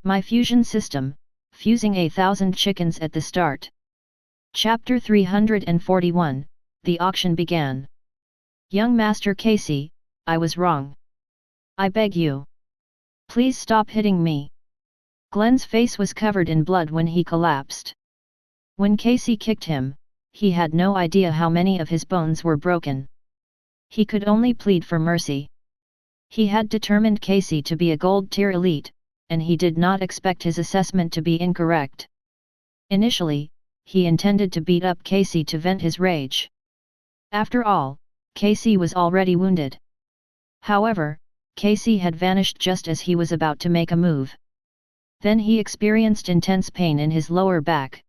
My fusion system, fusing 1,000 chickens at the start. Chapter 341, The auction began. Young Master Casey, I was wrong. I beg you. Please stop hitting me. Glenn's face was covered in blood when he collapsed. When Casey kicked him, he had no idea how many of his bones were broken. He could only plead for mercy. He had determined Casey to be a gold-tier elite, and he did not expect his assessment to be incorrect. Initially, he intended to beat up Casey to vent his rage. After all, Casey was already wounded. However, Casey had vanished just as he was about to make a move. Then he experienced intense pain in his lower back.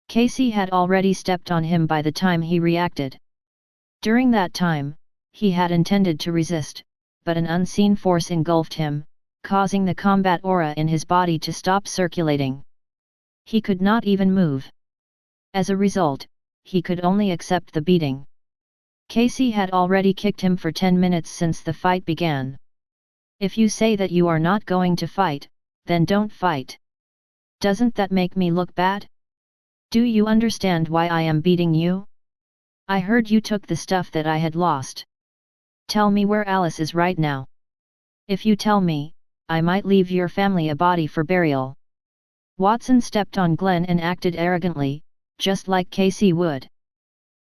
Casey had already stepped on him by the time he reacted. During that time, he had intended to resist, but an unseen force engulfed him, causing the combat aura in his body to stop circulating. He could not even move. As a result, he could only accept the beating. Casey had already kicked him for 10 minutes since the fight began. If you say that you are not going to fight, then don't fight. Doesn't that make me look bad? Do you understand why I am beating you? I heard you took the stuff that I had lost. Tell me where Alice is right now. If you tell me, I might leave your family a body for burial. Watson stepped on Glenn and acted arrogantly, just like Casey would.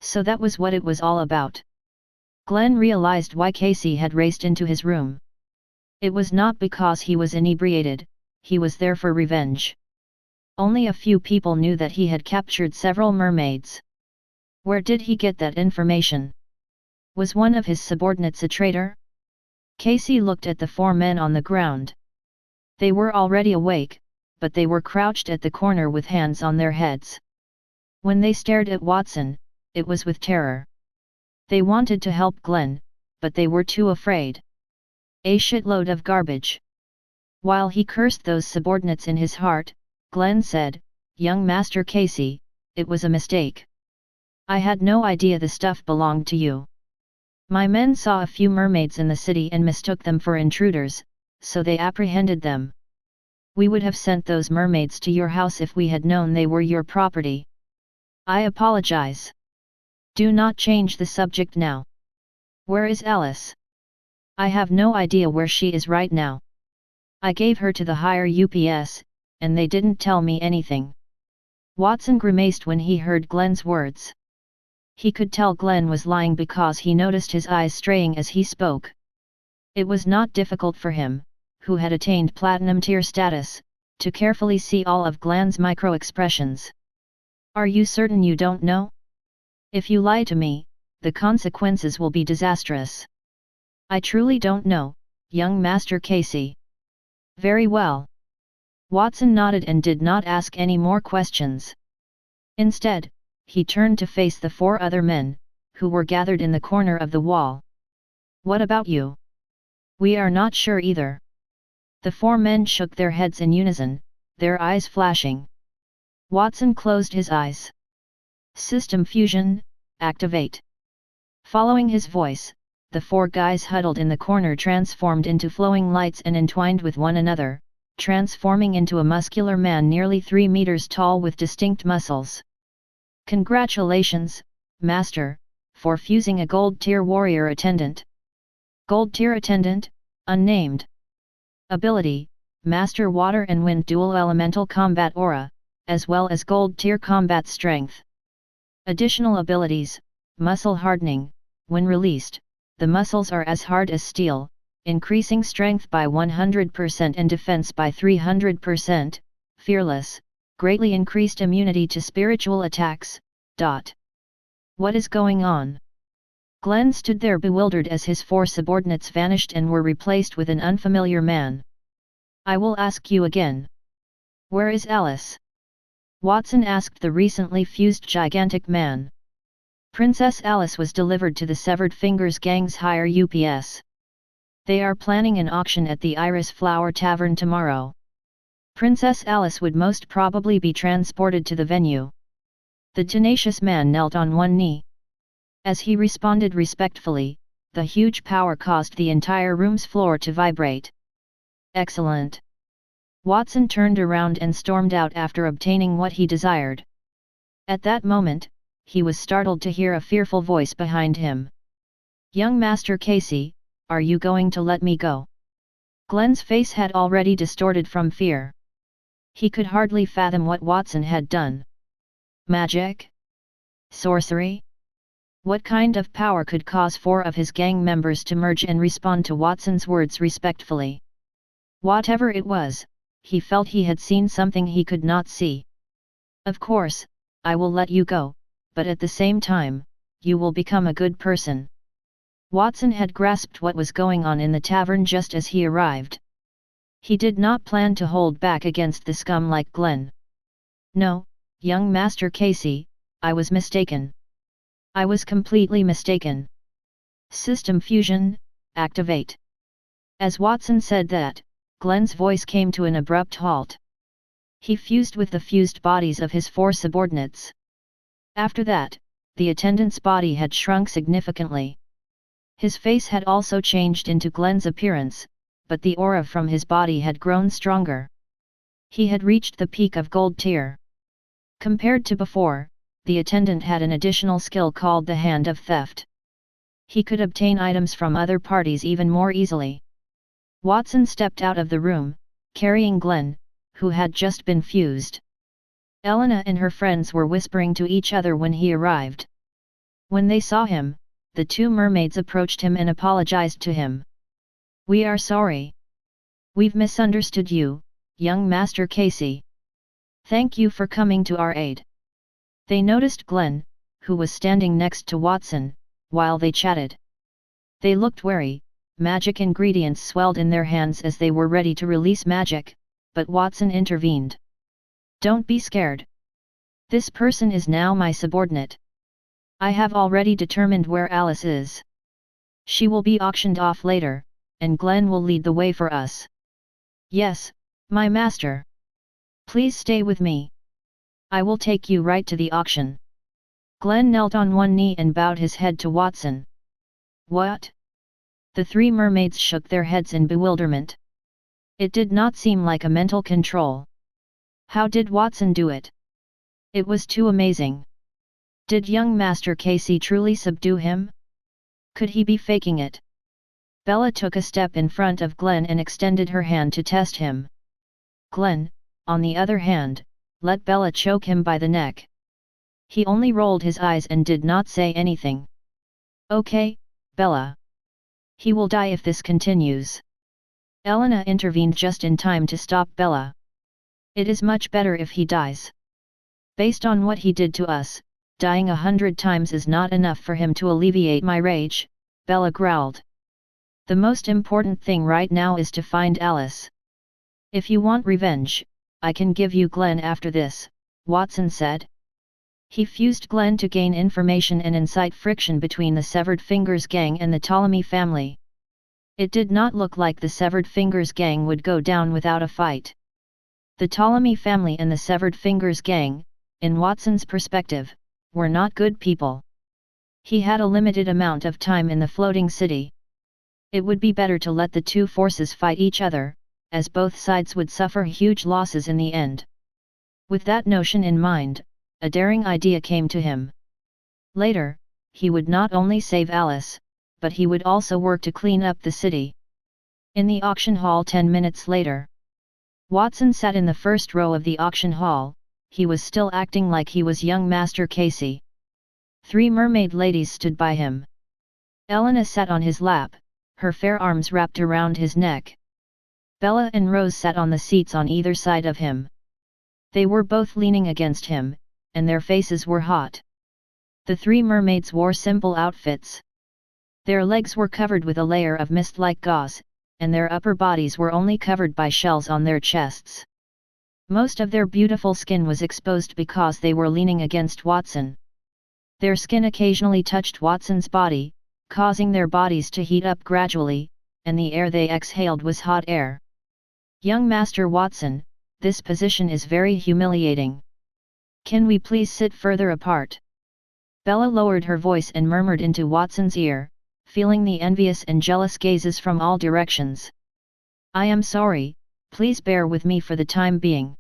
So that was what it was all about. Glenn realized why Casey had raced into his room. It was not because he was inebriated, he was there for revenge. Only a few people knew that he had captured several mermaids. Where did he get that information? Was one of his subordinates a traitor? Casey looked at the 4 men on the ground. They were already awake, but they were crouched at the corner with hands on their heads. When they stared at Watson, it was with terror. They wanted to help Glenn, but they were too afraid. A shitload of garbage. While he cursed those subordinates in his heart, Glenn said, "Young Master Casey, it was a mistake. I had no idea the stuff belonged to you. My men saw a few mermaids in the city and mistook them for intruders, so they apprehended them. We would have sent those mermaids to your house if we had known they were your property. I apologize. Do not change the subject now. Where is Alice? I have no idea where she is right now. I gave her to the higher UPS, and they didn't tell me anything." Watson grimaced when he heard Glenn's words. He could tell Glenn was lying because he noticed his eyes straying as he spoke. It was not difficult for him, who had attained platinum tier status, to carefully see all of Glenn's micro-expressions. "Are you certain you don't know? If you lie to me, the consequences will be disastrous." "I truly don't know, young Master Casey." "Very well." Watson nodded and did not ask any more questions. Instead, he turned to face the 4 other men, who were gathered in the corner of the wall. "What about you?" "We are not sure either." The 4 men shook their heads in unison, their eyes flashing. Watson closed his eyes. "System fusion, activate." Following his voice, the 4 guys huddled in the corner transformed into flowing lights and entwined with one another, transforming into a muscular man nearly 3 meters tall with distinct muscles. "Congratulations, Master, for fusing a gold-tier warrior attendant." Gold-tier attendant, unnamed. Ability, Master Water and Wind Dual Elemental Combat Aura, as well as gold-tier combat strength. Additional abilities, Muscle Hardening, when released, the muscles are as hard as steel, increasing strength by 100% and defense by 300%, Fearless, greatly increased immunity to spiritual attacks. What is going on? Glenn stood there bewildered as his 4 subordinates vanished and were replaced with an unfamiliar man. "I will ask you again. Where is Alice?" Watson asked the recently fused gigantic man. "Princess Alice was delivered to the Severed Fingers Gang's higher UPS. They are planning an auction at the Iris Flower Tavern tomorrow. Princess Alice would most probably be transported to the venue." The tenacious man knelt on one knee. As he responded respectfully, the huge power caused the entire room's floor to vibrate. "Excellent. Watson turned around and stormed out after obtaining what he desired. At that moment, he was startled to hear a fearful voice behind him. "Young Master Casey, are you going to let me go?" Glenn's face had already distorted from fear. He could hardly fathom what Watson had done. Magic? Sorcery? What kind of power could cause 4 of his gang members to merge and respond to Watson's words respectfully? Whatever it was, he felt he had seen something he could not see. "Of course, I will let you go, but at the same time, you will become a good person." Watson had grasped what was going on in the tavern just as he arrived. He did not plan to hold back against the scum like Glenn. "No, young Master Casey, I was mistaken. I was completely mistaken. System fusion, activate." As Watson said that, Glenn's voice came to an abrupt halt. He fused with the fused bodies of his 4 subordinates. After that, the attendant's body had shrunk significantly. His face had also changed into Glenn's appearance, but the aura from his body had grown stronger. He had reached the peak of gold tier. Compared to before, the attendant had an additional skill called the Hand of Theft. He could obtain items from other parties even more easily. Watson stepped out of the room, carrying Glenn, who had just been fused. Lana and her friends were whispering to each other when he arrived. When they saw him, the 2 mermaids approached him and apologized to him. "We are sorry. We've misunderstood you, young Master Casey. Thank you for coming to our aid." They noticed Glenn, who was standing next to Watson, while they chatted. They looked wary, magic ingredients swelled in their hands as they were ready to release magic, but Watson intervened. "Don't be scared. This person is now my subordinate. I have already determined where Alice is. She will be auctioned off later, and Glenn will lead the way for us." "Yes, my master. Please stay with me. I will take you right to the auction." Glenn knelt on one knee and bowed his head to Watson. "What?" The 3 mermaids shook their heads in bewilderment. It did not seem like a mental control. How did Watson do it? It was too amazing. Did young Master Casey truly subdue him? Could he be faking it? Bella took a step in front of Glenn and extended her hand to test him. Glenn, on the other hand, let Bella choke him by the neck. He only rolled his eyes and did not say anything. "Okay, Bella. He will die if this continues." Lana intervened just in time to stop Bella. "It is much better if he dies. Based on what he did to us, dying 100 times is not enough for him to alleviate my rage," Bella growled. "The most important thing right now is to find Alice. If you want revenge, I can give you Glenn after this," Watson said. He fused Glenn to gain information and incite friction between the Severed Fingers gang and the Ptolemy family. It did not look like the Severed Fingers gang would go down without a fight. The Ptolemy family and the Severed Fingers gang, in Watson's perspective, were not good people. He had a limited amount of time in the floating city. It would be better to let the 2 forces fight each other, as both sides would suffer huge losses in the end. With that notion in mind, a daring idea came to him. Later, he would not only save Alice, but he would also work to clean up the city. In the auction hall 10 minutes later, Watson sat in the first row of the auction hall. He was still acting like he was young Master Casey. 3 mermaid ladies stood by him. Lana sat on his lap, her fair arms wrapped around his neck. Bella and Rose sat on the seats on either side of him. They were both leaning against him, and their faces were hot. The 3 mermaids wore simple outfits. Their legs were covered with a layer of mist-like gauze, and their upper bodies were only covered by shells on their chests. Most of their beautiful skin was exposed because they were leaning against Watson. Their skin occasionally touched Watson's body, causing their bodies to heat up gradually, and the air they exhaled was hot air. "Young Master Watson, this position is very humiliating. Can we please sit further apart?" Bella lowered her voice and murmured into Watson's ear, feeling the envious and jealous gazes from all directions. "I am sorry, Please bear with me for the time being.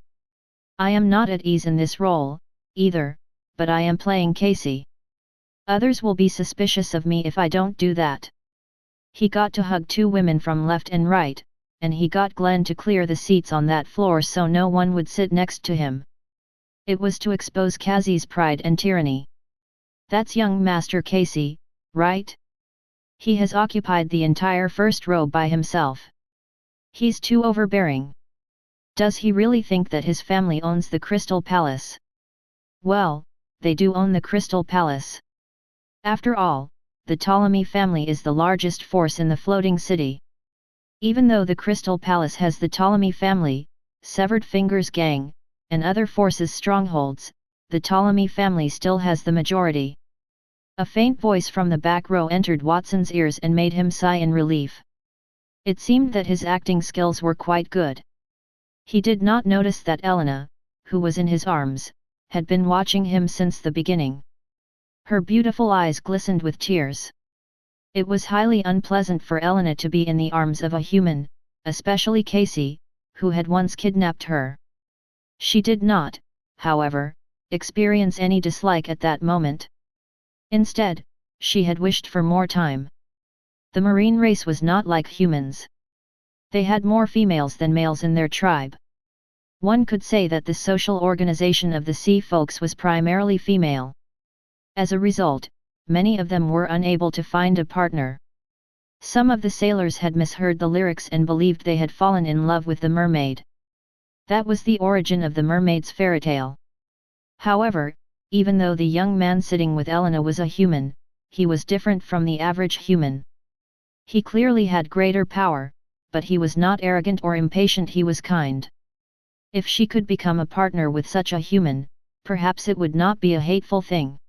I am not at ease in this role, either, but I am playing Casey. Others will be suspicious of me if I don't do that. He got to hug two women from left and right, and he got Glenn to clear the seats on that floor so no one would sit next to him. It was to expose Cassie's pride and tyranny. That's young Master Casey, right? He has occupied the entire first row by himself. He's too overbearing. Does he really think that his family owns the Crystal Palace? Well, they do own the Crystal Palace. After all, the Ptolemy family is the largest force in the floating city. Even though the Crystal Palace has the Ptolemy family, Severed Fingers Gang, and other forces' strongholds, the Ptolemy family still has the majority. A faint voice from the back row entered Watson's ears and made him sigh in relief. It seemed that his acting skills were quite good. He did not notice that Elena, who was in his arms, had been watching him since the beginning. Her beautiful eyes glistened with tears. It was highly unpleasant for Elena to be in the arms of a human, especially Casey, who had once kidnapped her. She did not, however, experience any dislike at that moment. Instead, she had wished for more time. The marine race was not like humans. They had more females than males in their tribe. One could say that the social organization of the sea folks was primarily female. As a result, many of them were unable to find a partner. Some of the sailors had misheard the lyrics and believed they had fallen in love with the mermaid. That was the origin of the mermaid's fairy tale. However, even though the young man sitting with Elena was a human, he was different from the average human. He clearly had greater power, but he was not arrogant or impatient, he was kind. If she could become a partner with such a human, perhaps it would not be a hateful thing.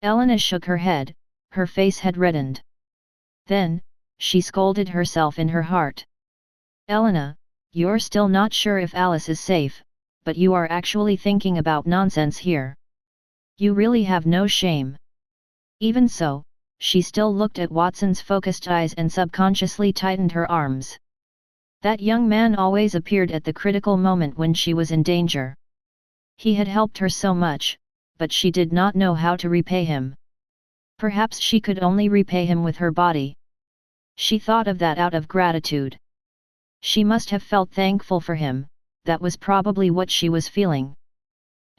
Elena shook her head, her face had reddened. Then, she scolded herself in her heart. Elena, you're still not sure if Alice is safe, but you are actually thinking about nonsense here. You really have no shame. Even so, she still looked at Watson's focused eyes and subconsciously tightened her arms. That young man always appeared at the critical moment when she was in danger. He had helped her so much, but she did not know how to repay him. Perhaps she could only repay him with her body. She thought of that out of gratitude. She must have felt thankful for him, that was probably what she was feeling.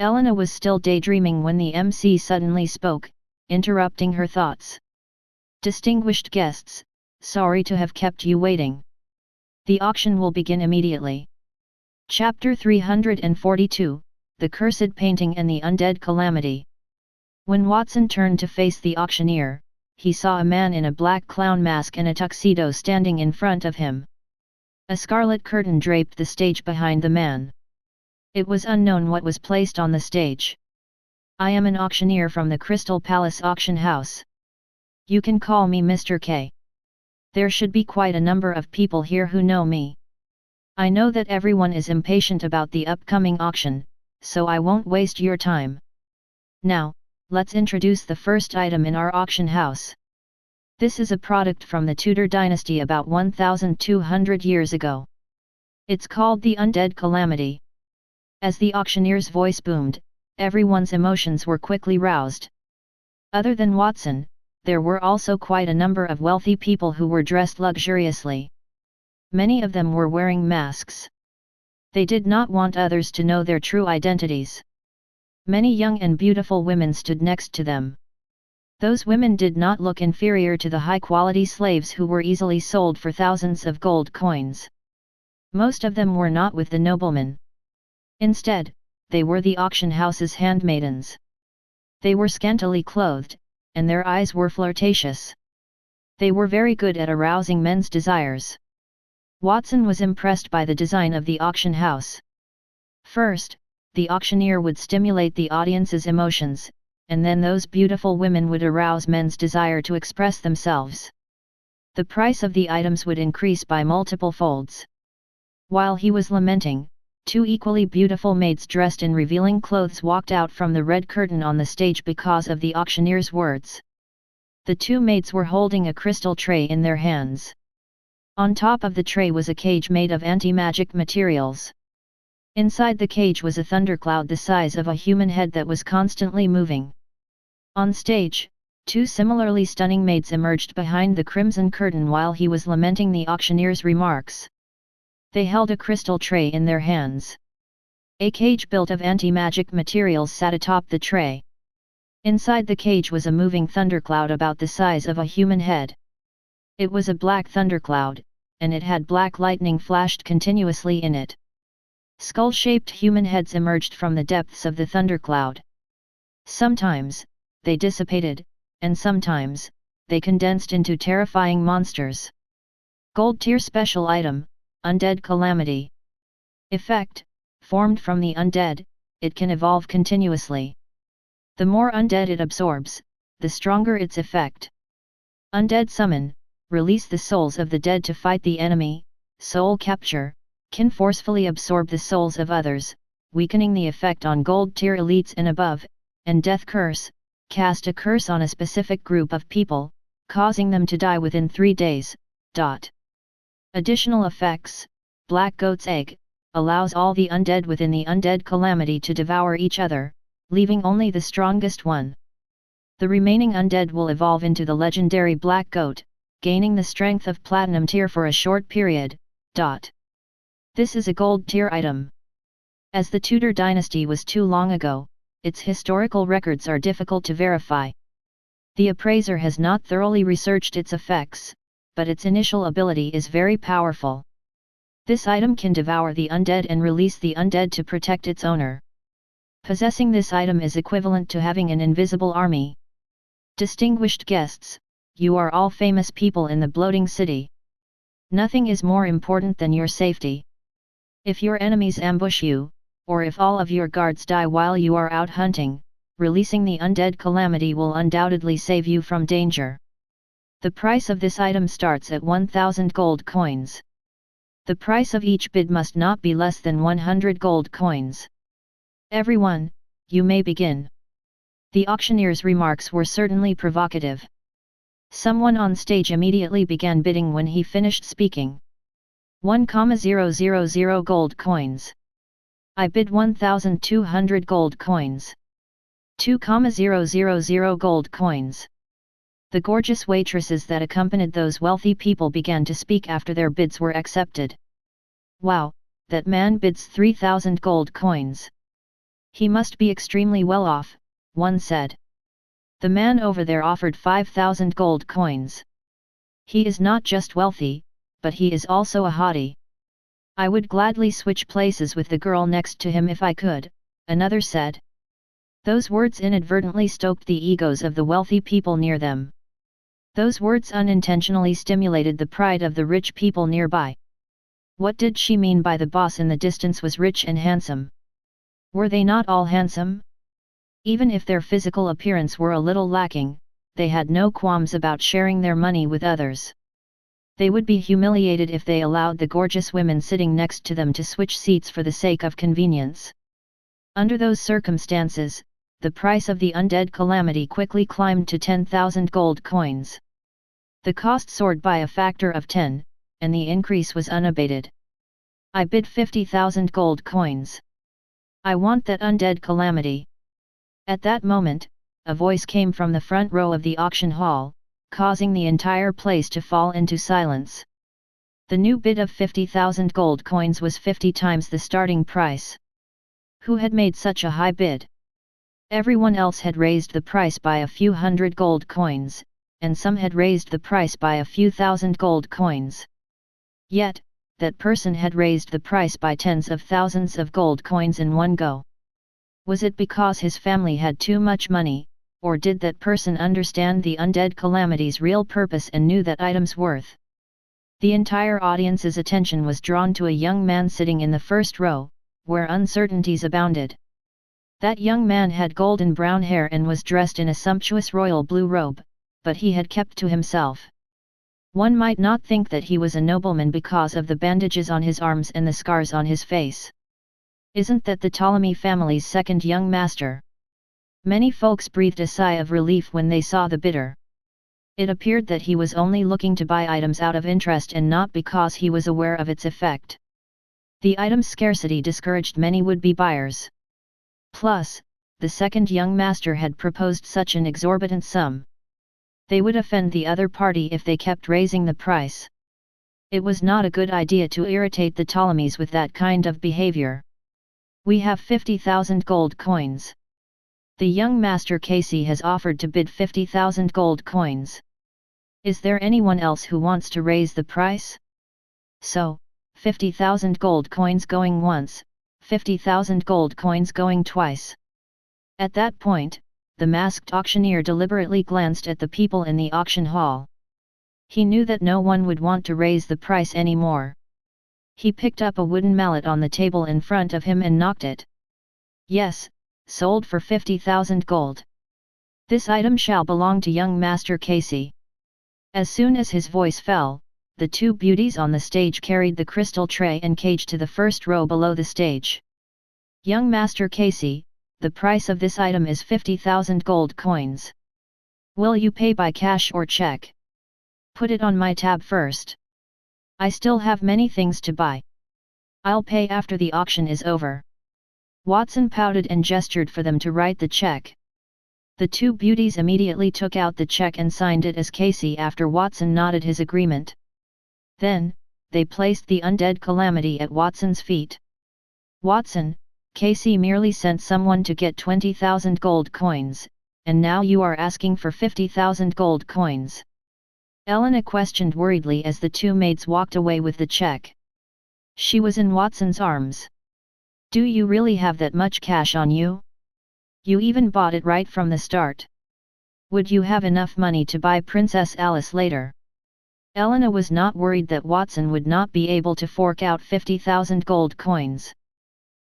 Elena was still daydreaming when the MC suddenly spoke, interrupting her thoughts. Distinguished guests, sorry to have kept you waiting. The auction will begin immediately. Chapter 342, The Cursed Painting and the Undead Calamity. When Watson turned to face the auctioneer, he saw a man in a black clown mask and a tuxedo standing in front of him. A scarlet curtain draped the stage behind the man. It was unknown what was placed on the stage. I am an auctioneer from the Crystal Palace Auction House. You can call me Mr. K. There should be quite a number of people here who know me. I know that everyone is impatient about the upcoming auction, so I won't waste your time. Now, let's introduce the first item in our auction house. This is a product from the Tudor dynasty about 1,200 years ago. It's called the Undead Calamity. As the auctioneer's voice boomed, everyone's emotions were quickly roused. Other than Watson, there were also quite a number of wealthy people who were dressed luxuriously. Many of them were wearing masks. They did not want others to know their true identities. Many young and beautiful women stood next to them. Those women did not look inferior to the high-quality slaves who were easily sold for thousands of gold coins. Most of them were not with the noblemen. Instead, they were the auction house's handmaidens. They were scantily clothed, and their eyes were flirtatious. They were very good at arousing men's desires. Watson was impressed by the design of the auction house. First, the auctioneer would stimulate the audience's emotions, and then those beautiful women would arouse men's desire to express themselves. The price of the items would increase by multiple folds. While he was lamenting, two equally beautiful maids dressed in revealing clothes walked out from the red curtain on the stage because of the auctioneer's words. The two maids were holding a crystal tray in their hands. On top of the tray was a cage made of anti-magic materials. Inside the cage was a thundercloud the size of a human head that was constantly moving. On stage, two similarly stunning maids emerged behind the crimson curtain while he was lamenting the auctioneer's remarks. They held a crystal tray in their hands. A cage built of anti-magic materials sat atop the tray. Inside the cage was a moving thundercloud about the size of a human head. It was a black thundercloud, and it had black lightning flashed continuously in it. Skull-shaped human heads emerged from the depths of the thundercloud. Sometimes, they dissipated, and sometimes, they condensed into terrifying monsters. Gold tier special item, Undead Calamity. Effect, formed from the undead, it can evolve continuously. The more undead it absorbs, the stronger its effect. Undead Summon, release the souls of the dead to fight the enemy. Soul Capture, can forcefully absorb the souls of others, weakening the effect on gold tier elites and above. And Death Curse, cast a curse on a specific group of people, causing them to die within 3 days. Additional effects, Black Goat's Egg, allows all the undead within the Undead Calamity to devour each other, leaving only the strongest one. The remaining undead will evolve into the legendary Black Goat, gaining the strength of Platinum tier for a short period. This is a gold tier item. As the Tudor dynasty was too long ago, its historical records are difficult to verify. The appraiser has not thoroughly researched its effects, but its initial ability is very powerful. This item can devour the undead and release the undead to protect its owner. Possessing this item is equivalent to having an invisible army. Distinguished guests, you are all famous people in the bloating city. Nothing is more important than your safety. If your enemies ambush you, or if all of your guards die while you are out hunting, releasing the Undead Calamity will undoubtedly save you from danger. The price of this item starts at 1,000 gold coins. The price of each bid must not be less than 100 gold coins. Everyone, you may begin. The auctioneer's remarks were certainly provocative. Someone on stage immediately began bidding when he finished speaking. 1,000 gold coins. I bid 1,200 gold coins. 2,000 gold coins. The gorgeous waitresses that accompanied those wealthy people began to speak after their bids were accepted. Wow, that man bids 3,000 gold coins. He must be extremely well off, one said. The man over there offered 5,000 gold coins. He is not just wealthy, but he is also a hottie. I would gladly switch places with the girl next to him if I could, another said. Those words inadvertently stoked the egos of the wealthy people near them. Those words unintentionally stimulated the pride of the rich people nearby. What did she mean by the boss in the distance was rich and handsome? Were they not all handsome? Even if their physical appearance were a little lacking, they had no qualms about sharing their money with others. They would be humiliated if they allowed the gorgeous women sitting next to them to switch seats for the sake of convenience. Under those circumstances, the price of the Undead Calamity quickly climbed to 10,000 gold coins. The cost soared by a factor of 10, and the increase was unabated. I bid 50,000 gold coins. I want that Undead Calamity. At that moment, a voice came from the front row of the auction hall, causing the entire place to fall into silence. The new bid of 50,000 gold coins was 50 times the starting price. Who had made such a high bid? Everyone else had raised the price by a few hundred gold coins, and some had raised the price by a few thousand gold coins. Yet, that person had raised the price by tens of thousands of gold coins in one go. Was it because his family had too much money, or did that person understand the Undead Calamity's real purpose and knew that item's worth? The entire audience's attention was drawn to a young man sitting in the first row, where uncertainties abounded. That young man had golden brown hair and was dressed in a sumptuous royal blue robe, but he had kept to himself. One might not think that he was a nobleman because of the bandages on his arms and the scars on his face. Isn't that the Ptolemy family's second young master? Many folks breathed a sigh of relief when they saw the bidder. It appeared that he was only looking to buy items out of interest and not because he was aware of its effect. The item's scarcity discouraged many would-be buyers. Plus, the second young master had proposed such an exorbitant sum. They would offend the other party if they kept raising the price. It was not a good idea to irritate the Ptolemies with that kind of behavior. We have 50,000 gold coins. The young master Casey has offered to bid 50,000 gold coins. Is there anyone else who wants to raise the price? So, 50,000 gold coins going once, 50,000 gold coins going twice. At that point, the masked auctioneer deliberately glanced at the people in the auction hall. He knew that no one would want to raise the price anymore. He picked up a wooden mallet on the table in front of him and knocked it. Yes, sold for 50,000 gold. This item shall belong to young Master Casey. As soon as his voice fell, the two beauties on the stage carried the crystal tray and cage to the first row below the stage. Young Master Casey, the price of this item is 50,000 gold coins. Will you pay by cash or check? Put it on my tab first. I still have many things to buy. I'll pay after the auction is over. Watson pouted and gestured for them to write the check. The two beauties immediately took out the check and signed it as Casey after Watson nodded his agreement. Then, they placed the undead Calamity at Watson's feet. Watson, Casey merely sent someone to get 20,000 gold coins, and now you are asking for 50,000 gold coins. Elena questioned worriedly as the two maids walked away with the check. She was in Watson's arms. Do you really have that much cash on you? You even bought it right from the start. Would you have enough money to buy Princess Alice later? Elena was not worried that Watson would not be able to fork out 50,000 gold coins.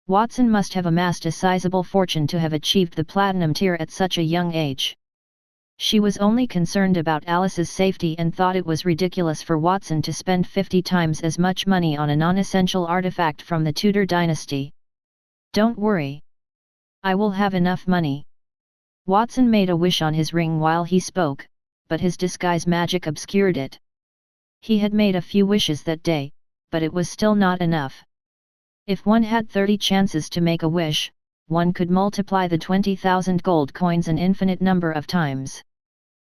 Watson must have amassed a sizable fortune to have achieved the platinum tier at such a young age. She was only concerned about Alice's safety and thought it was ridiculous for Watson to spend 50 times as much money on a non-essential artifact from the Tudor dynasty. Don't worry. I will have enough money. Watson made a wish on his ring while he spoke, but his disguise magic obscured it. He had made a few wishes that day, but it was still not enough. If one had 30 chances to make a wish, one could multiply the 20,000 gold coins an infinite number of times.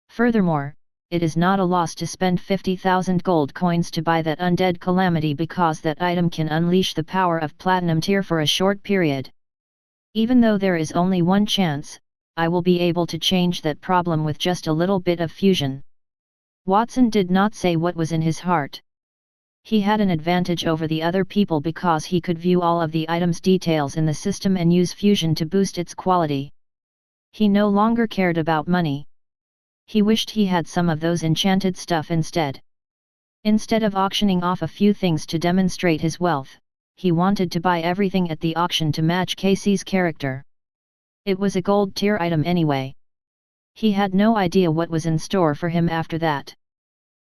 Furthermore, it is not a loss to spend 50,000 gold coins to buy that undead Calamity because that item can unleash the power of platinum tier for a short period. Even though there is only one chance, I will be able to change that problem with just a little bit of fusion. Watson did not say what was in his heart. He had an advantage over the other people because he could view all of the item's details in the system and use fusion to boost its quality. He no longer cared about money. He wished he had some of those enchanted stuff instead. Instead of auctioning off a few things to demonstrate his wealth, he wanted to buy everything at the auction to match Casey's character. It was a gold tier item anyway. He had no idea what was in store for him after that.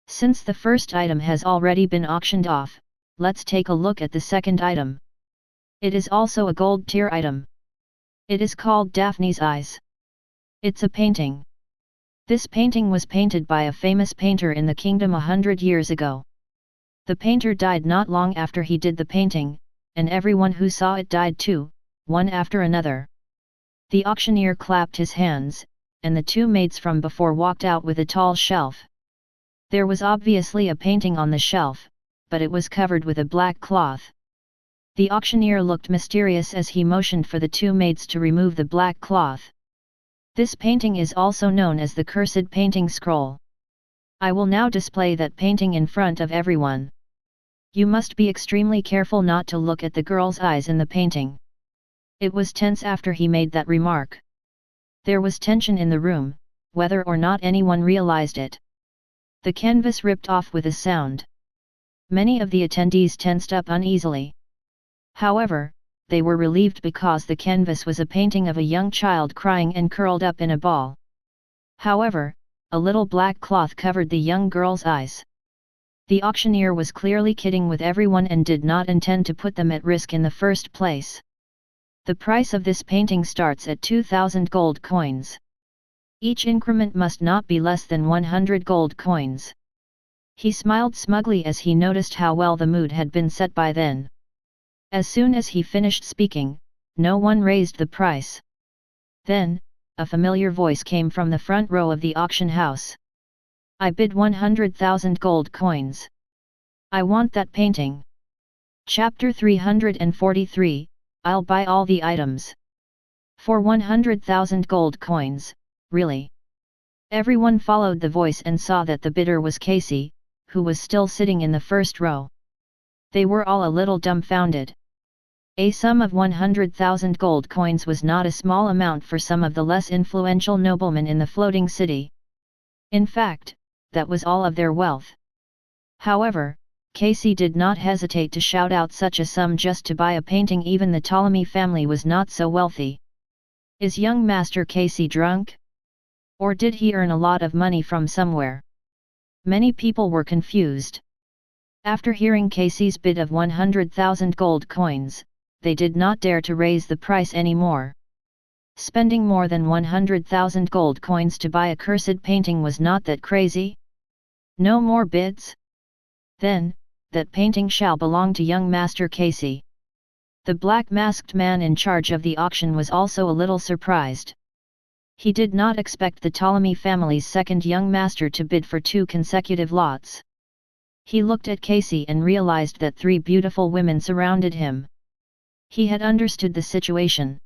Since the first item has already been auctioned off, let's take a look at the second item. It is also a gold tier item. It is called Daphne's Eyes. It's a painting. This painting was painted by a famous painter in the kingdom 100 years ago. The painter died not long after he did the painting, and everyone who saw it died too, one after another. The auctioneer clapped his hands, and the two maids from before walked out with a tall shelf. There was obviously a painting on the shelf, but it was covered with a black cloth. The auctioneer looked mysterious as he motioned for the two maids to remove the black cloth. This painting is also known as the Cursed Painting Scroll. I will now display that painting in front of everyone. You must be extremely careful not to look at the girl's eyes in the painting. It was tense after he made that remark. There was tension in the room, whether or not anyone realized it. The canvas ripped off with a sound. Many of the attendees tensed up uneasily. However, they were relieved because the canvas was a painting of a young child crying and curled up in a ball. However, a little black cloth covered the young girl's eyes. The auctioneer was clearly kidding with everyone and did not intend to put them at risk in the first place. The price of this painting starts at 2,000 gold coins. Each increment must not be less than 100 gold coins. He smiled smugly as he noticed how well the mood had been set by then. As soon as he finished speaking, no one raised the price. Then, a familiar voice came from the front row of the auction house. I bid 100,000 gold coins. I want that painting. Chapter 343, I'll buy all the items. For 100,000 gold coins, really? Everyone followed the voice and saw that the bidder was Casey, who was still sitting in the first row. They were all a little dumbfounded. A sum of 100,000 gold coins was not a small amount for some of the less influential noblemen in the floating city. In fact, that was all of their wealth. However, Casey did not hesitate to shout out such a sum just to buy a painting. Even the Ptolemy family was not so wealthy. Is young Master Casey drunk? Or did he earn a lot of money from somewhere? Many people were confused. After hearing Casey's bid of 100,000 gold coins, they did not dare to raise the price anymore. Spending more than 100,000 gold coins to buy a cursed painting was not that crazy? No more bids? Then, that painting shall belong to young Master Casey. The black-masked man in charge of the auction was also a little surprised. He did not expect the Ptolemy family's second young master to bid for 2 consecutive lots. He looked at Casey and realized that 3 beautiful women surrounded him. He had understood the situation.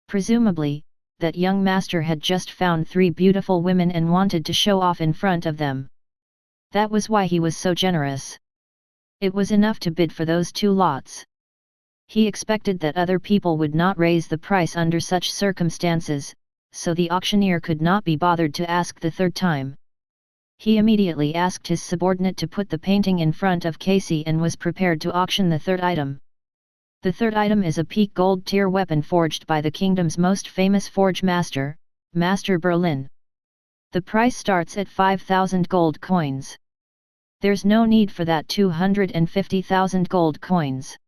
Presumably, that young master had just found 3 beautiful women and wanted to show off in front of them. That was why he was so generous. It was enough to bid for those 2 lots. He expected that other people would not raise the price under such circumstances, so the auctioneer could not be bothered to ask the 3rd time. He immediately asked his subordinate to put the painting in front of Casey and was prepared to auction the 3rd item. The 3rd item is a peak gold tier weapon forged by the kingdom's most famous forge master, Master Berlin. The price starts at 5,000 gold coins. There's no need for that 250,000 gold coins.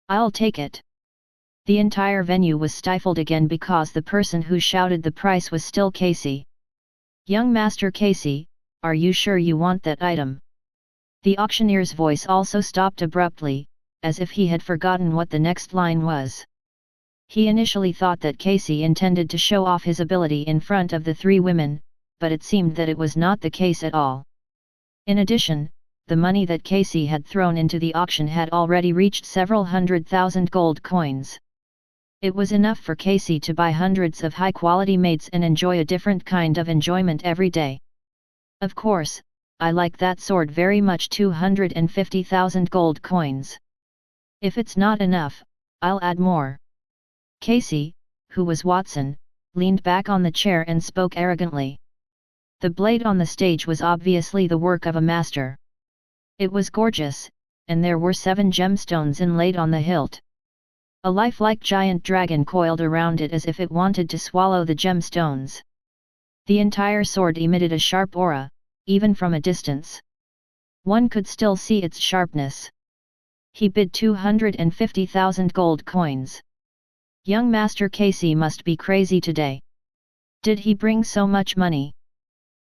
I'll take it. The entire venue was stifled again because the person who shouted the price was still Casey. Young Master Casey, are you sure you want that item? The auctioneer's voice also stopped abruptly, as if he had forgotten what the next line was. He initially thought that Casey intended to show off his ability in front of the 3 women, but it seemed that it was not the case at all. In addition, the money that Casey had thrown into the auction had already reached several 100,000 gold coins. It was enough for Casey to buy hundreds of high-quality maids and enjoy a different kind of enjoyment every day. Of course, I like that sword very much. 250,000 gold coins. If it's not enough, I'll add more. Casey, who was Watson, leaned back on the chair and spoke arrogantly. The blade on the stage was obviously the work of a master. It was gorgeous, and there were 7 gemstones inlaid on the hilt. A lifelike giant dragon coiled around it as if it wanted to swallow the gemstones. The entire sword emitted a sharp aura, even from a distance. One could still see its sharpness. He bid 250,000 gold coins. Young Master Casey must be crazy today. Did he bring so much money?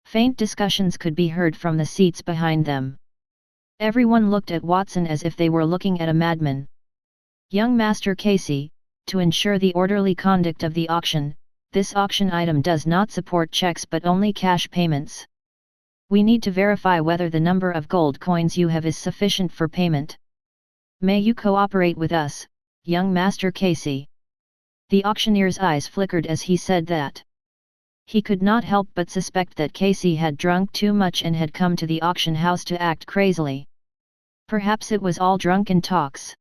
Faint discussions could be heard from the seats behind them. Everyone looked at Watson as if they were looking at a madman. Young Master Casey, to ensure the orderly conduct of the auction, this auction item does not support checks but only cash payments. We need to verify whether the number of gold coins you have is sufficient for payment. May you cooperate with us, young Master Casey? The auctioneer's eyes flickered as he said that. He could not help but suspect that Casey had drunk too much and had come to the auction house to act crazily. Perhaps it was all drunken talks.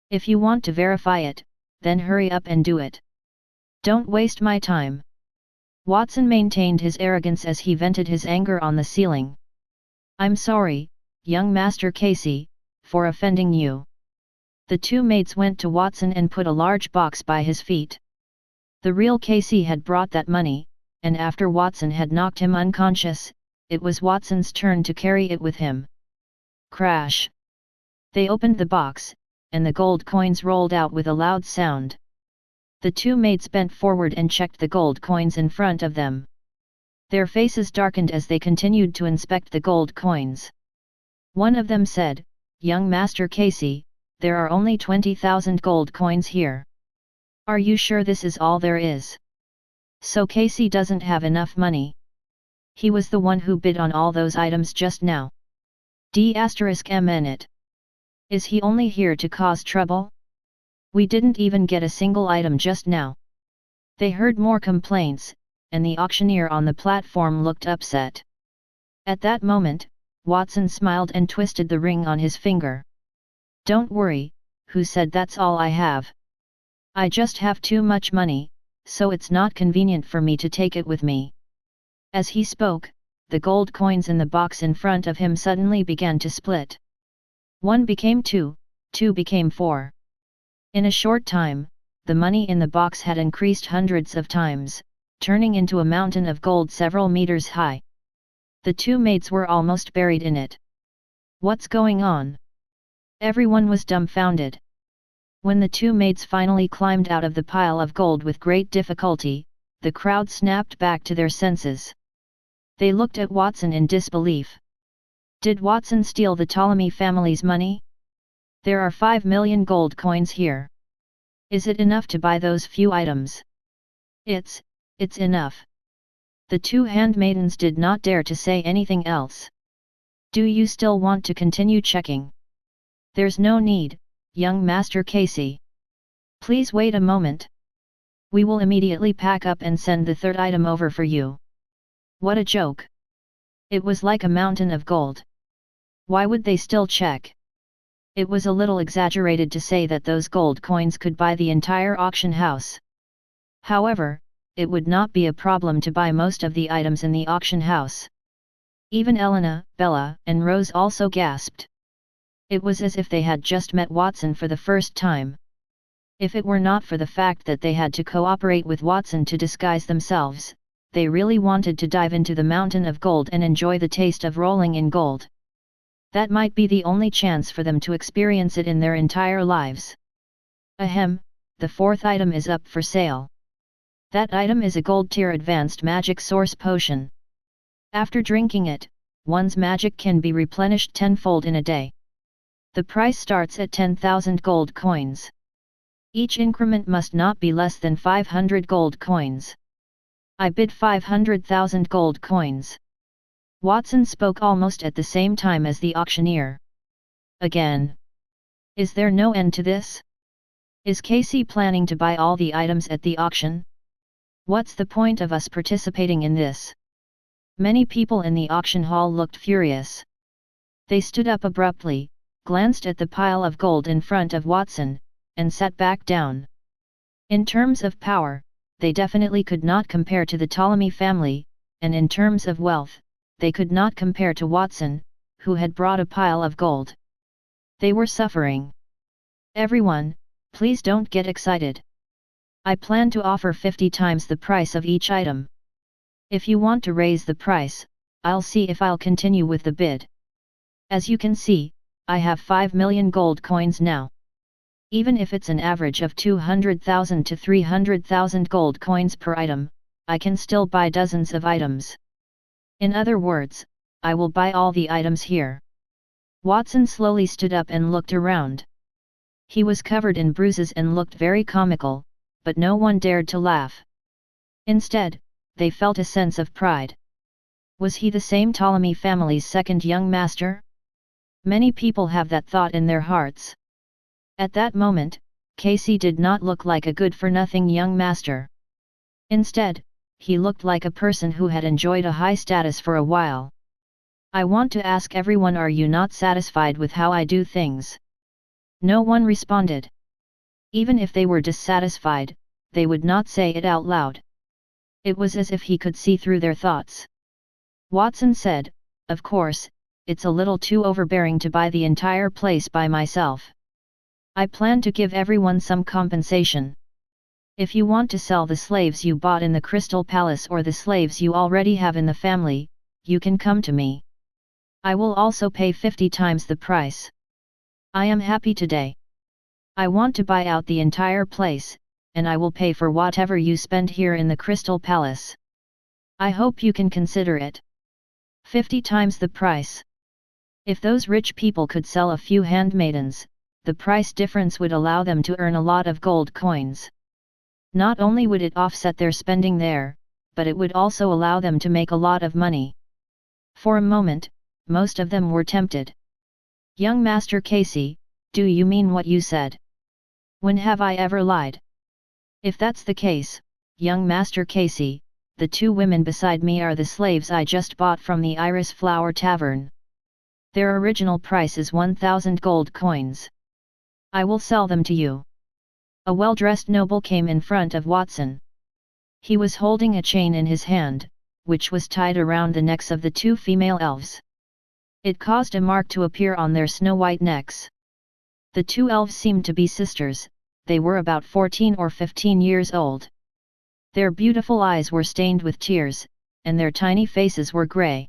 If you want to verify it, then hurry up and do it. Don't waste my time. Watson maintained his arrogance as he vented his anger on the ceiling. I'm sorry, young Master Casey, for offending you. The 2 maids went to Watson and put a large box by his feet. The real Casey had brought that money, and after Watson had knocked him unconscious, it was Watson's turn to carry it with him. Crash! They opened the box, and the gold coins rolled out with a loud sound. The 2 maids bent forward and checked the gold coins in front of them. Their faces darkened as they continued to inspect the gold coins. One of them said, "Young Master Casey, there are only 20,000 gold coins here. Are you sure this is all there is?" So Casey doesn't have enough money. He was the one who bid on all those items just now. D****. Is he only here to cause trouble? We didn't even get a single item just now. They heard more complaints, and the auctioneer on the platform looked upset. At that moment, Watson smiled and twisted the ring on his finger. "Don't worry, who said that's all I have? I just have too much money, so it's not convenient for me to take it with me." As he spoke, the gold coins in the box in front of him suddenly began to split. 1 became 2, 2 became 4. In a short time, the money in the box had increased hundreds of times, turning into a mountain of gold several meters high. The 2 maids were almost buried in it. "What's going on?" Everyone was dumbfounded. When the 2 maids finally climbed out of the pile of gold with great difficulty, the crowd snapped back to their senses. They looked at Watson in disbelief. Did Watson steal the Ptolemy family's money? There are 5 million gold coins here. Is it enough to buy those few items? It's enough. The 2 handmaidens did not dare to say anything else. "Do you still want to continue checking?" "There's no need, young Master Casey. Please wait a moment. We will immediately pack up and send the 3rd item over for you." What a joke! It was like a mountain of gold. Why would they still check? It was a little exaggerated to say that those gold coins could buy the entire auction house. However, it would not be a problem to buy most of the items in the auction house. Even Elena, Bella, and Rose also gasped. It was as if they had just met Watson for the first time. If it were not for the fact that they had to cooperate with Watson to disguise themselves, they really wanted to dive into the mountain of gold and enjoy the taste of rolling in gold. That might be the only chance for them to experience it in their entire lives. Ahem, the 4th item is up for sale. That item is a gold tier advanced magic source potion. After drinking it, one's magic can be replenished tenfold in a day. The price starts at 10,000 gold coins. Each increment must not be less than 500 gold coins. I bid 500,000 gold coins. Watson spoke almost at the same time as the auctioneer. Again. Is there no end to this? Is Casey planning to buy all the items at the auction? What's the point of us participating in this? Many people in the auction hall looked furious. They stood up abruptly, glanced at the pile of gold in front of Watson, and sat back down. In terms of power, they definitely could not compare to the Ptolemy family, and in terms of wealth, they could not compare to Watson, who had brought a pile of gold. They were suffering. "Everyone, please don't get excited. I plan to offer 50 times the price of each item. If you want to raise the price, I'll see if I'll continue with the bid. As you can see, I have 5 million gold coins now. Even if it's an average of 200,000 to 300,000 gold coins per item, I can still buy dozens of items. In other words, I will buy all the items here." Watson slowly stood up and looked around. He was covered in bruises and looked very comical, but no one dared to laugh. Instead, they felt a sense of pride. Was he the same Ptolemy family's second young master? Many people have that thought in their hearts. At that moment, Casey did not look like a good-for-nothing young master. Instead, he looked like a person who had enjoyed a high status for a while. "I want to ask everyone, are you not satisfied with how I do things?" No one responded. Even if they were dissatisfied, they would not say it out loud. It was as if he could see through their thoughts. Watson said, "Of course, it's a little too overbearing to buy the entire place by myself. I plan to give everyone some compensation. If you want to sell the slaves you bought in the Crystal Palace or the slaves you already have in the family, you can come to me. I will also pay 50 times the price. I am happy today. I want to buy out the entire place, and I will pay for whatever you spend here in the Crystal Palace." I hope you can consider it. 50 times the price. If those rich people could sell a few handmaidens, the price difference would allow them to earn a lot of gold coins. Not only would it offset their spending there, but it would also allow them to make a lot of money. For a moment, most of them were tempted. Young Master Casey, do you mean what you said? When have I ever lied? If that's the case, young Master Casey, the two women beside me are the slaves I just bought from the Iris Flower Tavern. Their original price is 1,000 gold coins. I will sell them to you. A well-dressed noble came in front of Watson. He was holding a chain in his hand, which was tied around the necks of the two female elves. It caused a mark to appear on their snow-white necks. The two elves seemed to be sisters. They were about 14 or 15 years old. Their beautiful eyes were stained with tears, and their tiny faces were grey.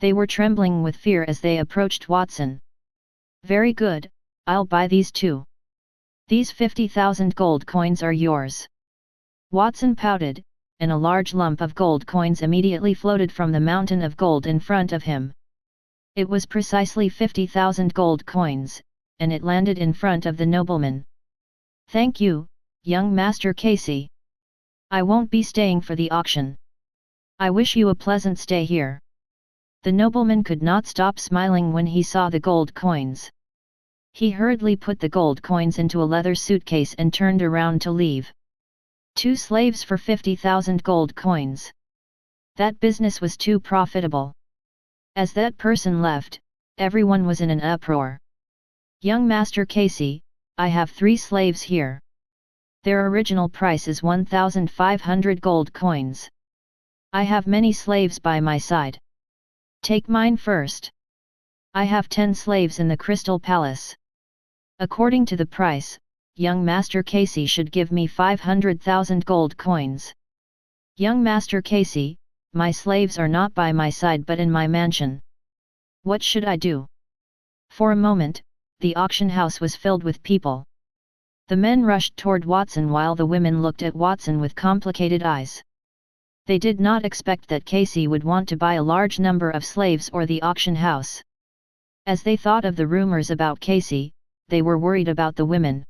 They were trembling with fear as they approached Watson. Very good, I'll buy these too. These 50,000 gold coins are yours. Watson pouted, and a large lump of gold coins immediately floated from the mountain of gold in front of him. It was precisely 50,000 gold coins, and it landed in front of the nobleman. Thank you, young Master Casey. I won't be staying for the auction. I wish you a pleasant stay here. The nobleman could not stop smiling when he saw the gold coins. He hurriedly put the gold coins into a leather suitcase and turned around to leave. 2 slaves for 50,000 gold coins. That business was too profitable. As that person left, everyone was in an uproar. Young Master Casey, I have 3 slaves here. Their original price is 1,500 gold coins. I have many slaves by my side. Take mine first. I have 10 slaves in the Crystal Palace. According to the price, young Master Casey should give me 500,000 gold coins. Young Master Casey, my slaves are not by my side but in my mansion. What should I do? For a moment, the auction house was filled with people. The men rushed toward Watson while the women looked at Watson with complicated eyes. They did not expect that Casey would want to buy a large number of slaves or the auction house. As they thought of the rumors about Casey, they were worried about the women.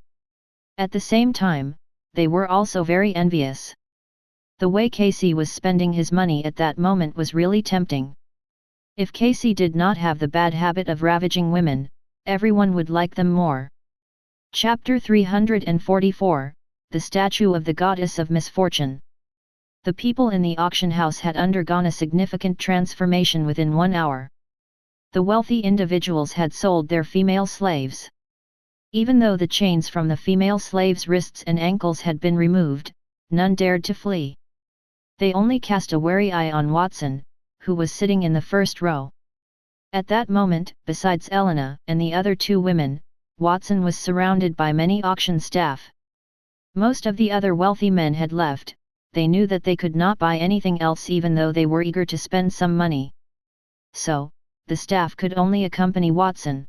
At the same time, they were also very envious. The way Casey was spending his money at that moment was really tempting. If Casey did not have the bad habit of ravaging women, everyone would like them more. Chapter 344, The Statue of the Goddess of Misfortune. The people in the auction house had undergone a significant transformation within 1 hour. The wealthy individuals had sold their female slaves. Even though the chains from the female slaves' wrists and ankles had been removed, none dared to flee. They only cast a wary eye on Watson, who was sitting in the first row. At that moment, besides Elena and the other 2 women, Watson was surrounded by many auction staff. Most of the other wealthy men had left. They knew that they could not buy anything else even though they were eager to spend some money. So, the staff could only accompany Watson.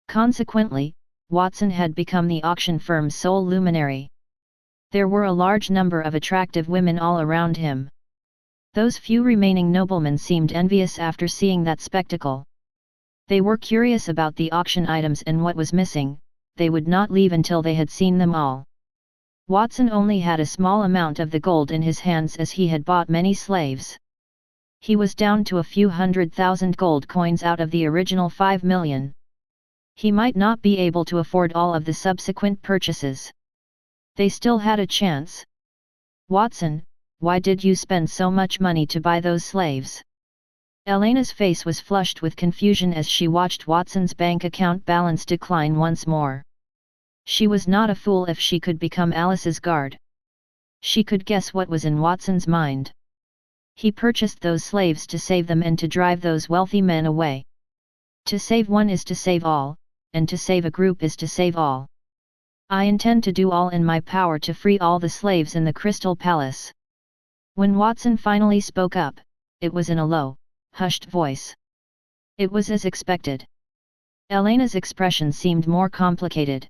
Consequently, Watson had become the auction firm's sole luminary. There were a large number of attractive women all around him. Those few remaining noblemen seemed envious after seeing that spectacle. They were curious about the auction items and what was missing. They would not leave until they had seen them all. Watson only had a small amount of the gold in his hands as he had bought many slaves. He was down to a few 100,000 gold coins out of the original 5 million. He might not be able to afford all of the subsequent purchases. They still had a chance. Watson, why did you spend so much money to buy those slaves? Elena's face was flushed with confusion as she watched Watson's bank account balance decline once more. She was not a fool if she could become Alice's guard. She could guess what was in Watson's mind. He purchased those slaves to save them and to drive those wealthy men away. To save one is to save all, and to save a group is to save all. I intend to do all in my power to free all the slaves in the Crystal Palace. When Watson finally spoke up, it was in a low, hushed voice. It was as expected. Elena's expression seemed more complicated.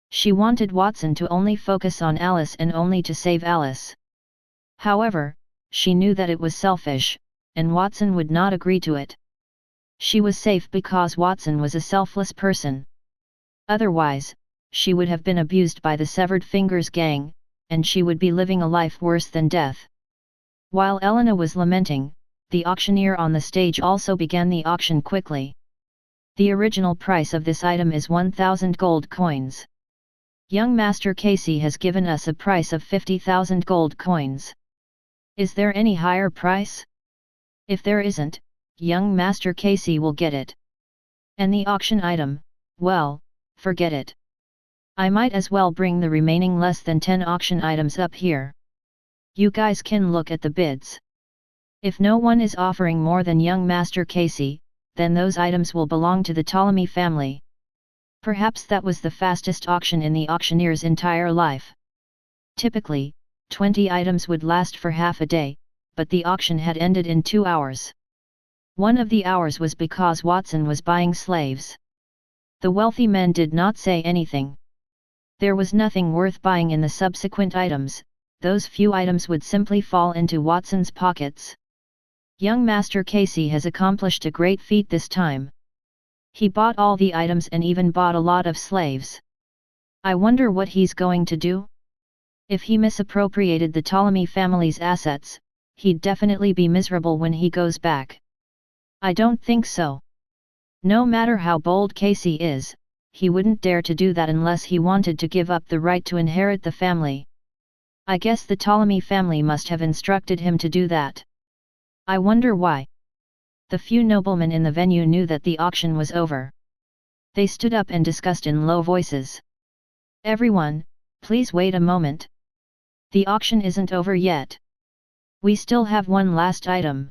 She wanted Watson to only focus on Alice and only to save Alice. However, she knew that it was selfish, and Watson would not agree to it. She was safe because Watson was a selfless person. Otherwise, she would have been abused by the Severed Fingers gang, and she would be living a life worse than death. While Elena was lamenting, the auctioneer on the stage also began the auction quickly. The original price of this item is 1,000 gold coins. Young Master Casey has given us a price of 50,000 gold coins. Is there any higher price? If there isn't, young Master Casey will get it. And the auction item, well, forget it. I might as well bring the remaining less than 10 auction items up here. You guys can look at the bids. If no one is offering more than young Master Casey, then those items will belong to the Ptolemy family. Perhaps that was the fastest auction in the auctioneer's entire life. Typically, 20 items would last for half a day, but the auction had ended in 2 hours. One of the hours was because Watson was buying slaves. The wealthy men did not say anything. There was nothing worth buying in the subsequent items, those few items would simply fall into Watson's pockets. Young Master Casey has accomplished a great feat this time. He bought all the items and even bought a lot of slaves. I wonder what he's going to do? If he misappropriated the Ptolemy family's assets, he'd definitely be miserable when he goes back. I don't think so. No matter how bold Casey is, he wouldn't dare to do that unless he wanted to give up the right to inherit the family. I guess the Ptolemy family must have instructed him to do that. I wonder why. The few noblemen in the venue knew that the auction was over. They stood up and discussed in low voices. Everyone, please wait a moment. The auction isn't over yet. We still have one last item.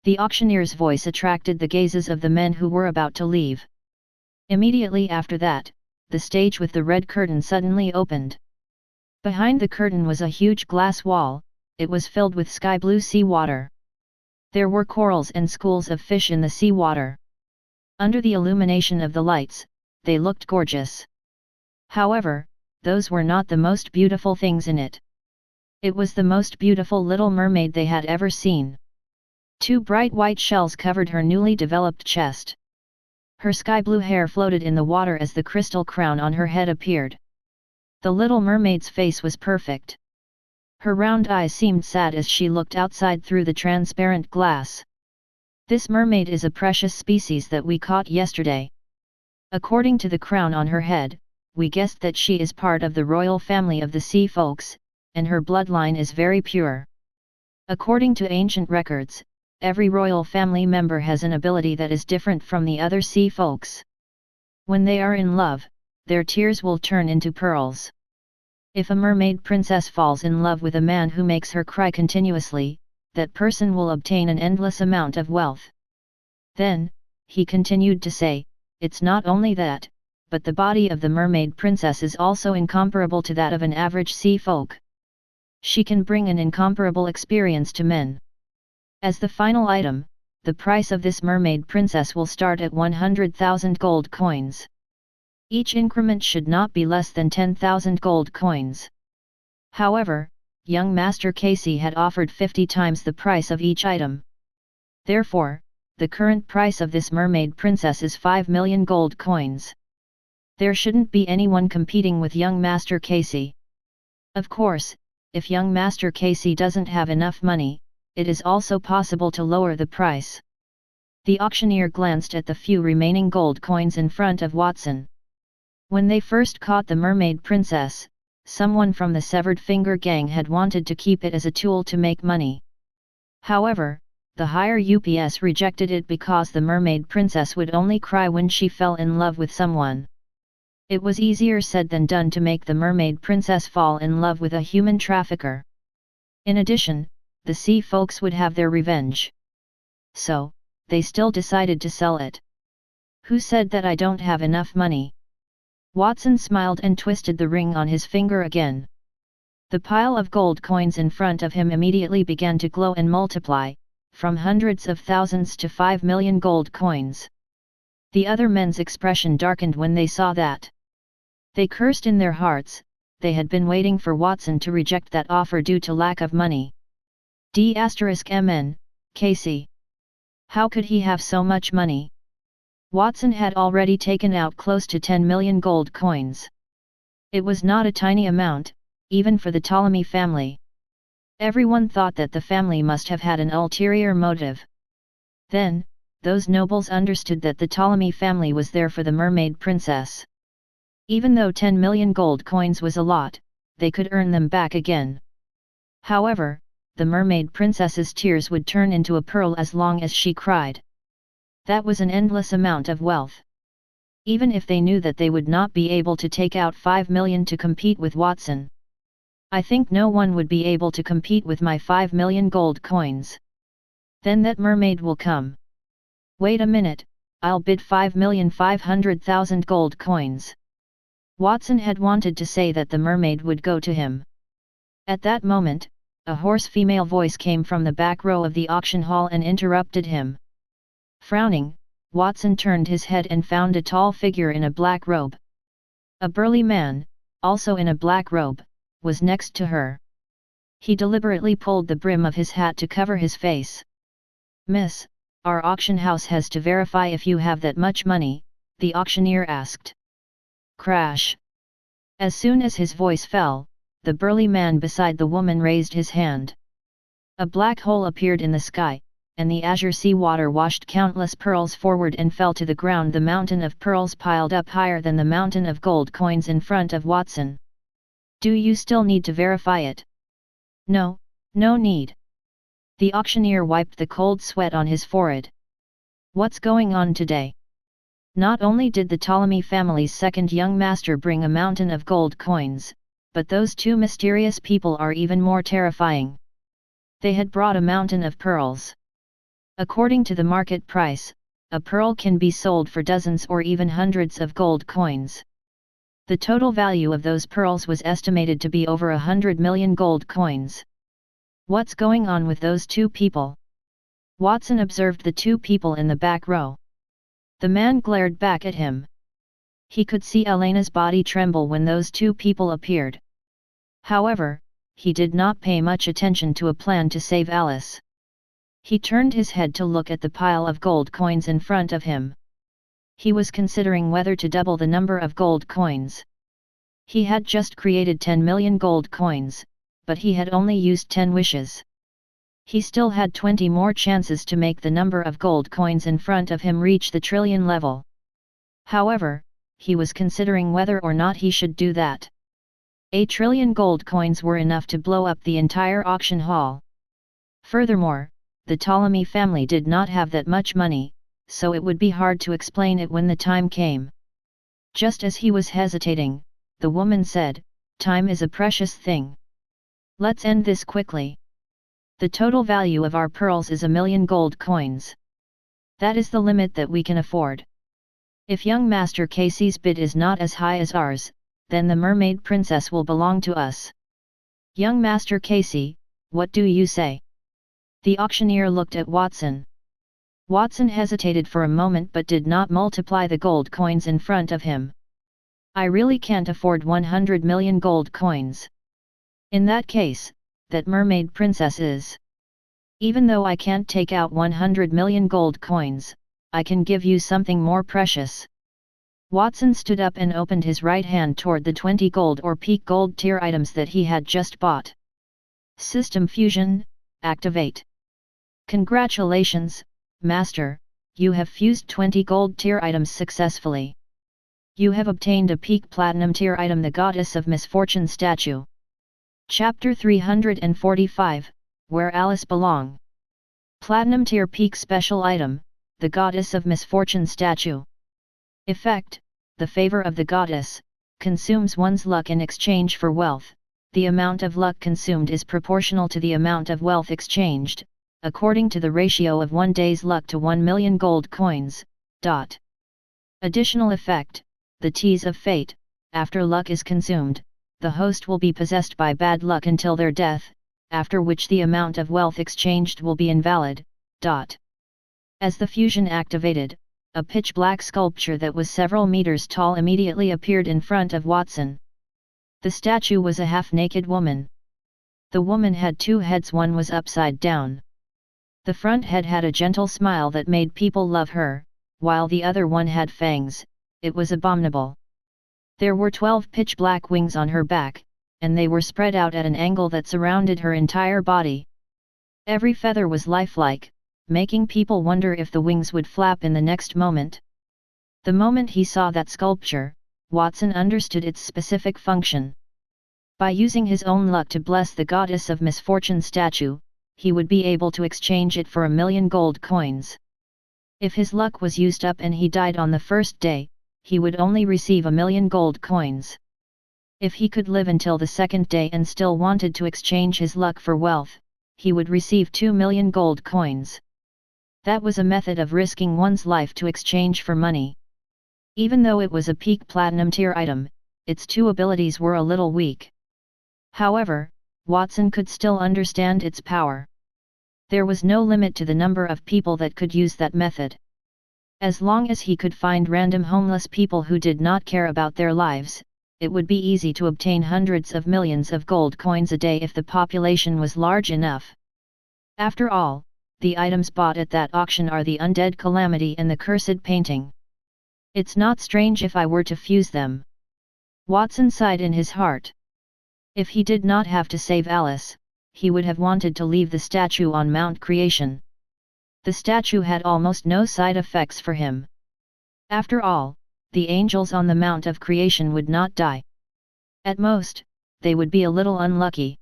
The auctioneer's voice attracted the gazes of the men who were about to leave. Immediately after that, the stage with the red curtain suddenly opened. Behind the curtain was a huge glass wall, it was filled with sky blue sea water. There were corals and schools of fish in the sea water. Under the illumination of the lights, they looked gorgeous. However, those were not the most beautiful things in it. It was the most beautiful little mermaid they had ever seen. 2 bright white shells covered her newly developed chest. Her sky blue hair floated in the water as the crystal crown on her head appeared. The little mermaid's face was perfect. Her round eyes seemed sad as she looked outside through the transparent glass. This mermaid is a precious species that we caught yesterday. According to the crown on her head, we guessed that she is part of the royal family of the sea folks, and her bloodline is very pure. According to ancient records, every royal family member has an ability that is different from the other sea folks. When they are in love, their tears will turn into pearls. If a mermaid princess falls in love with a man who makes her cry continuously, that person will obtain an endless amount of wealth. Then, he continued to say, it's not only that, but the body of the mermaid princess is also incomparable to that of an average sea folk. She can bring an incomparable experience to men. As the final item, the price of this mermaid princess will start at 100,000 gold coins. Each increment should not be less than 10,000 gold coins. However, young Master Casey had offered 50 times the price of each item. Therefore, the current price of this mermaid princess is 5 million gold coins. There shouldn't be anyone competing with young Master Casey. Of course, if young Master Casey doesn't have enough money, it is also possible to lower the price. The auctioneer glanced at the few remaining gold coins in front of Watson. When they first caught the mermaid princess, someone from the Severed Finger gang had wanted to keep it as a tool to make money. However, the higher UPS rejected it because the mermaid princess would only cry when she fell in love with someone. It was easier said than done to make the mermaid princess fall in love with a human trafficker. In addition, the sea folks would have their revenge. So, they still decided to sell it. Who said that I don't have enough money? Watson smiled and twisted the ring on his finger again. The pile of gold coins in front of him immediately began to glow and multiply, from hundreds of thousands to 5 million gold coins. The other men's expression darkened when they saw that. They cursed in their hearts, they had been waiting for Watson to reject that offer due to lack of money. D*MN, Casey. How could he have so much money? Watson had already taken out close to 10 million gold coins. It was not a tiny amount, even for the Ptolemy family. Everyone thought that the family must have had an ulterior motive. Then, those nobles understood that the Ptolemy family was there for the mermaid princess. Even though 10 million gold coins was a lot, they could earn them back again. However, the mermaid princess's tears would turn into a pearl as long as she cried. That was an endless amount of wealth. Even if they knew that they would not be able to take out 5 million to compete with Watson. I think no one would be able to compete with my 5 million gold coins. Then that mermaid will come. Wait a minute, I'll bid 5,500,000 gold coins. Watson had wanted to say that the mermaid would go to him. At that moment, a hoarse female voice came from the back row of the auction hall and interrupted him. Frowning, Watson turned his head and found a tall figure in a black robe. A burly man, also in a black robe, was next to her. He deliberately pulled the brim of his hat to cover his face. "Miss, our auction house has to verify if you have that much money," the auctioneer asked. Crash! As soon as his voice fell, the burly man beside the woman raised his hand. A black hole appeared in the sky, and the azure sea water washed countless pearls forward and fell to the ground. The mountain of pearls piled up higher than the mountain of gold coins in front of Watson. "Do you still need to verify it?" "No, no need." The auctioneer wiped the cold sweat on his forehead. "What's going on today?" Not only did the Ptolemy family's second young master bring a mountain of gold coins, but those two mysterious people are even more terrifying. They had brought a mountain of pearls. According to the market price, a pearl can be sold for dozens or even hundreds of gold coins. The total value of those pearls was estimated to be over 100 million gold coins. What's going on with those two people? Watson observed the two people in the back row. The man glared back at him. He could see Elena's body tremble when those two people appeared. However, he did not pay much attention to a plan to save Alice. He turned his head to look at the pile of gold coins in front of him. He was considering whether to double the number of gold coins. He had just created 10 million gold coins, but he had only used 10 wishes. He still had 20 more chances to make the number of gold coins in front of him reach the trillion level. However, he was considering whether or not he should do that. 1 trillion gold coins were enough to blow up the entire auction hall. Furthermore, the Ptolemy family did not have that much money, so it would be hard to explain it when the time came. Just as he was hesitating, the woman said, "Time is a precious thing. Let's end this quickly. The total value of our pearls is 1 million gold coins. That is the limit that we can afford. If young Master Casey's bid is not as high as ours, then the mermaid princess will belong to us. Young Master Casey, what do you say?" The auctioneer looked at Watson. Watson hesitated for a moment but did not multiply the gold coins in front of him. "I really can't afford 100 million gold coins. In that case, that mermaid princess is. Even though I can't take out 100 million gold coins, I can give you something more precious." Watson stood up and opened his right hand toward the 20 gold or peak gold tier items that he had just bought. "System fusion, activate." "Congratulations, Master, you have fused 20 gold tier items successfully. You have obtained a peak platinum tier item, the Goddess of Misfortune statue." Chapter 345, Where Alice Belong. Platinum tier peak special item, the Goddess of Misfortune statue. Effect: the favor of the goddess consumes one's luck in exchange for wealth. The amount of luck consumed is proportional to the amount of wealth exchanged, according to the ratio of 1 day's luck to 1 million gold coins. Additional effect: the Tease of Fate. After luck is consumed, the host will be possessed by bad luck until their death, after which the amount of wealth exchanged will be invalid. As the fusion activated, a pitch-black sculpture that was several meters tall immediately appeared in front of Watson. The statue was a half-naked woman. The woman had two heads, one was upside down. The front head had a gentle smile that made people love her, while the other one had fangs. It was abominable. There were 12 pitch-black wings on her back, and they were spread out at an angle that surrounded her entire body. Every feather was lifelike, making people wonder if the wings would flap in the next moment. The moment he saw that sculpture, Watson understood its specific function. By using his own luck to bless the goddess of misfortune statue, he would be able to exchange it for 1,000,000 gold coins. If his luck was used up and he died on the first day, he would only receive 1,000,000 gold coins. If he could live until the second day and still wanted to exchange his luck for wealth, he would receive 2,000,000 gold coins. That was a method of risking one's life to exchange for money. Even though it was a peak platinum tier item, its two abilities were a little weak. However, Watson could still understand its power. There was no limit to the number of people that could use that method. As long as he could find random homeless people who did not care about their lives, it would be easy to obtain hundreds of millions of gold coins a day if the population was large enough. After all, the items bought at that auction are the Undead Calamity and the Cursed Painting. It's not strange if I were to fuse them. Watson sighed in his heart. If he did not have to save Alice, he would have wanted to leave the statue on Mount Creation. The statue had almost no side effects for him. After all, the angels on the Mount of Creation would not die. At most, they would be a little unlucky.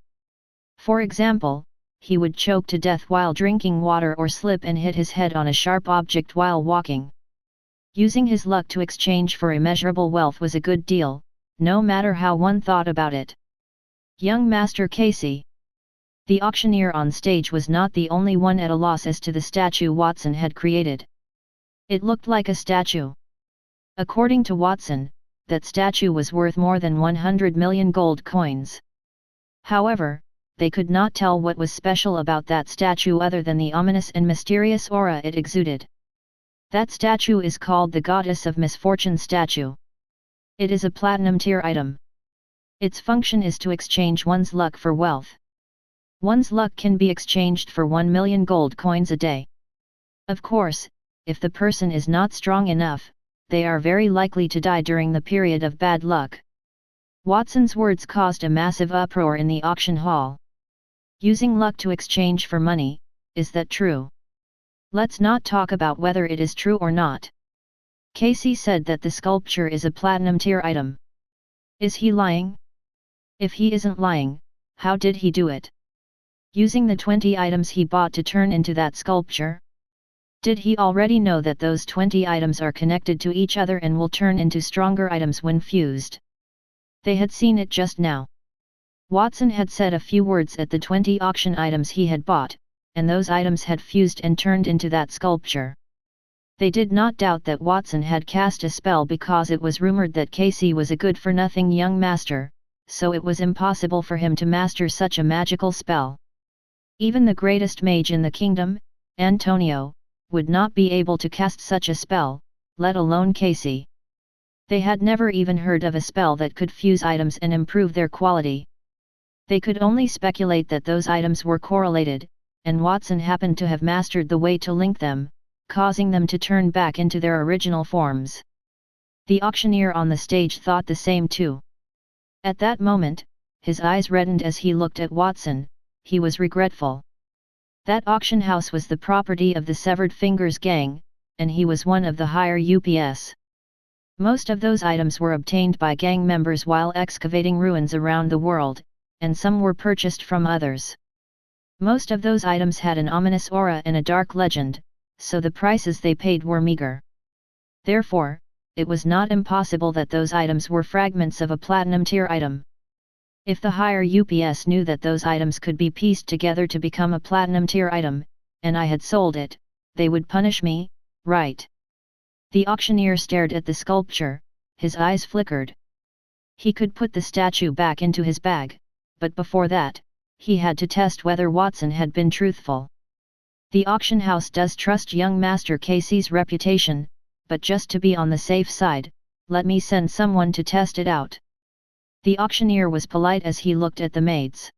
For example, he would choke to death while drinking water or slip and hit his head on a sharp object while walking. Using his luck to exchange for immeasurable wealth was a good deal, no matter how one thought about it. Young Master Casey. The auctioneer on stage was not the only one at a loss as to the statue Watson had created. It looked like a statue. According to Watson, that statue was worth more than 100,000,000 gold coins. However, they could not tell what was special about that statue other than the ominous and mysterious aura it exuded. That statue is called the Goddess of Misfortune statue. It is a platinum tier item. Its function is to exchange one's luck for wealth. One's luck can be exchanged for 1,000,000 gold coins a day. Of course, if the person is not strong enough, they are very likely to die during the period of bad luck. Watson's words caused a massive uproar in the auction hall. Using luck to exchange for money, is that true? Let's not talk about whether it is true or not. Casey said that the sculpture is a platinum tier item. Is he lying? If he isn't lying, how did he do it? Using the 20 items he bought to turn into that sculpture? Did he already know that those 20 items are connected to each other and will turn into stronger items when fused? They had seen it just now. Watson had said a few words at the 20 auction items he had bought, and those items had fused and turned into that sculpture. They did not doubt that Watson had cast a spell because it was rumored that Casey was a good-for-nothing young master, so it was impossible for him to master such a magical spell. Even the greatest mage in the kingdom, Antonio, would not be able to cast such a spell, let alone Casey. They had never even heard of a spell that could fuse items and improve their quality. They could only speculate that those items were correlated, and Watson happened to have mastered the way to link them, causing them to turn back into their original forms. The auctioneer on the stage thought the same too. At that moment, his eyes reddened as he looked at Watson. He was regretful. That auction house was the property of the Severed Fingers gang, and he was one of the higher UPS. Most of those items were obtained by gang members while excavating ruins around the world, and some were purchased from others. Most of those items had an ominous aura and a dark legend, so the prices they paid were meager. Therefore, it was not impossible that those items were fragments of a platinum tier item. If the higher UPS knew that those items could be pieced together to become a platinum tier item, and I had sold it, they would punish me, right? The auctioneer stared at the sculpture, his eyes flickered. He could put the statue back into his bag, but before that, he had to test whether Watson had been truthful. The auction house does trust young Master Casey's reputation, but just to be on the safe side, let me send someone to test it out. The auctioneer was polite as he looked at the maids.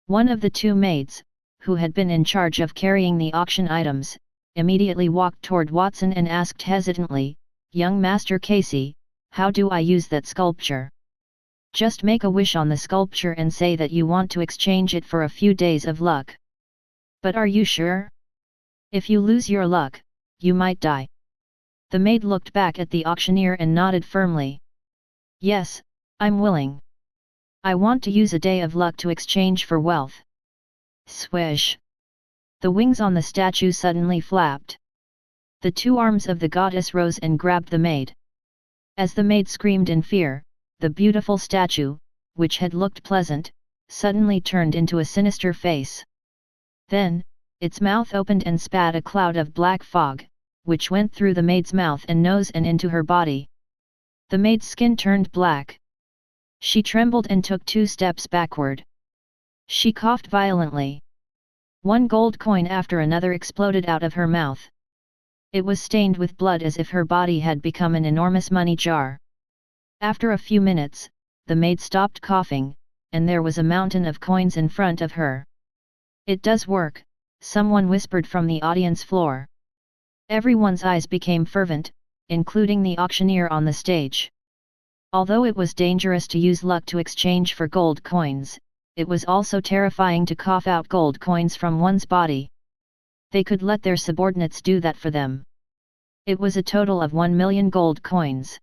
One of the two maids, who had been in charge of carrying the auction items, immediately walked toward Watson and asked hesitantly, "Young Master Casey, how do I use that sculpture?" "Just make a wish on the sculpture and say that you want to exchange it for a few days of luck." "But are you sure? If you lose your luck, you might die." The maid looked back at the auctioneer and nodded firmly. "Yes, I'm willing. I want to use a day of luck to exchange for wealth." Swish! The wings on the statue suddenly flapped. The two arms of the goddess rose and grabbed the maid. As the maid screamed in fear, the beautiful statue, which had looked pleasant, suddenly turned into a sinister face. Then, its mouth opened and spat a cloud of black fog, which went through the maid's mouth and nose and into her body. The maid's skin turned black. She trembled and took 2 steps backward. She coughed violently. One gold coin after another exploded out of her mouth. It was stained with blood as if her body had become an enormous money jar. After a few minutes, the maid stopped coughing, and there was a mountain of coins in front of her. "It does work," someone whispered from the audience floor. Everyone's eyes became fervent, including the auctioneer on the stage. Although it was dangerous to use luck to exchange for gold coins, it was also terrifying to cough out gold coins from one's body. They could let their subordinates do that for them. It was a total of 1 million gold coins.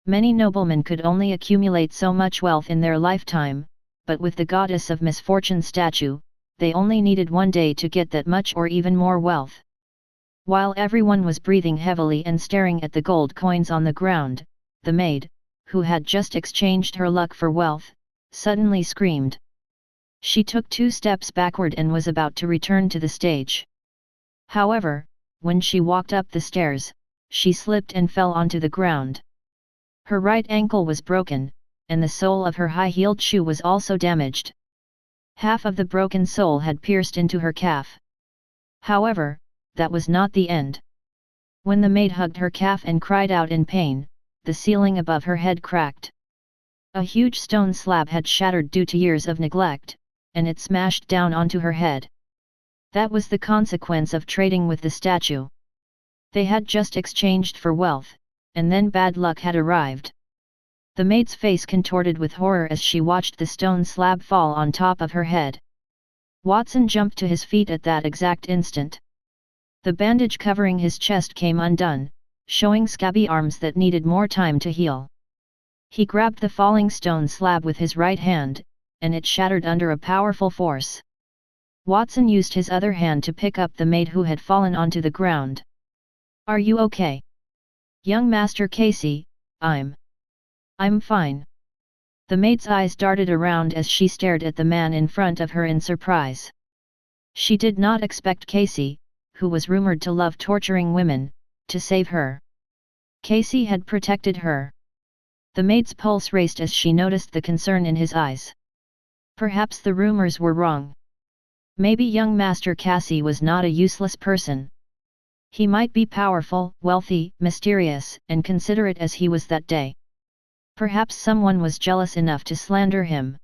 Many noblemen could only accumulate so much wealth in their lifetime, but with the goddess of misfortune statue, they only needed 1 day to get that much or even more wealth. While everyone was breathing heavily and staring at the gold coins on the ground, the maid, who had just exchanged her luck for wealth, suddenly screamed. She took 2 steps backward and was about to return to the stage. However, when she walked up the stairs, she slipped and fell onto the ground. Her right ankle was broken, and the sole of her high-heeled shoe was also damaged. Half of the broken sole had pierced into her calf. However, that was not the end. When the maid hugged her calf and cried out in pain, the ceiling above her head cracked. A huge stone slab had shattered due to years of neglect, and it smashed down onto her head. That was the consequence of trading with the statue. They had just exchanged for wealth, and then bad luck had arrived. The maid's face contorted with horror as she watched the stone slab fall on top of her head. Watson jumped to his feet at that exact instant. The bandage covering his chest came undone, showing scabby arms that needed more time to heal. He grabbed the falling stone slab with his right hand, and it shattered under a powerful force. Watson used his other hand to pick up the maid who had fallen onto the ground. "Are you okay?" "Young Master Casey, I'm fine." The maid's eyes darted around as she stared at the man in front of her in surprise. She did not expect Casey, who was rumored to love torturing women, to save her. Casey had protected her. The maid's pulse raced as she noticed the concern in his eyes. Perhaps the rumors were wrong. Maybe young Master Casey was not a useless person. He might be powerful, wealthy, mysterious, and considerate as he was that day. Perhaps someone was jealous enough to slander him.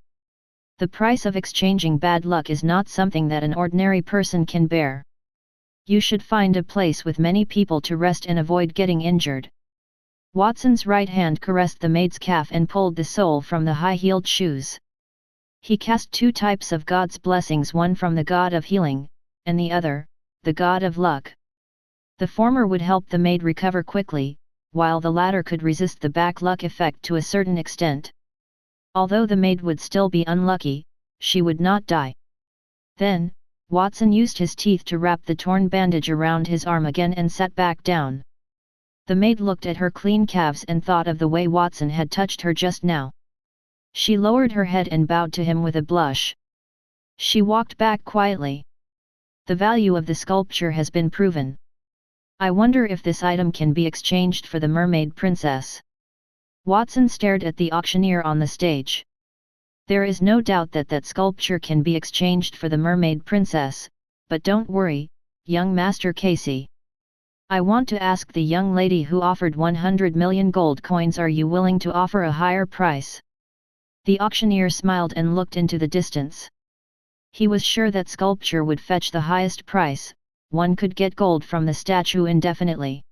The price of exchanging bad luck is not something that an ordinary person can bear. You should find a place with many people to rest and avoid getting injured. Watson's right hand caressed the maid's calf and pulled the sole from the high-heeled shoes. He cast 2 types of God's blessings, one from the God of healing, and the other, the God of luck. The former would help the maid recover quickly, while the latter could resist the back luck effect to a certain extent. Although the maid would still be unlucky, she would not die. Then, Watson used his teeth to wrap the torn bandage around his arm again and sat back down. The maid looked at her clean calves and thought of the way Watson had touched her just now. She lowered her head and bowed to him with a blush. She walked back quietly. "The value of the sculpture has been proven. I wonder if this item can be exchanged for the mermaid princess." Watson stared at the auctioneer on the stage. "There is no doubt that that sculpture can be exchanged for the mermaid princess, but don't worry, young Master Casey. I want to ask the young lady who offered 100 million gold coins, are you willing to offer a higher price?" The auctioneer smiled and looked into the distance. He was sure that sculpture would fetch the highest price, one could get gold from the statue indefinitely.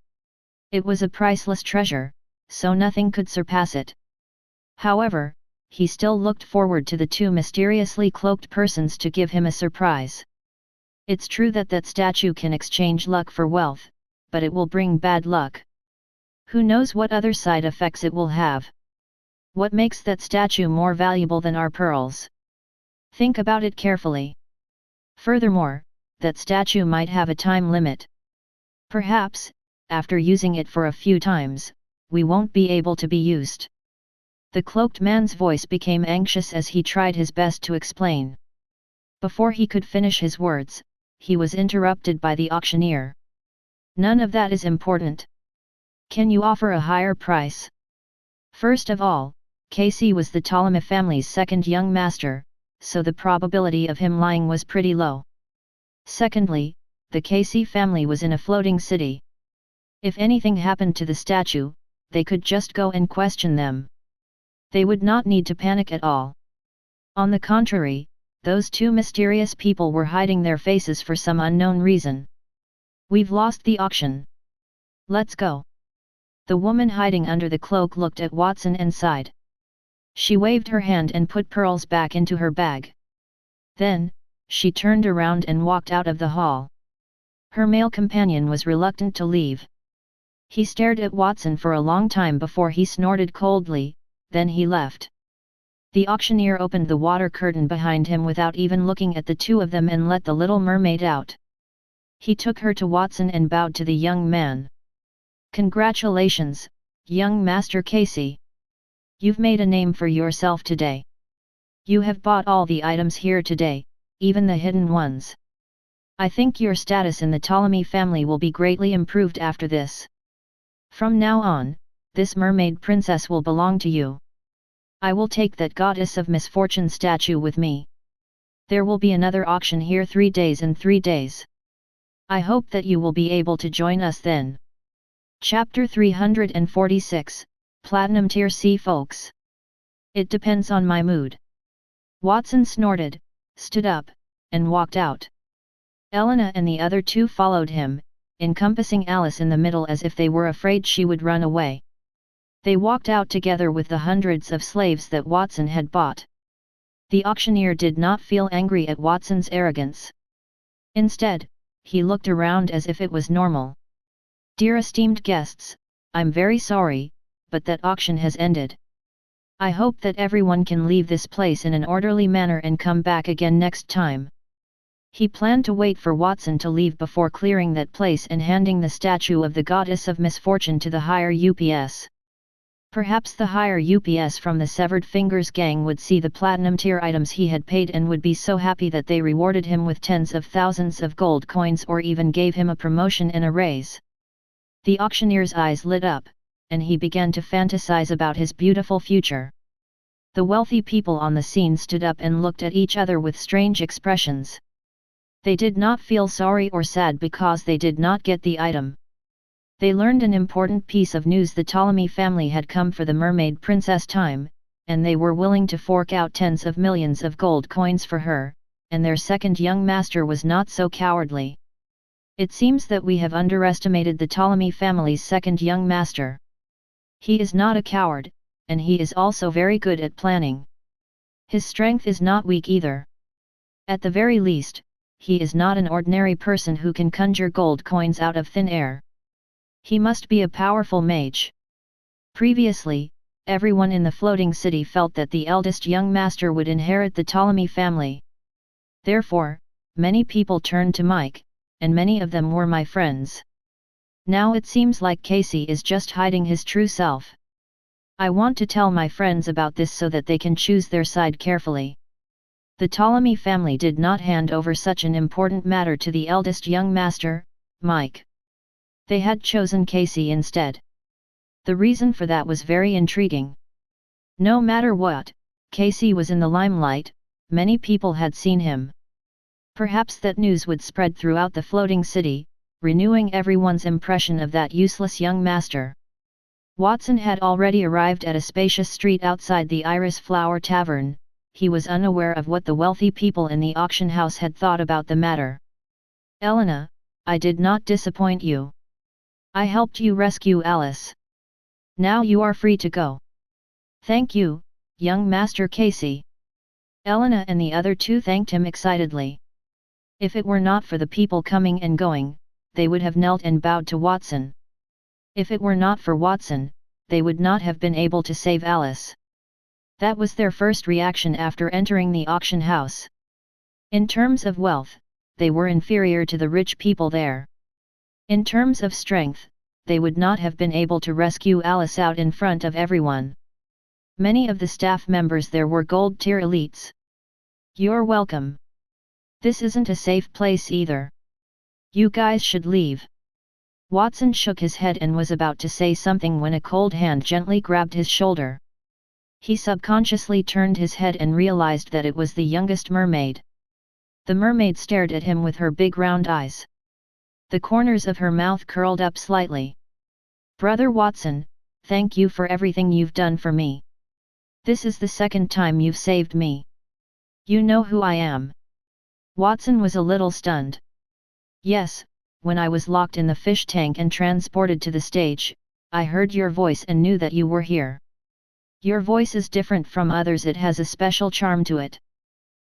It was a priceless treasure, so nothing could surpass it. However, he still looked forward to the two mysteriously cloaked persons to give him a surprise. It's true that that statue can exchange luck for wealth, but it will bring bad luck. Who knows what other side effects it will have? What makes that statue more valuable than our pearls? Think about it carefully. Furthermore, that statue might have a time limit. Perhaps, after using it for a few times, we won't be able to be used. The cloaked man's voice became anxious as he tried his best to explain. Before he could finish his words, he was interrupted by the auctioneer. None of that is important. Can you offer a higher price? First of all, Casey was the Ptolemy family's second young master, so the probability of him lying was pretty low. Secondly, the Casey family was in a floating city. If anything happened to the statue, they could just go and question them. They would not need to panic at all. On the contrary, those two mysterious people were hiding their faces for some unknown reason. We've lost the auction. Let's go. The woman hiding under the cloak looked at Watson and sighed. She waved her hand and put pearls back into her bag. Then, she turned around and walked out of the hall. Her male companion was reluctant to leave. He stared at Watson for a long time before he snorted coldly, then he left. The auctioneer opened the water curtain behind him without even looking at the two of them and let the little mermaid out. He took her to Watson and bowed to the young man. Congratulations, young Master Casey. You've made a name for yourself today. You have bought all the items here today, even the hidden ones. I think your status in the Ptolemy family will be greatly improved after this. From now on, this mermaid princess will belong to you. I will take that goddess of misfortune statue with me. There will be another auction here 3 days and 3 days. I hope that you will be able to join us then. Chapter 346, Platinum Tier C folks. It depends on my mood. Watson snorted, stood up, and walked out. Elena and the other two followed him, encompassing Alice in the middle as if they were afraid she would run away. They walked out together with the hundreds of slaves that Watson had bought. The auctioneer did not feel angry at Watson's arrogance. Instead, he looked around as if it was normal. Dear esteemed guests, I'm very sorry, but that auction has ended. I hope that everyone can leave this place in an orderly manner and come back again next time. He planned to wait for Watson to leave before clearing that place and handing the statue of the goddess of misfortune to the higher UPS. Perhaps the higher UPS from the Severed Fingers gang would see the platinum tier items he had paid and would be so happy that they rewarded him with tens of thousands of gold coins or even gave him a promotion and a raise. The auctioneer's eyes lit up, and he began to fantasize about his beautiful future. The wealthy people on the scene stood up and looked at each other with strange expressions. They did not feel sorry or sad because they did not get the item. They learned an important piece of news: the Ptolemy family had come for the mermaid princess time, and they were willing to fork out tens of millions of gold coins for her, and their second young master was not so cowardly. It seems that we have underestimated the Ptolemy family's second young master. He is not a coward, and he is also very good at planning. His strength is not weak either. At the very least, he is not an ordinary person who can conjure gold coins out of thin air. He must be a powerful mage. Previously, everyone in the floating city felt that the eldest young master would inherit the Ptolemy family. Therefore, many people turned to Mike, and many of them were my friends. Now it seems like Casey is just hiding his true self. I want to tell my friends about this so that they can choose their side carefully. The Ptolemy family did not hand over such an important matter to the eldest young master, Mike. They had chosen Casey instead. The reason for that was very intriguing. No matter what, Casey was in the limelight, many people had seen him. Perhaps that news would spread throughout the floating city, renewing everyone's impression of that useless young master. Watson had already arrived at a spacious street outside the Iris Flower Tavern, he was unaware of what the wealthy people in the auction house had thought about the matter. Elena, I did not disappoint you. I helped you rescue Alice. Now you are free to go. Thank you, young Master Casey. Elena and the other two thanked him excitedly. If it were not for the people coming and going, they would have knelt and bowed to Watson. If it were not for Watson, they would not have been able to save Alice. That was their first reaction after entering the auction house. In terms of wealth, they were inferior to the rich people there. In terms of strength, they would not have been able to rescue Alice out in front of everyone. Many of the staff members there were gold-tier elites. You're welcome. This isn't a safe place either. You guys should leave. Watson shook his head and was about to say something when a cold hand gently grabbed his shoulder. He subconsciously turned his head and realized that it was the youngest mermaid. The mermaid stared at him with her big round eyes. The corners of her mouth curled up slightly. Brother Watson, thank you for everything you've done for me. This is the second time you've saved me. You know who I am. Watson was a little stunned. Yes, when I was locked in the fish tank and transported to the stage, I heard your voice and knew that you were here. Your voice is different from others, it has a special charm to it.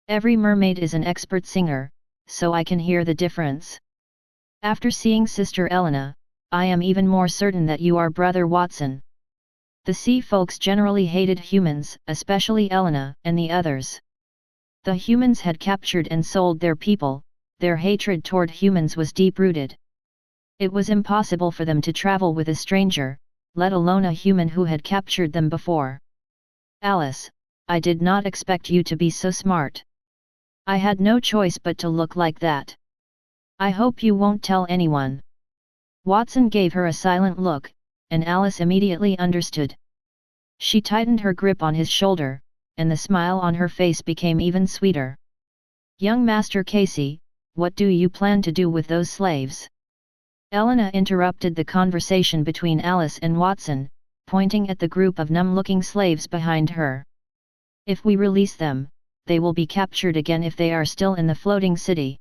Every mermaid is an expert singer, so I can hear the difference. After seeing Sister Elena, I am even more certain that you are Brother Watson. The sea folks generally hated humans, especially Elena and the others. The humans had captured and sold their people, their hatred toward humans was deep-rooted. It was impossible for them to travel with a stranger, let alone a human who had captured them before. Alice, I did not expect you to be so smart. I had no choice but to look like that. I hope you won't tell anyone. Watson gave her a silent look, and Alice immediately understood. She tightened her grip on his shoulder, and the smile on her face became even sweeter. Young Master Casey, what do you plan to do with those slaves? Elena interrupted the conversation between Alice and Watson, pointing at the group of numb-looking slaves behind her. If we release them, they will be captured again if they are still in the floating city.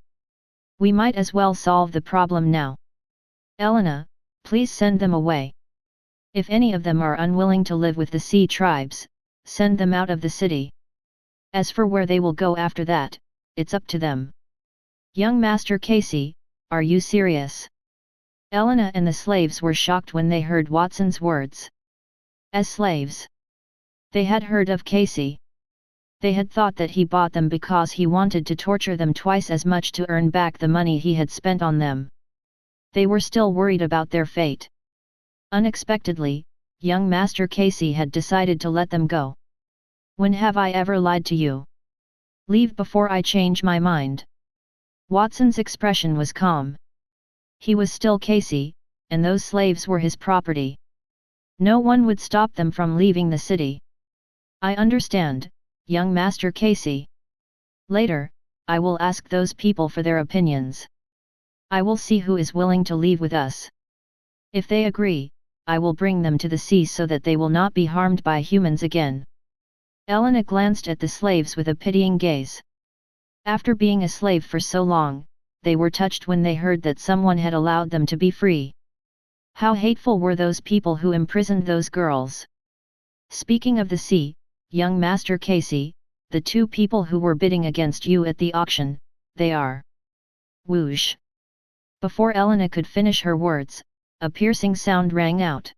We might as well solve the problem now. Elena, please send them away. If any of them are unwilling to live with the sea tribes, send them out of the city. As for where they will go after that, it's up to them. Young Master Casey, are you serious? Elena and the slaves were shocked when they heard Watson's words. As slaves? They had heard of Casey. They had thought that he bought them because he wanted to torture them twice as much to earn back the money he had spent on them. They were still worried about their fate. Unexpectedly, young Master Casey had decided to let them go. When have I ever lied to you? Leave before I change my mind. Watson's expression was calm. He was still Casey, and those slaves were his property. No one would stop them from leaving the city. I understand, young Master Casey. Later, I will ask those people for their opinions. I will see who is willing to leave with us. If they agree, I will bring them to the sea so that they will not be harmed by humans again. Elena glanced at the slaves with a pitying gaze. After being a slave for so long, they were touched when they heard that someone had allowed them to be free. How hateful were those people who imprisoned those girls? Speaking of the sea, young Master Casey, the two people who were bidding against you at the auction, they are. Whoosh! Before Elena could finish her words, a piercing sound rang out.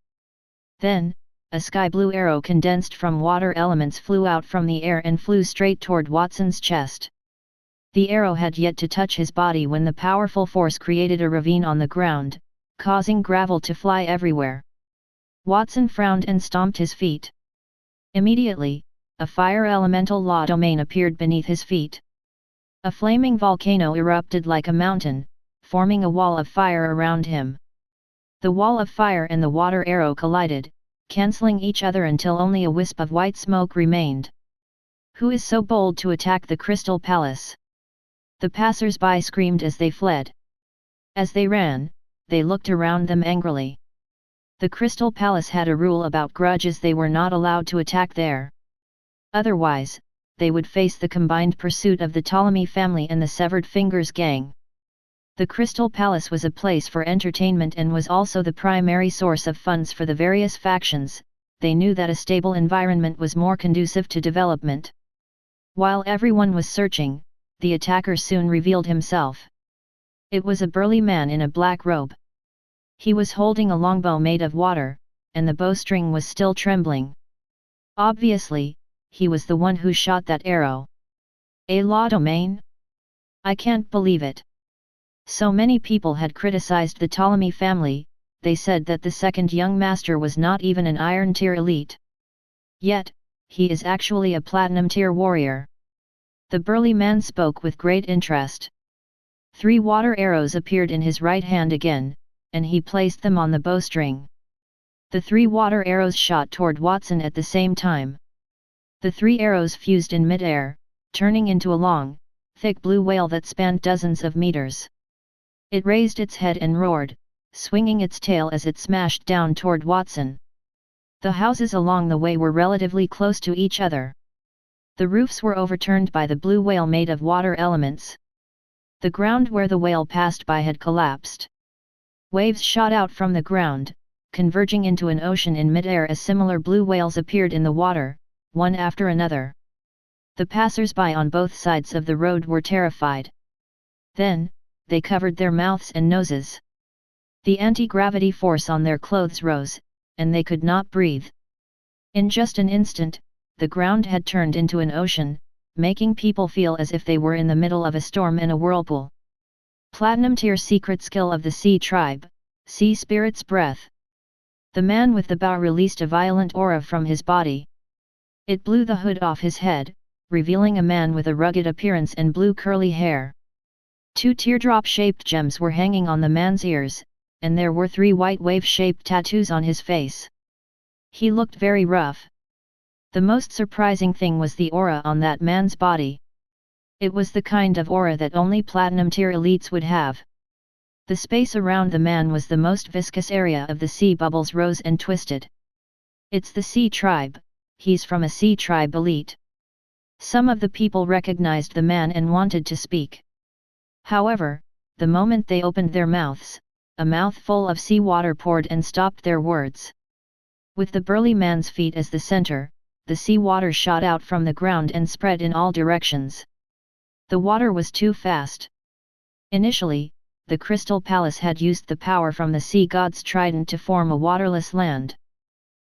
Then, a sky-blue arrow condensed from water elements flew out from the air and flew straight toward Watson's chest. The arrow had yet to touch his body when the powerful force created a ravine on the ground, causing gravel to fly everywhere. Watson frowned and stomped his feet. Immediately, a fire elemental law domain appeared beneath his feet. A flaming volcano erupted like a mountain, forming a wall of fire around him. The wall of fire and the water arrow collided, cancelling each other until only a wisp of white smoke remained. Who is so bold to attack the Crystal Palace? The passers-by screamed as they fled. As they ran, they looked around them angrily. The Crystal Palace had a rule about grudges: they were not allowed to attack there. Otherwise, they would face the combined pursuit of the Ptolemy family and the Severed Fingers gang. The Crystal Palace was a place for entertainment and was also the primary source of funds for the various factions. They knew that a stable environment was more conducive to development. While everyone was searching, the attacker soon revealed himself. It was a burly man in a black robe. He was holding a longbow made of water, and the bowstring was still trembling. Obviously, he was the one who shot that arrow. A law domain? I can't believe it. So many people had criticized the Ptolemy family. They said that the second young master was not even an Iron Tier elite. Yet, he is actually a Platinum Tier warrior. The burly man spoke with great interest. 3 water arrows appeared in his right hand again, and he placed them on the bowstring. The 3 water arrows shot toward Watson at the same time. The 3 arrows fused in mid-air, turning into a long, thick blue whale that spanned dozens of meters. It raised its head and roared, swinging its tail as it smashed down toward Watson. The houses along the way were relatively close to each other. The roofs were overturned by the blue whale made of water elements. The ground where the whale passed by had collapsed. Waves shot out from the ground, converging into an ocean in mid-air as similar blue whales appeared in the water, one after another. The passers-by on both sides of the road were terrified. Then, they covered their mouths and noses. The anti-gravity force on their clothes rose, and they could not breathe. In just an instant, the ground had turned into an ocean, making people feel as if they were in the middle of a storm in a whirlpool. Platinum Tier secret skill of the Sea Tribe, Sea Spirit's Breath. The man with the bow released a violent aura from his body. It blew the hood off his head, revealing a man with a rugged appearance and blue curly hair. 2 teardrop-shaped gems were hanging on the man's ears, and there were 3 white wave-shaped tattoos on his face. He looked very rough. The most surprising thing was the aura on that man's body. It was the kind of aura that only Platinum Tier elites would have. The space around the man was the most viscous area of the sea. Bubbles rose and twisted. It's the Sea Tribe, he's from a Sea Tribe elite. Some of the people recognized the man and wanted to speak. However, the moment they opened their mouths, a mouthful of seawater poured and stopped their words. With the burly man's feet as the center, the seawater shot out from the ground and spread in all directions. The water was too fast. Initially, the Crystal Palace had used the power from the sea god's trident to form a waterless land.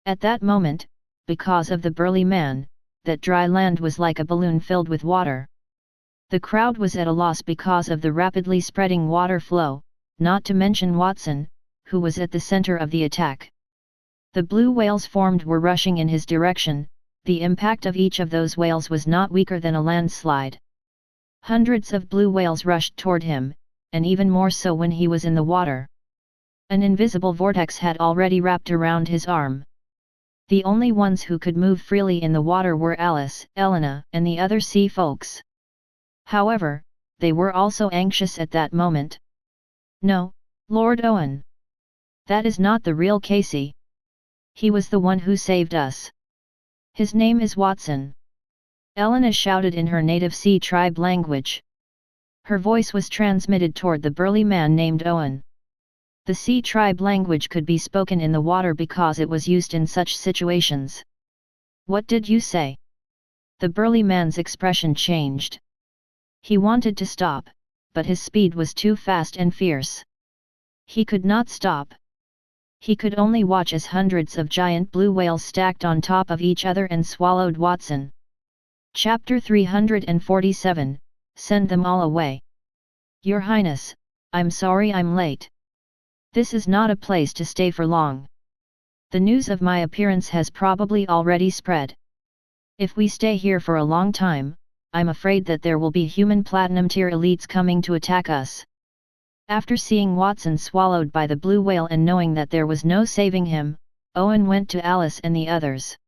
At that moment, because of the burly man, that dry land was like a balloon filled with water. The crowd was at a loss because of the rapidly spreading water flow, not to mention Watson, who was at the center of the attack. The blue whales formed were rushing in his direction. The impact of each of those whales was not weaker than a landslide. Hundreds of blue whales rushed toward him, and even more so when he was in the water. An invisible vortex had already wrapped around his arm. The only ones who could move freely in the water were Alice, Lana, and the other sea folks. However, they were also anxious at that moment. No, Lord Owen. That is not the real Casey. He was the one who saved us. His name is Watson. Lana shouted in her native Sea Tribe language. Her voice was transmitted toward the burly man named Owen. The Sea Tribe language could be spoken in the water because it was used in such situations. What did you say? The burly man's expression changed. He wanted to stop, but his speed was too fast and fierce. He could not stop. He could only watch as hundreds of giant blue whales stacked on top of each other and swallowed Watson. Chapter 347, Send them all away. Your Highness, I'm sorry I'm late. This is not a place to stay for long. The news of my appearance has probably already spread. If we stay here for a long time, I'm afraid that there will be human Platinum Tier elites coming to attack us. After seeing Watson swallowed by the blue whale and knowing that there was no saving him, Owen went to Alice and the others.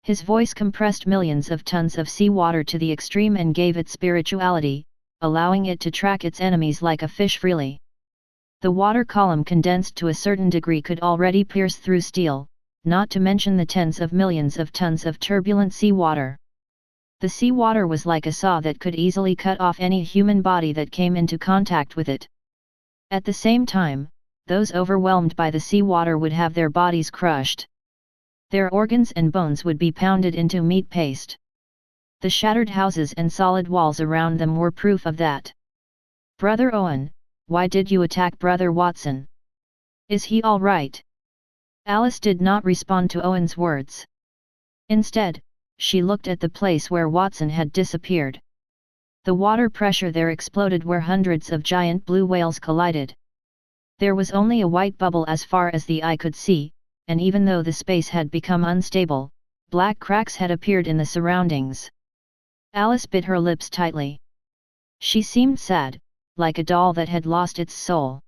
His voice compressed millions of tons of seawater to the extreme and gave it spirituality, allowing it to track its enemies like a fish freely. The water column condensed to a certain degree could already pierce through steel, not to mention the tens of millions of tons of turbulent seawater. The seawater was like a saw that could easily cut off any human body that came into contact with it. At the same time, those overwhelmed by the seawater would have their bodies crushed. Their organs and bones would be pounded into meat paste. The shattered houses and solid walls around them were proof of that. "Brother Owen, why did you attack Brother Watson? Is he all right?" Alice did not respond to Owen's words. Instead, she looked at the place where Watson had disappeared. The water pressure there exploded where hundreds of giant blue whales collided. There was only a white bubble as far as the eye could see, and even though the space had become unstable, black cracks had appeared in the surroundings. Alice bit her lips tightly. She seemed sad, like a doll that had lost its soul.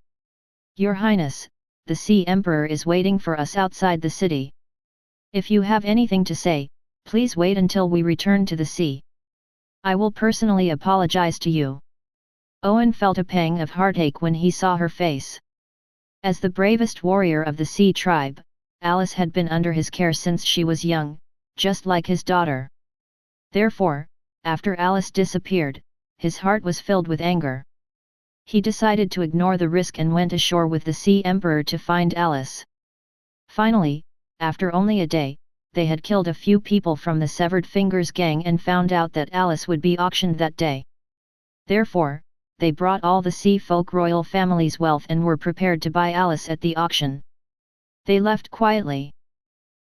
"Your Highness, the Sea Emperor is waiting for us outside the city. If you have anything to say, please wait until we return to the sea. I will personally apologize to you." Owen felt a pang of heartache when he saw her face. As the bravest warrior of the Sea tribe, Alice had been under his care since she was young, just like his daughter. Therefore, after Alice disappeared, his heart was filled with anger. He decided to ignore the risk and went ashore with the Sea Emperor to find Alice. Finally, after only a day, they had killed a few people from the Severed Fingers gang and found out that Alice would be auctioned that day. Therefore, they brought all the sea folk royal family's wealth and were prepared to buy Alice at the auction. They left quietly.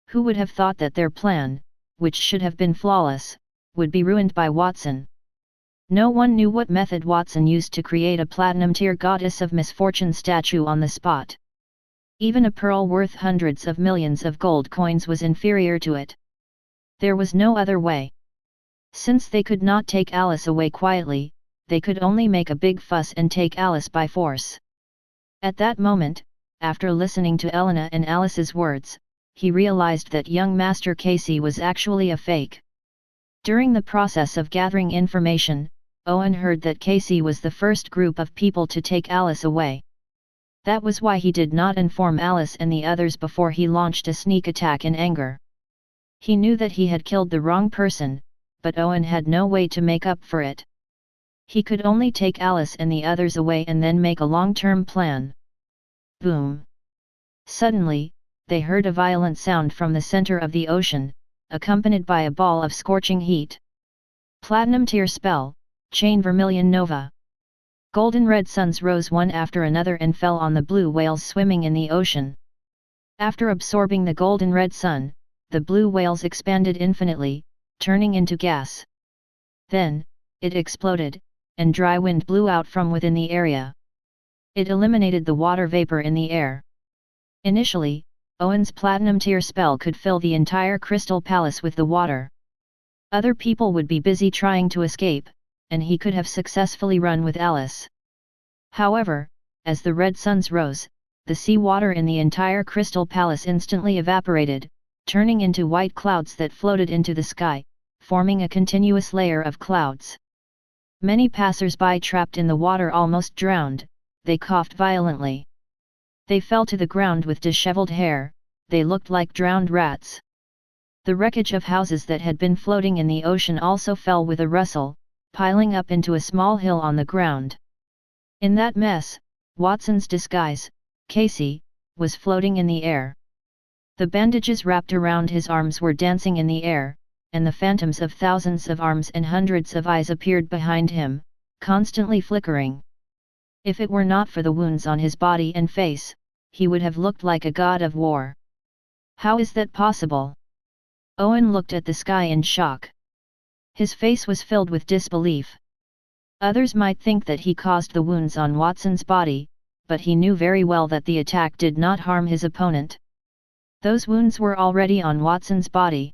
Who would have thought that their plan, which should have been flawless, would be ruined by Watson? No one knew what method Watson used to create a platinum-tier goddess of misfortune statue on the spot. Even a pearl worth hundreds of millions of gold coins was inferior to it. There was no other way. Since they could not take Alice away quietly, they could only make a big fuss and take Alice by force. At that moment, after listening to Elena and Alice's words, he realized that young Master Casey was actually a fake. During the process of gathering information, Owen heard that Casey was the first group of people to take Alice away. That was why he did not inform Alice and the others before he launched a sneak attack in anger. He knew that he had killed the wrong person, but Owen had no way to make up for it. He could only take Alice and the others away and then make a long-term plan. Boom! Suddenly, they heard a violent sound from the center of the ocean, accompanied by a ball of scorching heat. Platinum tier spell, Chain Vermilion Nova. Golden red suns rose one after another and fell on the blue whales swimming in the ocean. After absorbing the golden red sun, the blue whales expanded infinitely, turning into gas. Then, it exploded, and dry wind blew out from within the area. It eliminated the water vapor in the air. Initially, Owen's platinum tier spell could fill the entire crystal palace with the water. Other people would be busy trying to escape, and he could have successfully run with Alice. However, as the red suns rose, the sea water in the entire crystal palace instantly evaporated, turning into white clouds that floated into the sky, forming a continuous layer of clouds. Many passers-by trapped in the water almost drowned. They coughed violently. They fell to the ground with disheveled hair. They looked like drowned rats. The wreckage of houses that had been floating in the ocean also fell with a rustle, piling up into a small hill on the ground. In that mess, Watson's disguise, Casey, was floating in the air. The bandages wrapped around his arms were dancing in the air, and the phantoms of thousands of arms and hundreds of eyes appeared behind him, constantly flickering. If it were not for the wounds on his body and face, he would have looked like a god of war. How is that possible? Owen looked at the sky in shock. His face was filled with disbelief. Others might think that he caused the wounds on Watson's body, but he knew very well that the attack did not harm his opponent. Those wounds were already on Watson's body.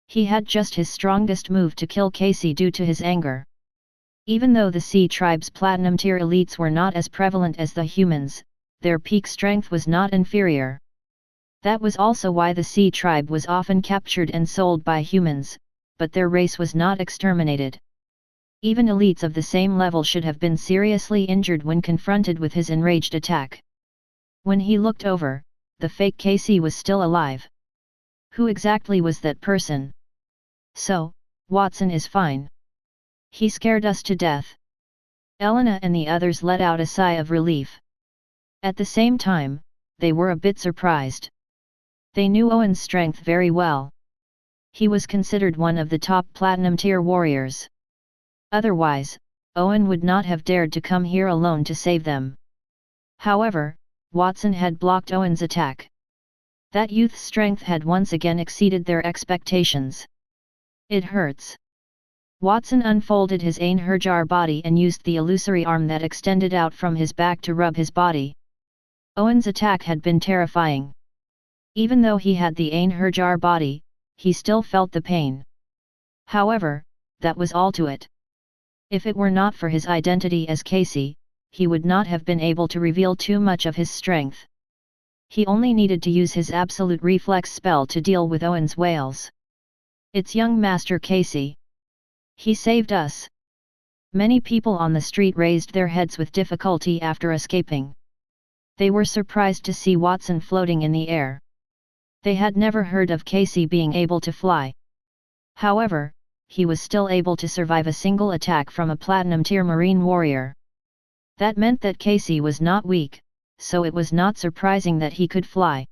He had just his strongest move to kill Casey due to his anger. Even though the Sea Tribe's platinum tier elites were not as prevalent as the humans, their peak strength was not inferior. That was also why the Sea Tribe was often captured and sold by humans, but their race was not exterminated. Even elites of the same level should have been seriously injured when confronted with his enraged attack. When he looked over, the fake Casey was still alive. Who exactly was that person? So, Watson is fine. He scared us to death. Elena and the others let out a sigh of relief. At the same time, they were a bit surprised. They knew Owen's strength very well. He was considered one of the top platinum tier warriors. Otherwise, Owen would not have dared to come here alone to save them. However, Watson had blocked Owen's attack. That youth's strength had once again exceeded their expectations. It hurts. Watson unfolded his Einherjar body and used the illusory arm that extended out from his back to rub his body. Owen's attack had been terrifying. Even though he had the Einherjar body, he still felt the pain. However, that was all to it. If it were not for his identity as Casey, he would not have been able to reveal too much of his strength. He only needed to use his absolute reflex spell to deal with Owen's wails. It's young Master Casey. He saved us. Many people on the street raised their heads with difficulty after escaping. They were surprised to see Watson floating in the air. They had never heard of Casey being able to fly. However, he was still able to survive a single attack from a platinum tier marine warrior. That meant that Casey was not weak, so it was not surprising that he could fly.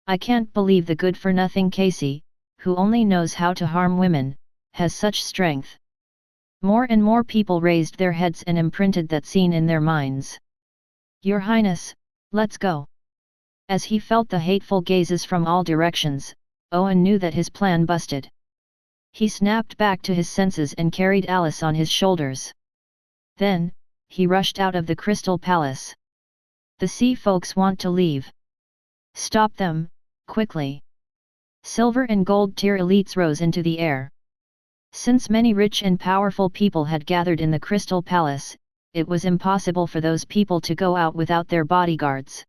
I can't believe the good-for-nothing Casey, who only knows how to harm women, has such strength. More and more people raised their heads and imprinted that scene in their minds. Your Highness, let's go. As he felt the hateful gazes from all directions, Owen knew that his plan busted. He snapped back to his senses and carried Alice on his shoulders. Then, he rushed out of the Crystal Palace. The sea folks want to leave. Stop them, quickly. Silver and gold tier elites rose into the air. Since many rich and powerful people had gathered in the Crystal Palace, it was impossible for those people to go out without their bodyguards.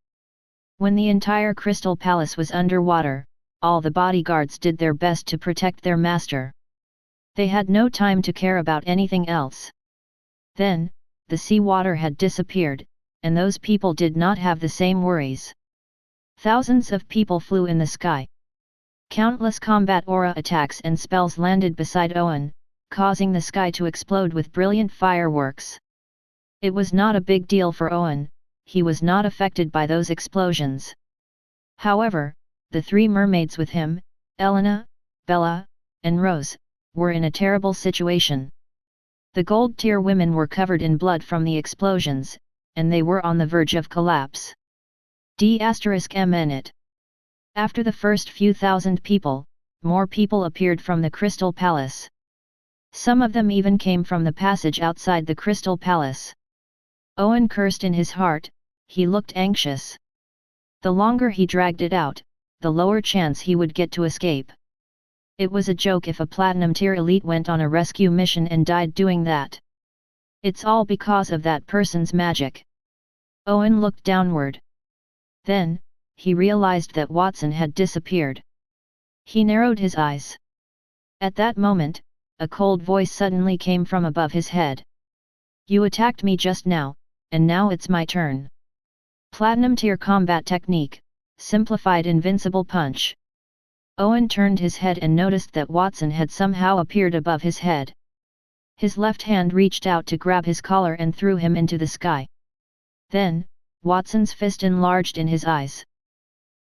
When the entire Crystal Palace was underwater, all the bodyguards did their best to protect their master. They had no time to care about anything else. Then, the seawater had disappeared, and those people did not have the same worries. Thousands of people flew in the sky. Countless combat aura attacks and spells landed beside Owen, causing the sky to explode with brilliant fireworks. It was not a big deal for Owen, he was not affected by those explosions. However, the three mermaids with him, Elena, Bella, and Rose, were in a terrible situation. The gold tier women were covered in blood from the explosions, and they were on the verge of collapse. D****. After the first few thousand people, more people appeared from the Crystal Palace. Some of them even came from the passage outside the Crystal Palace. Owen cursed in his heart, he looked anxious. The longer he dragged it out, the lower chance he would get to escape. It was a joke if a platinum tier elite went on a rescue mission and died doing that. It's all because of that person's magic. Owen looked downward. Then, he realized that Watson had disappeared. He narrowed his eyes. At that moment, a cold voice suddenly came from above his head. You attacked me just now, and now it's my turn. Platinum tier combat technique, simplified invincible punch. Owen turned his head and noticed that Watson had somehow appeared above his head. His left hand reached out to grab his collar and threw him into the sky. Then, Watson's fist enlarged in his eyes.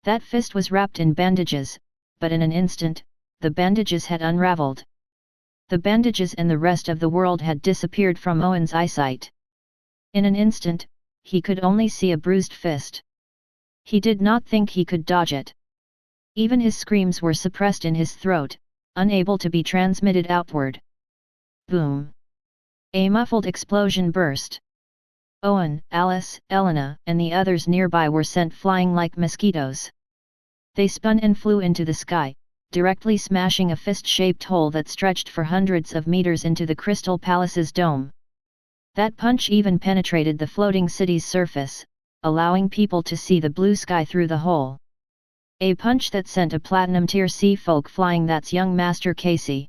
That fist was wrapped in bandages, but in an instant, the bandages had unraveled. The bandages and the rest of the world had disappeared from Owen's eyesight. In an instant, he could only see a bruised fist. He did not think he could dodge it. Even his screams were suppressed in his throat, unable to be transmitted outward. Boom! A muffled explosion burst. Owen, Alice, Elena, and the others nearby were sent flying like mosquitoes. They spun and flew into the sky, directly smashing a fist-shaped hole that stretched for hundreds of meters into the Crystal Palace's dome. That punch even penetrated the floating city's surface, allowing people to see the blue sky through the hole. A punch that sent a platinum-tier sea folk flying. That's young Master Casey.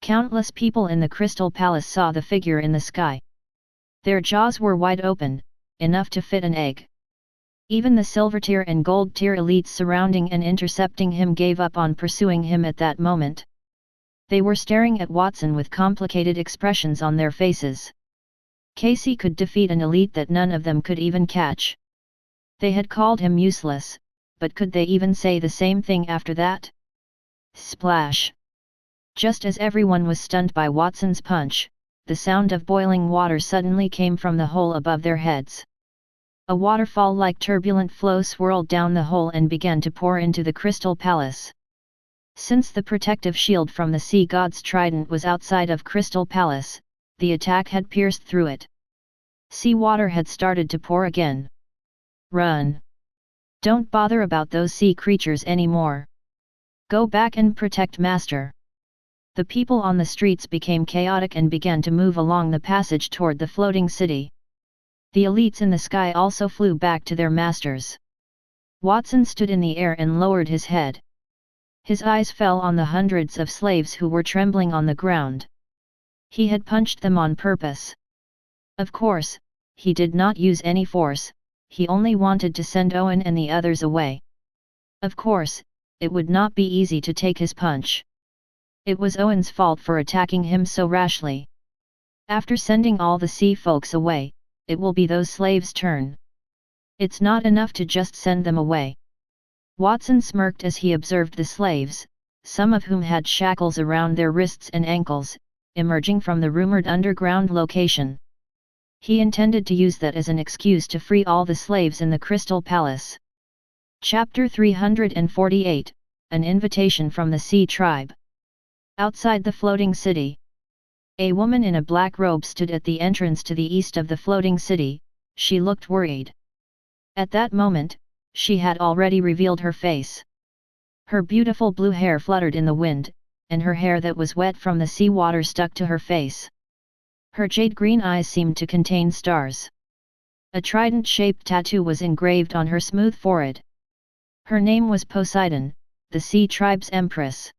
Countless people in the Crystal Palace saw the figure in the sky. Their jaws were wide open, enough to fit an egg. Even the silver tier and gold tier elites surrounding and intercepting him gave up on pursuing him at that moment. They were staring at Watson with complicated expressions on their faces. Casey could defeat an elite that none of them could even catch. They had called him useless, but could they even say the same thing after that? Splash! Just as everyone was stunned by Watson's punch, the sound of boiling water suddenly came from the hole above their heads. A waterfall-like turbulent flow swirled down the hole and began to pour into the Crystal Palace. Since the protective shield from the sea god's trident was outside of Crystal Palace, the attack had pierced through it. Sea water had started to pour again. Run! Don't bother about those sea creatures anymore. Go back and protect Master. The people on the streets became chaotic and began to move along the passage toward the floating city. The elites in the sky also flew back to their masters. Watson stood in the air and lowered his head. His eyes fell on the hundreds of slaves who were trembling on the ground. He had punched them on purpose. Of course, he did not use any force, he only wanted to send Owen and the others away. Of course, it would not be easy to take his punch. It was Owen's fault for attacking him so rashly. After sending all the sea folks away, it will be those slaves' turn. It's not enough to just send them away. Watson smirked as he observed the slaves, some of whom had shackles around their wrists and ankles, emerging from the rumored underground location. He intended to use that as an excuse to free all the slaves in the Crystal Palace. Chapter 348, An Invitation from the Sea Tribe. Outside the floating city. A woman in a black robe stood at the entrance to the east of the floating city. She looked worried. At that moment, she had already revealed her face. Her beautiful blue hair fluttered in the wind, and her hair that was wet from the sea water stuck to her face. Her jade-green eyes seemed to contain stars. A trident-shaped tattoo was engraved on her smooth forehead. Her name was Poseidon, the sea tribe's empress.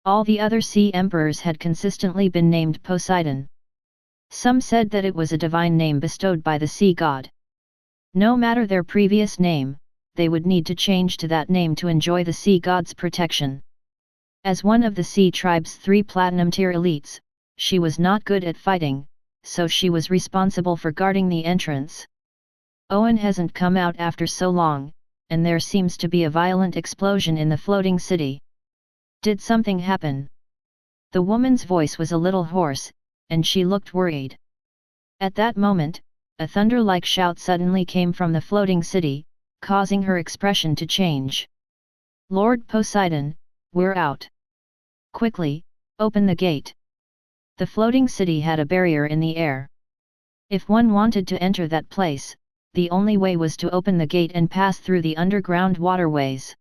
All the other sea emperors had consistently been named Poseidon. Some said that it was a divine name bestowed by the sea god. No matter their previous name, they would need to change to that name to enjoy the sea god's protection. As one of the sea tribe's 3 platinum-tier elites, she was not good at fighting, so she was responsible for guarding the entrance. Owen hasn't come out after so long, and there seems to be a violent explosion in the floating city. Did something happen? The woman's voice was a little hoarse, and she looked worried. At that moment, a thunder-like shout suddenly came from the floating city, causing her expression to change. Lord Poseidon, we're out. Quickly, open the gate. The floating city had a barrier in the air. If one wanted to enter that place, the only way was to open the gate and pass through the underground waterways.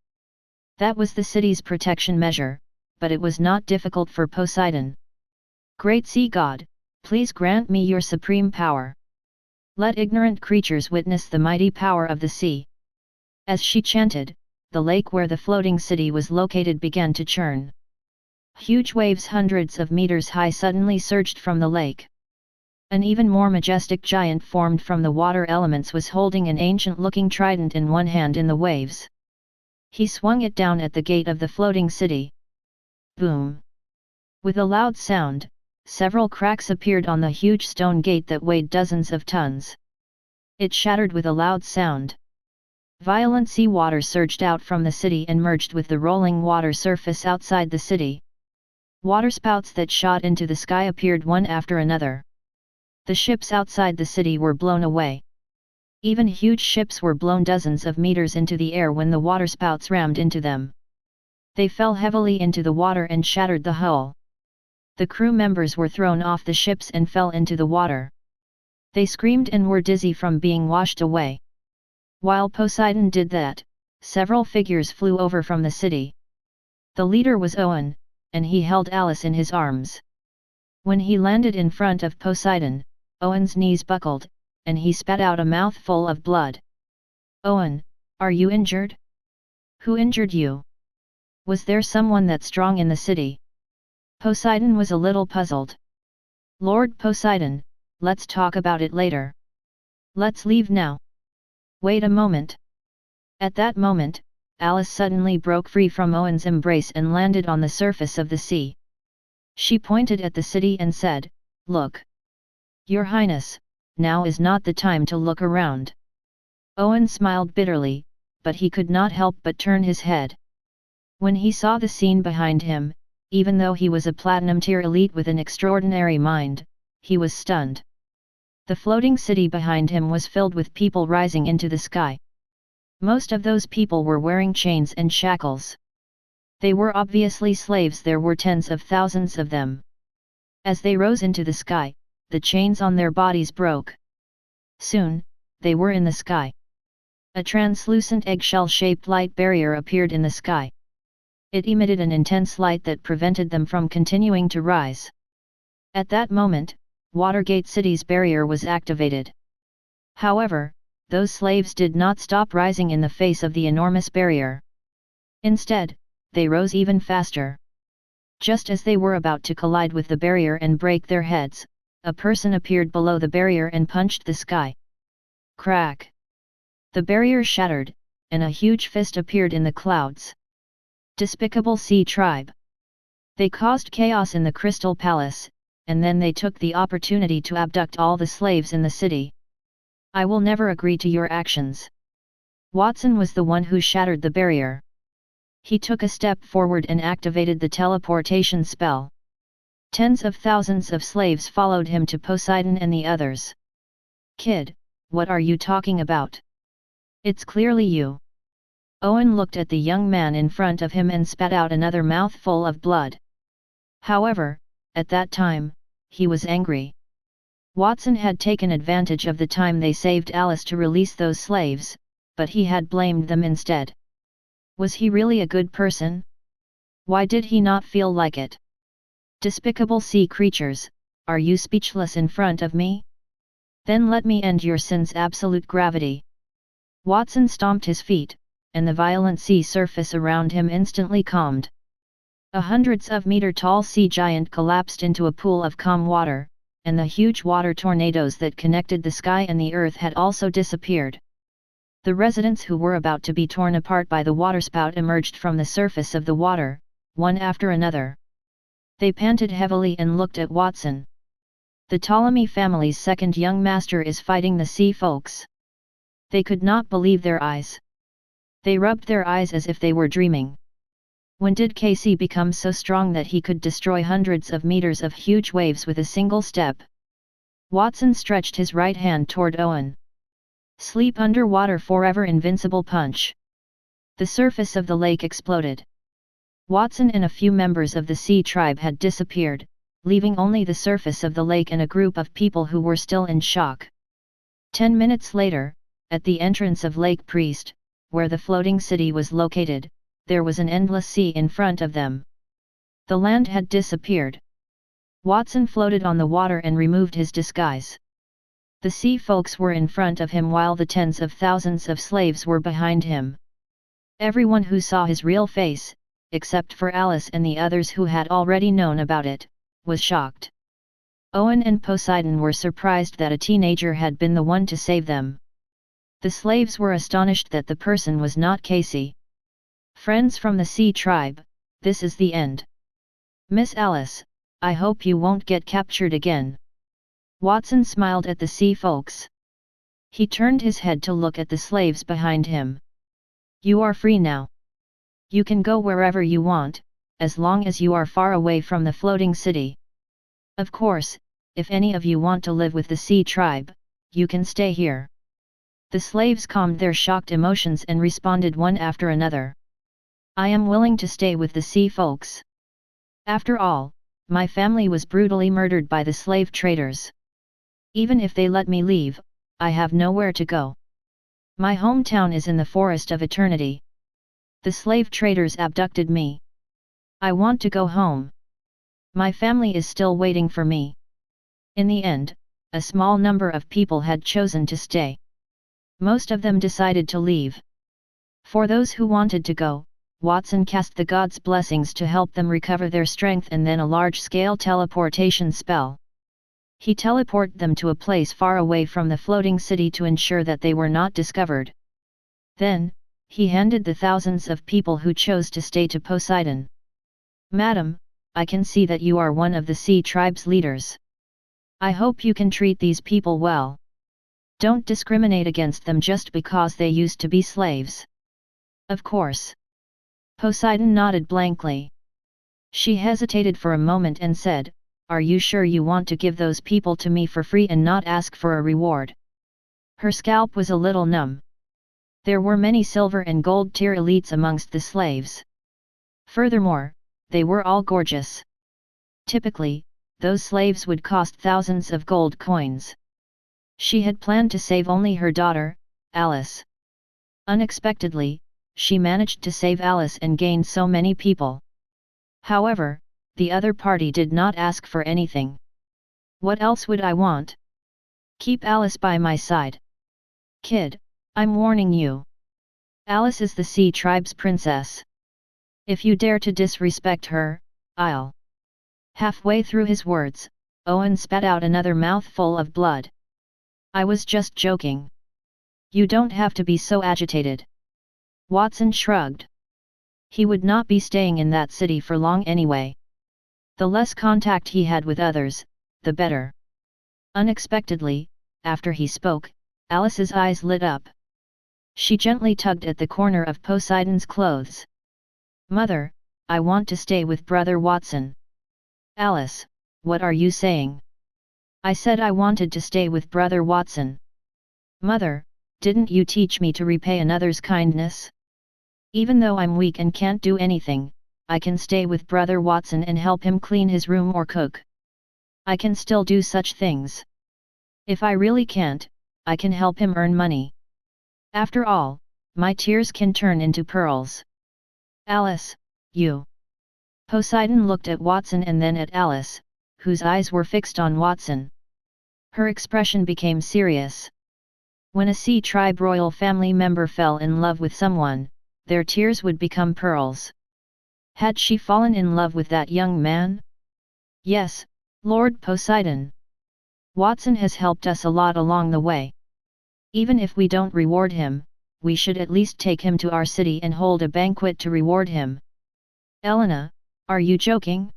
That was the city's protection measure, but it was not difficult for Poseidon. Great sea god, please grant me your supreme power. Let ignorant creatures witness the mighty power of the sea. As she chanted, the lake where the floating city was located began to churn. Huge waves hundreds of meters high suddenly surged from the lake. An even more majestic giant formed from the water elements was holding an ancient-looking trident in one hand in the waves. He swung it down at the gate of the floating city. Boom! With a loud sound, several cracks appeared on the huge stone gate that weighed dozens of tons. It shattered with a loud sound. Violent sea water surged out from the city and merged with the rolling water surface outside the city. Waterspouts that shot into the sky appeared one after another. The ships outside the city were blown away. Even huge ships were blown dozens of meters into the air when the waterspouts rammed into them. They fell heavily into the water and shattered the hull. The crew members were thrown off the ships and fell into the water. They screamed and were dizzy from being washed away. While Poseidon did that, several figures flew over from the city. The leader was Owen, and he held Alice in his arms. When he landed in front of Poseidon, Owen's knees buckled, and he spat out a mouthful of blood. Owen, are you injured? Who injured you? Was there someone that strong in the city? Poseidon was a little puzzled. Lord Poseidon, let's talk about it later. Let's leave now. Wait a moment. At that moment, Alice suddenly broke free from Owen's embrace and landed on the surface of the sea. She pointed at the city and said, "Look. Your Highness, now is not the time to look around." Owen smiled bitterly, but he could not help but turn his head. When he saw the scene behind him, even though he was a platinum-tier elite with an extraordinary mind, he was stunned. The floating city behind him was filled with people rising into the sky. Most of those people were wearing chains and shackles. They were obviously slaves. There were tens of thousands of them. As they rose into the sky, the chains on their bodies broke. Soon, they were in the sky. A translucent eggshell-shaped light barrier appeared in the sky. It emitted an intense light that prevented them from continuing to rise. At that moment, Watergate City's barrier was activated. However, those slaves did not stop rising in the face of the enormous barrier. Instead, they rose even faster. Just as they were about to collide with the barrier and break their heads, a person appeared below the barrier and punched the sky. Crack! The barrier shattered, and a huge fist appeared in the clouds. Despicable Sea Tribe. They caused chaos in the Crystal Palace, and then they took the opportunity to abduct all the slaves in the city. I will never agree to your actions. Watson was the one who shattered the barrier. He took a step forward and activated the teleportation spell. Tens of thousands of slaves followed him to Poseidon and the others. Kid, what are you talking about? It's clearly you. Owen looked at the young man in front of him and spat out another mouthful of blood. However, at that time, he was angry. Watson had taken advantage of the time they saved Alice to release those slaves, but he had blamed them instead. Was he really a good person? Why did he not feel like it? Despicable sea creatures, are you speechless in front of me? Then let me end your sins. Absolute gravity. Watson stomped his feet, and the violent sea surface around him instantly calmed. A hundreds of meter tall sea giant collapsed into a pool of calm water, and the huge water tornadoes that connected the sky and the earth had also disappeared. The residents who were about to be torn apart by the waterspout emerged from the surface of the water, one after another. They panted heavily and looked at Watson. The Ptolemy family's second young master is fighting the sea folks. They could not believe their eyes. They rubbed their eyes as if they were dreaming. When did Casey become so strong that he could destroy hundreds of meters of huge waves with a single step? Watson stretched his right hand toward Owen. Sleep underwater forever. Invincible punch. The surface of the lake exploded. Watson and a few members of the Sea Tribe had disappeared, leaving only the surface of the lake and a group of people who were still in shock. 10 minutes later, at the entrance of Lake Priest, where the floating city was located, there was an endless sea in front of them. The land had disappeared. Watson floated on the water and removed his disguise. The sea folks were in front of him while the tens of thousands of slaves were behind him. Everyone who saw his real face, except for Alice and the others who had already known about it, was shocked. Owen and Poseidon were surprised that a teenager had been the one to save them. The slaves were astonished that the person was not Casey. Friends from the Sea Tribe, this is the end. Miss Alice, I hope you won't get captured again. Watson smiled at the sea folks. He turned his head to look at the slaves behind him. You are free now. You can go wherever you want, as long as you are far away from the floating city. Of course, if any of you want to live with the Sea Tribe, you can stay here. The slaves calmed their shocked emotions and responded one after another. I am willing to stay with the sea folks. After all, my family was brutally murdered by the slave traders. Even if they let me leave, I have nowhere to go. My hometown is in the Forest of Eternity. The slave traders abducted me. I want to go home. My family is still waiting for me. In the end, a small number of people had chosen to stay. Most of them decided to leave. For those who wanted to go, Watson cast the gods' blessings to help them recover their strength and then a large-scale teleportation spell. He teleported them to a place far away from the floating city to ensure that they were not discovered. Then, he handed the thousands of people who chose to stay to Poseidon. Madam, I can see that you are one of the sea tribe's leaders. I hope you can treat these people well. Don't discriminate against them just because they used to be slaves. Of course. Poseidon nodded blankly. She hesitated for a moment and said, "Are you sure you want to give those people to me for free and not ask for a reward?" Her scalp was a little numb. There were many silver and gold tier elites amongst the slaves. Furthermore, they were all gorgeous. Typically, those slaves would cost thousands of gold coins. She had planned to save only her daughter, Alice. Unexpectedly, she managed to save Alice and gain so many people. However, the other party did not ask for anything. What else would I want? Keep Alice by my side. Kid, I'm warning you. Alice is the Sea Tribe's princess. If you dare to disrespect her, I'll... Halfway through his words, Owen spat out another mouthful of blood. I was just joking. You don't have to be so agitated. Watson shrugged. He would not be staying in that city for long anyway. The less contact he had with others, the better. Unexpectedly, after he spoke, Alice's eyes lit up. She gently tugged at the corner of Poseidon's clothes. Mother, I want to stay with Brother Watson. Alice, what are you saying? I said I wanted to stay with Brother Watson. Mother, didn't you teach me to repay another's kindness? Even though I'm weak and can't do anything, I can stay with Brother Watson and help him clean his room or cook. I can still do such things. If I really can't, I can help him earn money. After all, my tears can turn into pearls. Alice, you. Poseidon looked at Watson and then at Alice, whose eyes were fixed on Watson. Her expression became serious. When a Sea Tribe royal family member fell in love with someone, their tears would become pearls. Had she fallen in love with that young man? Yes, Lord Poseidon. Watson has helped us a lot along the way. Even if we don't reward him, we should at least take him to our city and hold a banquet to reward him. Elena, are you joking?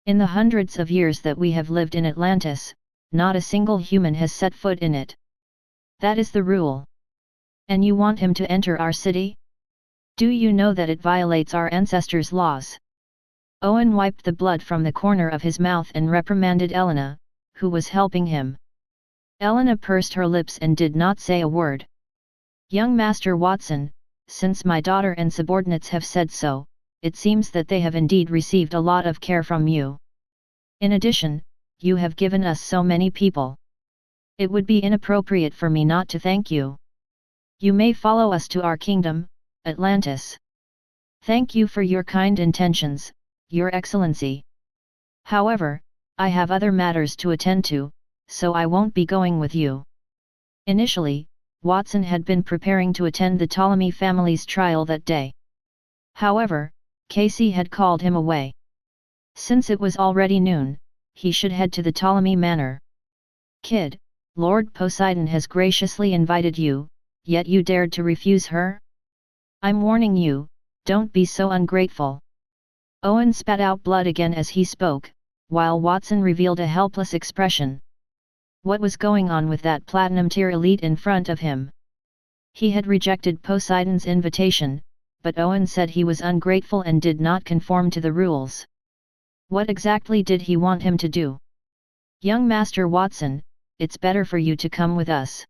In the hundreds of years that we have lived in Atlantis, not a single human has set foot in it. That is the rule. And you want him to enter our city? Do you know that it violates our ancestors' laws? Owen wiped the blood from the corner of his mouth and reprimanded Elena, who was helping him. Elena pursed her lips and did not say a word. Young Master Watson, since my daughter and subordinates have said so, it seems that they have indeed received a lot of care from you. In addition, you have given us so many people. It would be inappropriate for me not to thank you. You may follow us to our kingdom, Atlantis. Thank you for your kind intentions, Your Excellency. However, I have other matters to attend to, so I won't be going with you. Initially, Watson had been preparing to attend the Ptolemy family's trial that day. However, Casey had called him away. Since it was already noon, he should head to the Ptolemy manor. Kid, Lord Poseidon has graciously invited you, yet you dared to refuse her? I'm warning you, don't be so ungrateful. Owen spat out blood again as he spoke, while Watson revealed a helpless expression. What was going on with that platinum tier elite in front of him? He had rejected Poseidon's invitation, but Owen said he was ungrateful and did not conform to the rules. What exactly did he want him to do? Young Master Watson, it's better for you to come with us.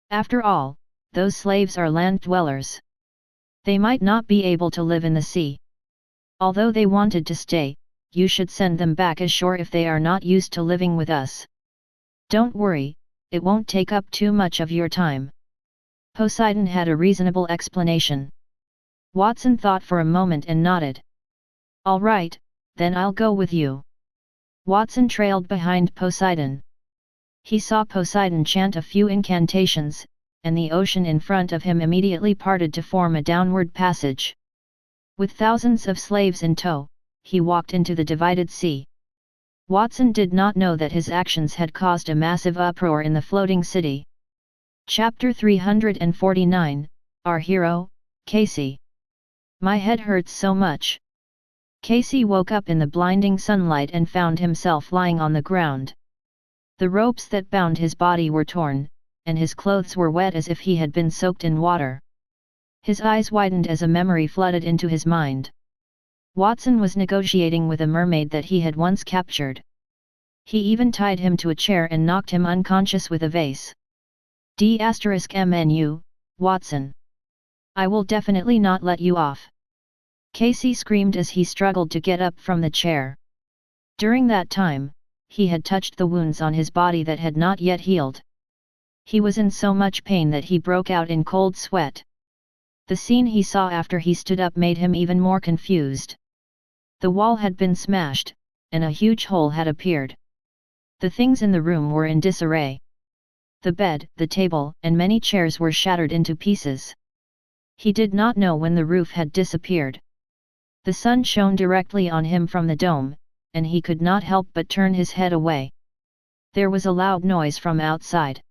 After all, those slaves are land dwellers. They might not be able to live in the sea. Although they wanted to stay, you should send them back ashore if they are not used to living with us. Don't worry, it won't take up too much of your time. Poseidon had a reasonable explanation. Watson thought for a moment and nodded. All right, then I'll go with you. Watson trailed behind Poseidon. He saw Poseidon chant a few incantations, and the ocean in front of him immediately parted to form a downward passage. With thousands of slaves in tow, he walked into the divided sea. Watson did not know that his actions had caused a massive uproar in the floating city. Chapter 349, Our Hero, Casey. My head hurts so much. Casey woke up in the blinding sunlight and found himself lying on the ground. The ropes that bound his body were torn, and his clothes were wet as if he had been soaked in water. His eyes widened as a memory flooded into his mind. Watson was negotiating with a mermaid that he had once captured. He even tied him to a chair and knocked him unconscious with a vase. D*MNU, Watson. I will definitely not let you off. Casey screamed as he struggled to get up from the chair. During that time, he had touched the wounds on his body that had not yet healed. He was in so much pain that he broke out in cold sweat. The scene he saw after he stood up made him even more confused. The wall had been smashed, and a huge hole had appeared. The things in the room were in disarray. The bed, the table, and many chairs were shattered into pieces. He did not know when the roof had disappeared. The sun shone directly on him from the dome, and he could not help but turn his head away. There was a loud noise from outside.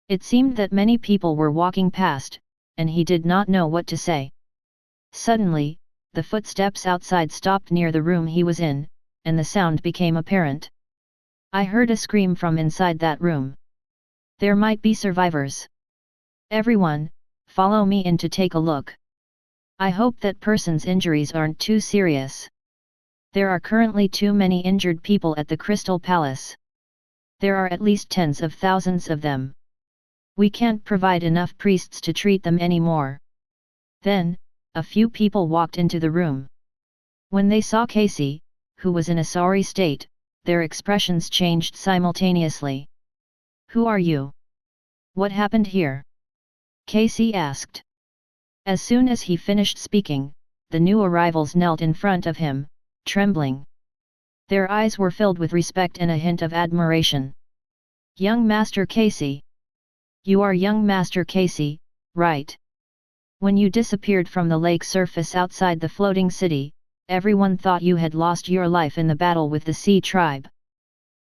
It seemed that many people were walking past, and he did not know what to say. Suddenly, the footsteps outside stopped near the room he was in, and the sound became apparent. I heard a scream from inside that room. There might be survivors. Everyone, follow me in to take a look. I hope that person's injuries aren't too serious. There are currently too many injured people at the Crystal Palace. There are at least tens of thousands of them. We can't provide enough priests to treat them anymore. Then, a few people walked into the room. When they saw Casey, who was in a sorry state, their expressions changed simultaneously. Who are you? What happened here? Casey asked. As soon as he finished speaking, the new arrivals knelt in front of him, trembling. Their eyes were filled with respect and a hint of admiration. Young Master Casey. You are young Master Casey, right? When you disappeared from the lake surface outside the floating city, everyone thought you had lost your life in the battle with the sea tribe.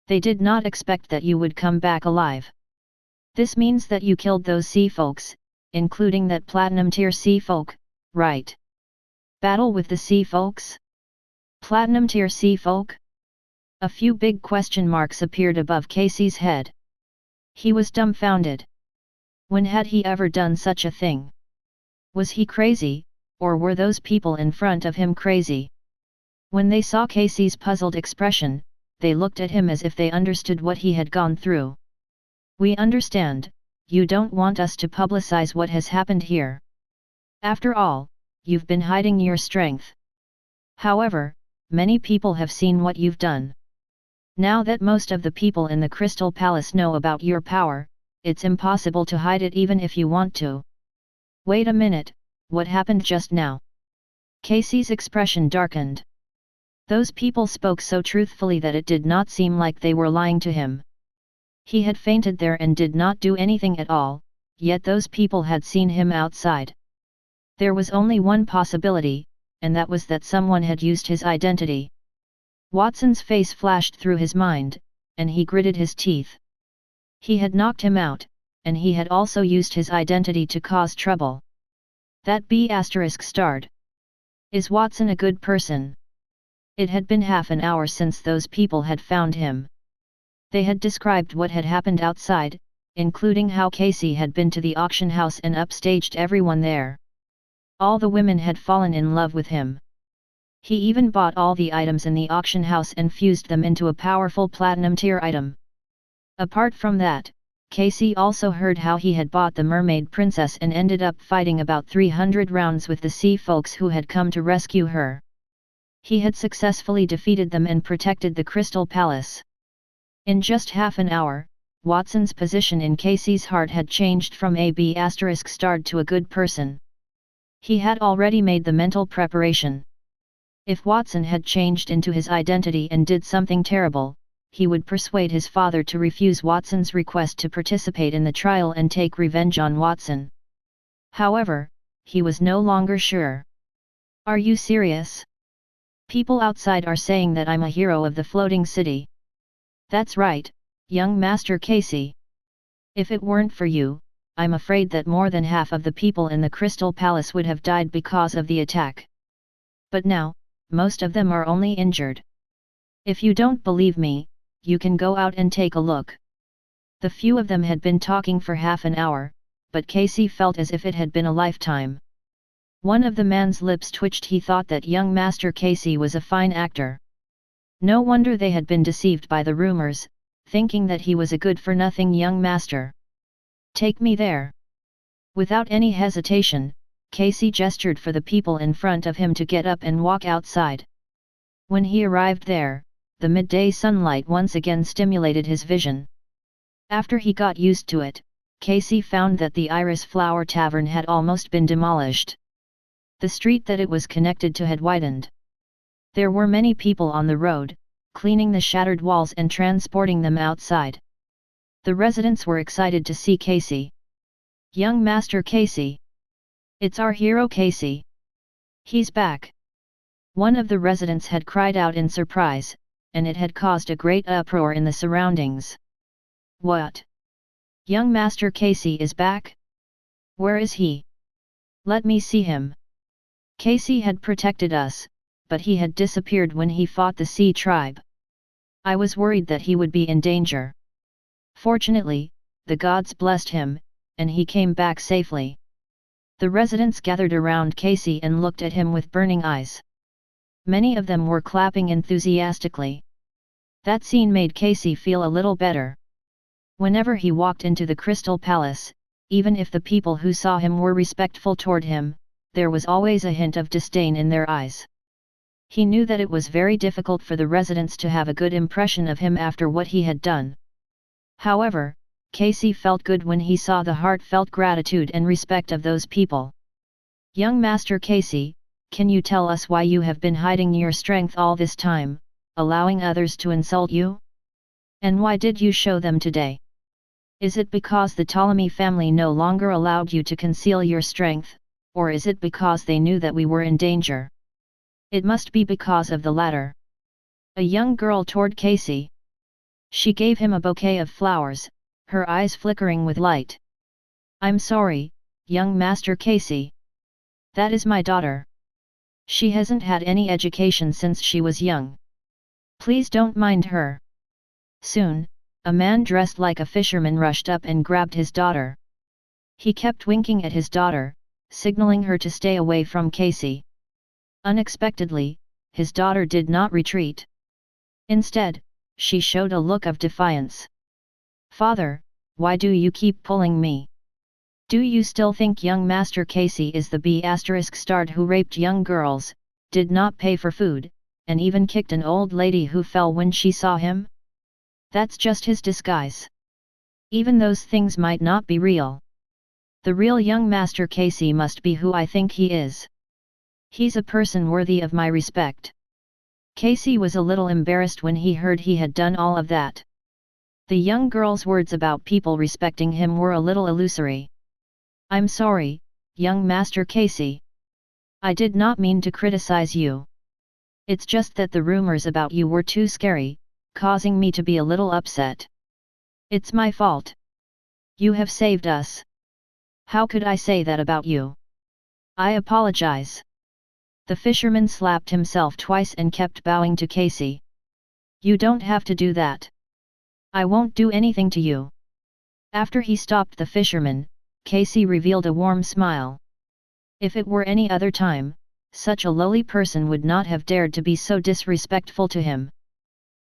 They did not expect that you would come back alive. This means that you killed those sea folks, including that platinum tier sea folk, right? Battle with the sea folks? Platinum tier sea folk? A few big question marks appeared above Casey's head. He was dumbfounded. When had he ever done such a thing? Was he crazy, or were those people in front of him crazy? When they saw Casey's puzzled expression, they looked at him as if they understood what he had gone through. We understand, you don't want us to publicize what has happened here. After all, you've been hiding your strength. However, many people have seen what you've done. Now that most of the people in the Crystal Palace know about your power, it's impossible to hide it even if you want to. Wait a minute, what happened just now? Casey's expression darkened. Those people spoke so truthfully that it did not seem like they were lying to him. He had fainted there and did not do anything at all, yet those people had seen him outside. There was only one possibility, and that was that someone had used his identity. Watson's face flashed through his mind, and he gritted his teeth. He had knocked him out, and he had also used his identity to cause trouble. That B****. Is Watson a good person? It had been half an hour since those people had found him. They had described what had happened outside, including how Casey had been to the auction house and upstaged everyone there. All the women had fallen in love with him. He even bought all the items in the auction house and fused them into a powerful platinum tier item. Apart from that, Casey also heard how he had bought the mermaid princess and ended up fighting about 300 rounds with the sea folks who had come to rescue her. He had successfully defeated them and protected the Crystal Palace. In just half an hour, Watson's position in Casey's heart had changed from a B** to a good person. He had already made the mental preparation. If Watson had changed into his identity and did something terrible, he would persuade his father to refuse Watson's request to participate in the trial and take revenge on Watson. However, he was no longer sure. Are you serious? People outside are saying that I'm a hero of the floating city. That's right, young Master Casey. If it weren't for you, I'm afraid that more than half of the people in the Crystal Palace would have died because of the attack. But now, most of them are only injured. If you don't believe me, you can go out and take a look. The few of them had been talking for half an hour, but Casey felt as if it had been a lifetime. One of the man's lips twitched. He thought that young Master Casey was a fine actor. No wonder they had been deceived by the rumors, thinking that he was a good-for-nothing young master. Take me there. Without any hesitation, Casey gestured for the people in front of him to get up and walk outside. When he arrived there, the midday sunlight once again stimulated his vision. After he got used to it, Casey found that the Iris Flower Tavern had almost been demolished. The street that it was connected to had widened. There were many people on the road, cleaning the shattered walls and transporting them outside. The residents were excited to see Casey. Young Master Casey! It's our hero Casey! He's back! One of the residents had cried out in surprise, and it had caused a great uproar in the surroundings. What? Young Master Casey is back? Where is he? Let me see him. Casey had protected us, but he had disappeared when he fought the Sea Tribe. I was worried that he would be in danger. Fortunately, the gods blessed him, and he came back safely. The residents gathered around Casey and looked at him with burning eyes. Many of them were clapping enthusiastically. That scene made Casey feel a little better. Whenever he walked into the Crystal Palace, even if the people who saw him were respectful toward him, there was always a hint of disdain in their eyes. He knew that it was very difficult for the residents to have a good impression of him after what he had done. However, Casey felt good when he saw the heartfelt gratitude and respect of those people. Young Master Casey, can you tell us why you have been hiding your strength all this time, allowing others to insult you? And why did you show them today? Is it because the Ptolemy family no longer allowed you to conceal your strength, or is it because they knew that we were in danger? It must be because of the latter. A young girl toward Casey. She gave him a bouquet of flowers, her eyes flickering with light. I'm sorry, young Master Casey. That is my daughter. She hasn't had any education since she was young. Please don't mind her. Soon, a man dressed like a fisherman rushed up and grabbed his daughter. He kept winking at his daughter, signaling her to stay away from Casey. Unexpectedly, his daughter did not retreat. Instead, she showed a look of defiance. Father, why do you keep pulling me? Do you still think young Master Casey is the B***** who raped young girls, did not pay for food, and even kicked an old lady who fell when she saw him? That's just his disguise. Even those things might not be real. The real young Master Casey must be who I think he is. He's a person worthy of my respect. Casey was a little embarrassed when he heard he had done all of that. The young girl's words about people respecting him were a little illusory. I'm sorry, young Master Casey. I did not mean to criticize you. It's just that the rumors about you were too scary, causing me to be a little upset. It's my fault. You have saved us. How could I say that about you? I apologize. The fisherman slapped himself twice and kept bowing to Casey. You don't have to do that. I won't do anything to you. After he stopped the fisherman, Casey revealed a warm smile. If it were any other time, such a lowly person would not have dared to be so disrespectful to him.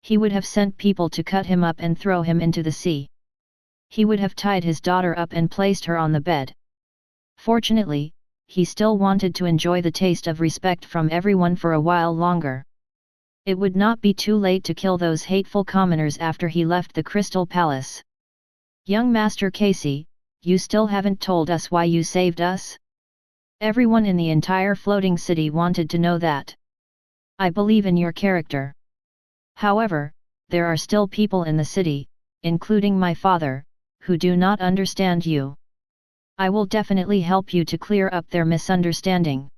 He would have sent people to cut him up and throw him into the sea. He would have tied his daughter up and placed her on the bed. Fortunately, he still wanted to enjoy the taste of respect from everyone for a while longer. It would not be too late to kill those hateful commoners after he left the Crystal Palace. Young Master Casey, you still haven't told us why you saved us? Everyone in the entire floating city wanted to know that. I believe in your character. However, there are still people in the city, including my father, who do not understand you. I will definitely help you to clear up their misunderstanding.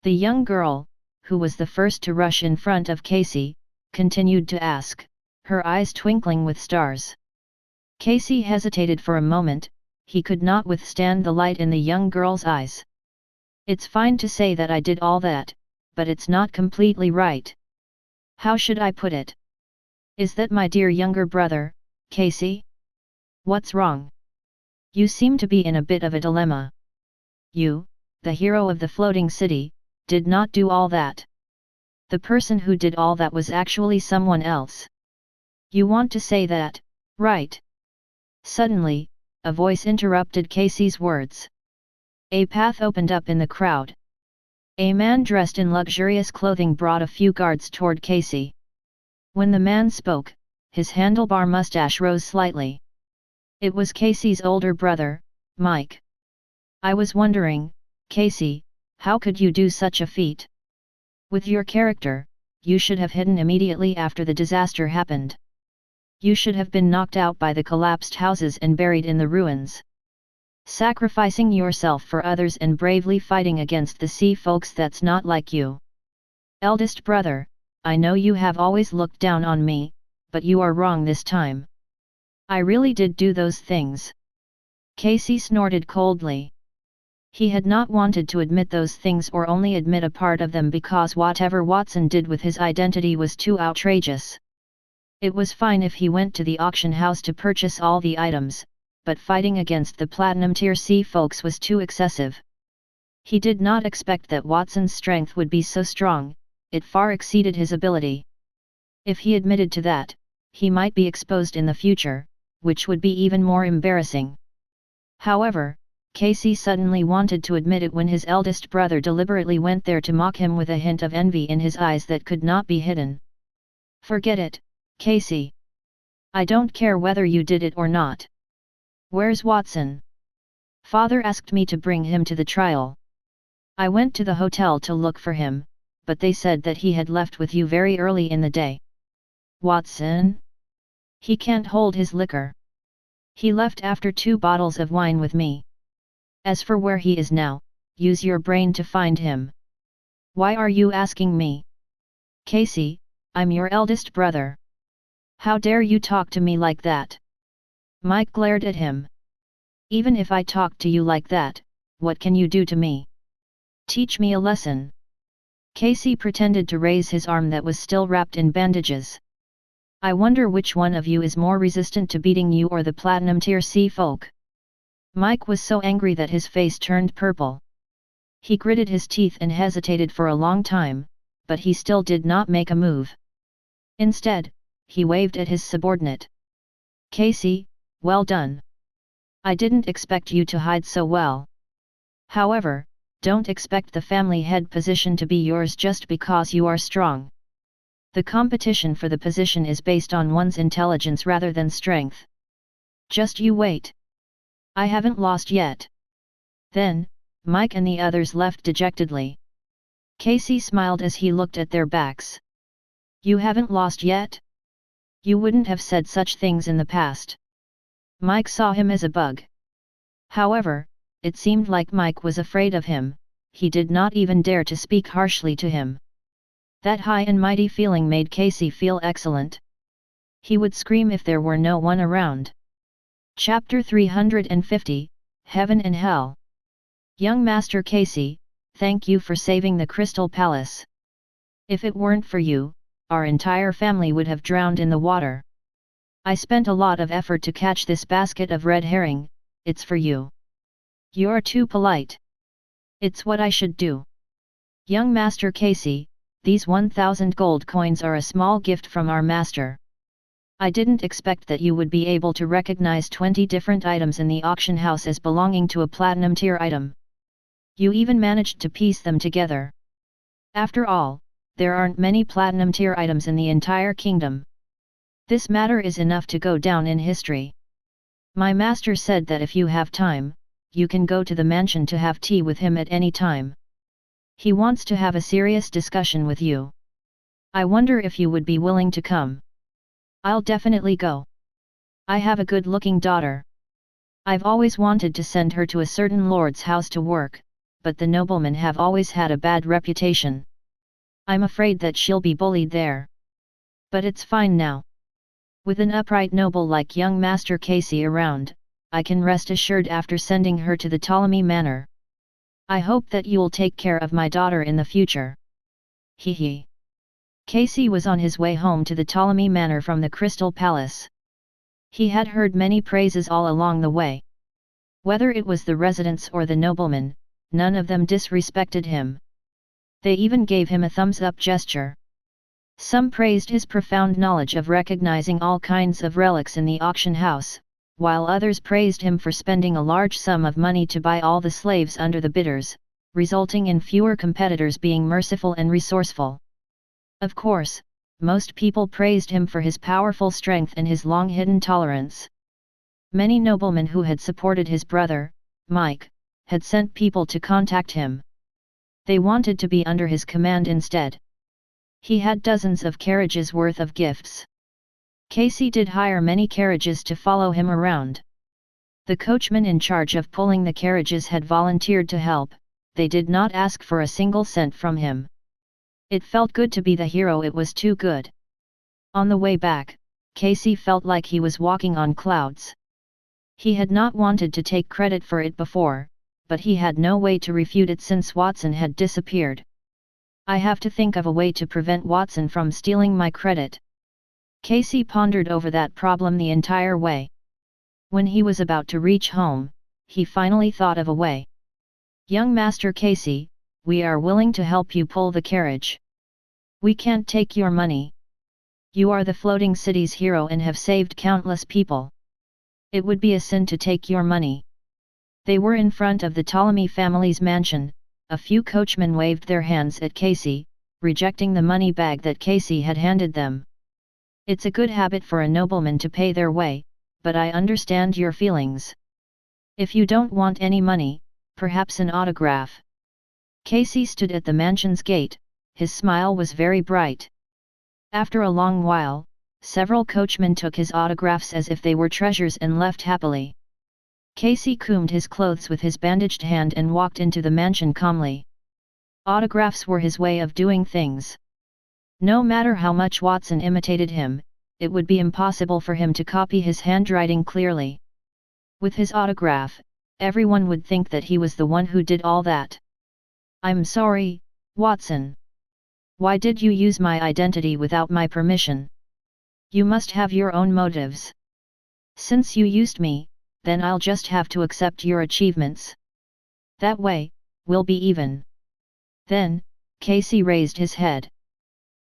The young girl, who was the first to rush in front of Casey, continued to ask, her eyes twinkling with stars. Casey hesitated for a moment, he could not withstand the light in the young girl's eyes. It's fine to say that I did all that, but it's not completely right. How should I put it? Is that my dear younger brother, Casey? What's wrong? You seem to be in a bit of a dilemma. You, the hero of the floating city, did not do all that. The person who did all that was actually someone else. You want to say that, right? Suddenly, a voice interrupted Casey's words. A path opened up in the crowd. A man dressed in luxurious clothing brought a few guards toward Casey. When the man spoke, his handlebar mustache rose slightly. It was Casey's older brother, Mike. I was wondering, Casey, how could you do such a feat? With your character, you should have hidden immediately after the disaster happened. You should have been knocked out by the collapsed houses and buried in the ruins. Sacrificing yourself for others and bravely fighting against the sea folks, that's not like you. Eldest brother, I know you have always looked down on me, but you are wrong this time. I really did do those things. Casey snorted coldly. He had not wanted to admit those things, or only admit a part of them, because whatever Watson did with his identity was too outrageous. It was fine if he went to the auction house to purchase all the items, but fighting against the Platinum Tier C folks was too excessive. He did not expect that Watson's strength would be so strong, it far exceeded his ability. If he admitted to that, he might be exposed in the future, which would be even more embarrassing. However, Casey suddenly wanted to admit it when his eldest brother deliberately went there to mock him with a hint of envy in his eyes that could not be hidden. Forget it, Casey. I don't care whether you did it or not. Where's Watson? Father asked me to bring him to the trial. I went to the hotel to look for him, but they said that he had left with you very early in the day. Watson? He can't hold his liquor. He left after 2 bottles of wine with me. As for where he is now, use your brain to find him. Why are you asking me? Casey, I'm your eldest brother. How dare you talk to me like that? Mike glared at him. Even if I talk to you like that, what can you do to me? Teach me a lesson. Casey pretended to raise his arm that was still wrapped in bandages. I wonder which one of you is more resistant to beating you or the Platinum Tier C folk. Mike was so angry that his face turned purple. He gritted his teeth and hesitated for a long time, but he still did not make a move. Instead, he waved at his subordinate. Casey, well done. I didn't expect you to hide so well. However, don't expect the family head position to be yours just because you are strong. The competition for the position is based on one's intelligence rather than strength. Just you wait. I haven't lost yet. Then, Mike and the others left dejectedly. Casey smiled as he looked at their backs. You haven't lost yet? You wouldn't have said such things in the past. Mike saw him as a bug. However, it seemed like Mike was afraid of him. He did not even dare to speak harshly to him. That high and mighty feeling made Casey feel excellent. He would scream if there were no one around. Chapter 350, Heaven and Hell. Young Master Casey, thank you for saving the Crystal Palace. If it weren't for you, our entire family would have drowned in the water. I spent a lot of effort to catch this basket of red herring, it's for you. You're too polite. It's what I should do. Young Master Casey, these 1,000 gold coins are a small gift from our master. I didn't expect that you would be able to recognize 20 different items in the auction house as belonging to a platinum tier item. You even managed to piece them together. After all, there aren't many platinum tier items in the entire kingdom. This matter is enough to go down in history. My master said that if you have time, you can go to the mansion to have tea with him at any time. He wants to have a serious discussion with you. I wonder if you would be willing to come. I'll definitely go. I have a good-looking daughter. I've always wanted to send her to a certain lord's house to work, but the noblemen have always had a bad reputation. I'm afraid that she'll be bullied there. But it's fine now. With an upright noble like young Master Casey around, I can rest assured after sending her to the Ptolemy Manor. I hope that you'll take care of my daughter in the future. Hee. Casey was on his way home to the Ptolemy Manor from the Crystal Palace. He had heard many praises all along the way. Whether it was the residents or the noblemen, none of them disrespected him. They even gave him a thumbs-up gesture. Some praised his profound knowledge of recognizing all kinds of relics in the auction house, while others praised him for spending a large sum of money to buy all the slaves under the bidders, resulting in fewer competitors being merciful and resourceful. Of course, most people praised him for his powerful strength and his long-hidden tolerance. Many noblemen who had supported his brother, Mike, had sent people to contact him. They wanted to be under his command instead. He had dozens of carriages worth of gifts. Casey did hire many carriages to follow him around. The coachman in charge of pulling the carriages had volunteered to help. They did not ask for a single cent from him. It felt good to be the hero, it was too good. On the way back, Casey felt like he was walking on clouds. He had not wanted to take credit for it before, but he had no way to refute it since Watson had disappeared. I have to think of a way to prevent Watson from stealing my credit. Casey pondered over that problem the entire way. When he was about to reach home, he finally thought of a way. "Young Master Casey, we are willing to help you pull the carriage. We can't take your money. You are the floating city's hero and have saved countless people. It would be a sin to take your money." They were in front of the Ptolemy family's mansion. A few coachmen waved their hands at Casey, rejecting the money bag that Casey had handed them. "It's a good habit for a nobleman to pay their way, but I understand your feelings. If you don't want any money, perhaps an autograph." Casey stood at the mansion's gate, his smile was very bright. After a long while, several coachmen took his autographs as if they were treasures and left happily. Casey combed his clothes with his bandaged hand and walked into the mansion calmly. Autographs were his way of doing things. No matter how much Watson imitated him, it would be impossible for him to copy his handwriting clearly. With his autograph, everyone would think that he was the one who did all that. "I'm sorry, Watson. Why did you use my identity without my permission? You must have your own motives. Since you used me, then I'll just have to accept your achievements. That way, we'll be even." Then, Casey raised his head.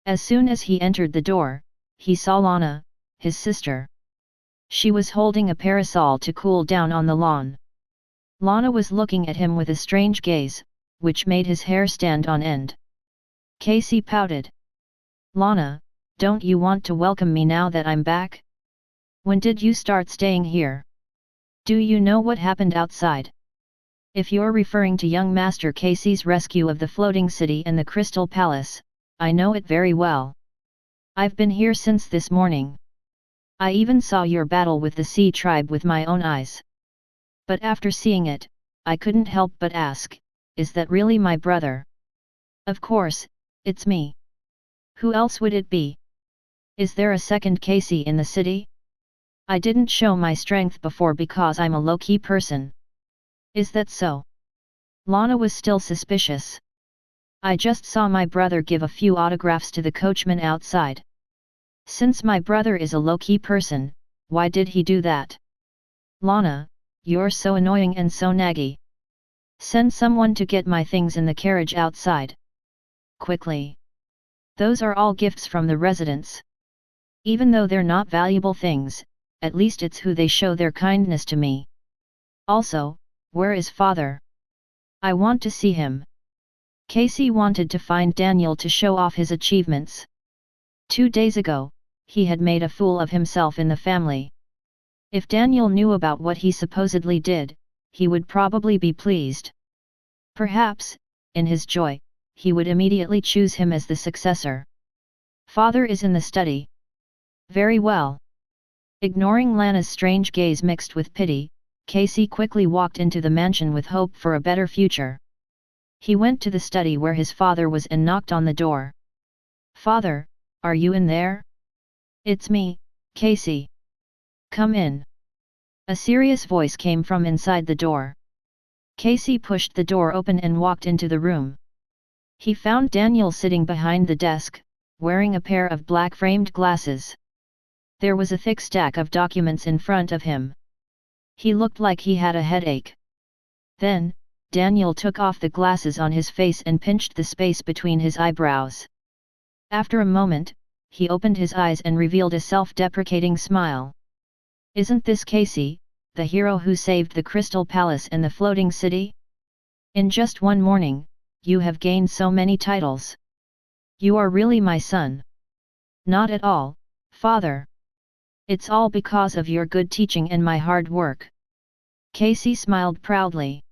As soon as he entered the door, he saw Lana, his sister. She was holding a parasol to cool down on the lawn. Lana was looking at him with a strange gaze, which made his hair stand on end. Casey pouted. "Lana, don't you want to welcome me now that I'm back? When did you start staying here? Do you know what happened outside? If you're referring to young Master Casey's rescue of the floating city and the Crystal Palace, I know it very well. I've been here since this morning. I even saw your battle with the Sea Tribe with my own eyes. But after seeing it, I couldn't help but ask, is that really my brother? Of course, it's me. Who else would it be? Is there a second Casey in the city? I didn't show my strength before because I'm a low-key person. Is that so?" Lana was still suspicious. "I just saw my brother give a few autographs to the coachman outside. Since my brother is a low-key person, why did he do that?" "Lana, you're so annoying and so naggy. Send someone to get my things in the carriage outside. Quickly. Those are all gifts from the residents. Even though they're not valuable things, at least it's who they show their kindness to me. Also, where is father? I want to see him." Casey wanted to find Daniel to show off his achievements. 2 days ago, he had made a fool of himself in the family. If Daniel knew about what he supposedly did, he would probably be pleased. Perhaps, in his joy, he would immediately choose him as the successor. "Father is in the study." "Very well." Ignoring Lana's strange gaze mixed with pity, Casey quickly walked into the mansion with hope for a better future. He went to the study where his father was and knocked on the door. "Father, are you in there?" "It's me, Casey." "Come in." A serious voice came from inside the door. Casey pushed the door open and walked into the room. He found Daniel sitting behind the desk, wearing a pair of black-framed glasses. There was a thick stack of documents in front of him. He looked like he had a headache. Then, Daniel took off the glasses on his face and pinched the space between his eyebrows. After a moment, he opened his eyes and revealed a self-deprecating smile. "Isn't this Casey, the hero who saved the Crystal Palace and the floating city? In just one morning, you have gained so many titles. You are really my son." "Not at all, father. It's all because of your good teaching and my hard work." Casey smiled proudly.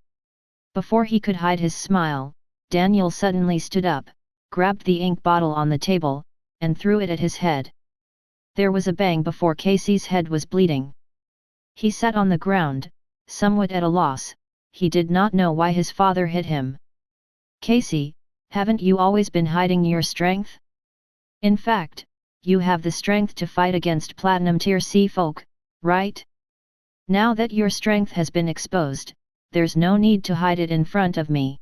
Before he could hide his smile, Daniel suddenly stood up, grabbed the ink bottle on the table, and threw it at his head. There was a bang before Casey's head was bleeding. He sat on the ground, somewhat at a loss. He did not know why his father hit him. "Casey, haven't you always been hiding your strength? In fact, you have the strength to fight against Platinum Tier C folk, right? Now that your strength has been exposed, there's no need to hide it in front of me."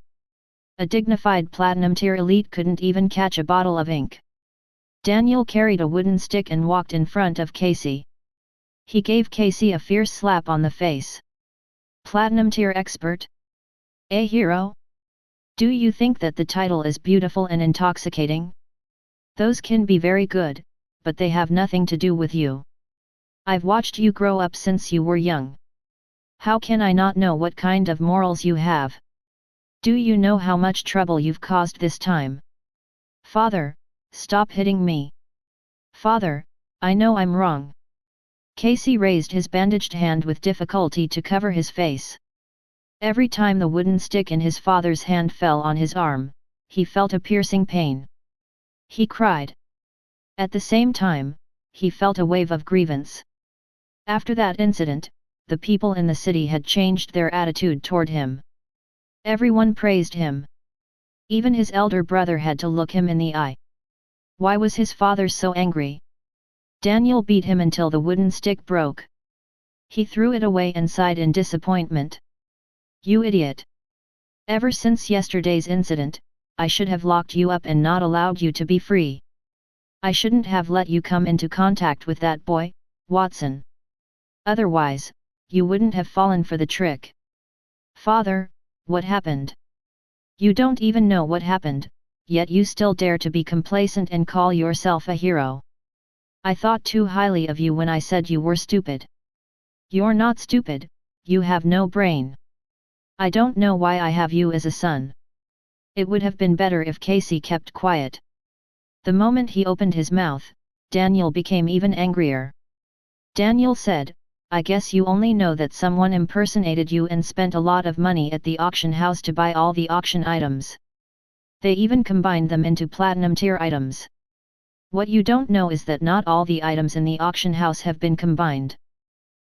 A dignified Platinum Tier elite couldn't even catch a bottle of ink. Daniel carried a wooden stick and walked in front of Casey. He gave Casey a fierce slap on the face. "Platinum Tier expert? A hero? Do you think that the title is beautiful and intoxicating? Those can be very good, but they have nothing to do with you. I've watched you grow up since you were young. How can I not know what kind of morals you have? Do you know how much trouble you've caused this time? Father, stop hitting me. Father, I know I'm wrong." Casey raised his bandaged hand with difficulty to cover his face. Every time the wooden stick in his father's hand fell on his arm, he felt a piercing pain. He cried. At the same time, he felt a wave of grievance. After that incident, the people in the city had changed their attitude toward him. Everyone praised him. Even his elder brother had to look him in the eye. Why was his father so angry? Daniel beat him until the wooden stick broke. He threw it away and sighed in disappointment. "You idiot! Ever since yesterday's incident, I should have locked you up and not allowed you to be free. I shouldn't have let you come into contact with that boy, Watson. Otherwise, you wouldn't have fallen for the trick." "Father, what happened? You don't even know what happened, yet you still dare to be complacent and call yourself a hero. I thought too highly of you when I said you were stupid." "You're not stupid, you have no brain. I don't know why I have you as a son." It would have been better if Casey kept quiet. The moment he opened his mouth, Daniel became even angrier. Daniel said, "I guess you only know that someone impersonated you and spent a lot of money at the auction house to buy all the auction items. They even combined them into platinum tier items. What you don't know is that not all the items in the auction house have been combined.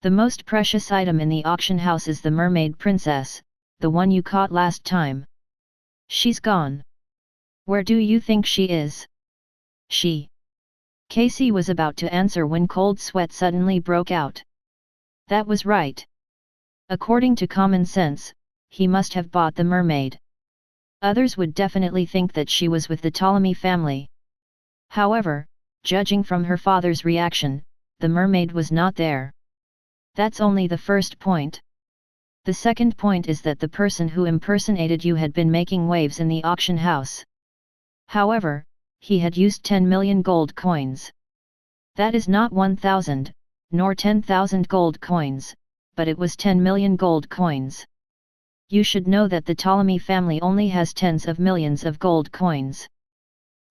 The most precious item in the auction house is the mermaid princess, the one you caught last time. She's gone. Where do you think she is?" "She." Casey was about to answer when cold sweat suddenly broke out. That was right. According to common sense, he must have bought the mermaid. Others would definitely think that she was with the Ptolemy family. However, judging from her father's reaction, the mermaid was not there. That's only the first point. The second point is that the person who impersonated you had been making waves in the auction house. However, he had used 10 million gold coins. That is not 1,000, nor 10,000 gold coins, but it was 10 million gold coins. You should know that the Ptolemy family only has tens of millions of gold coins.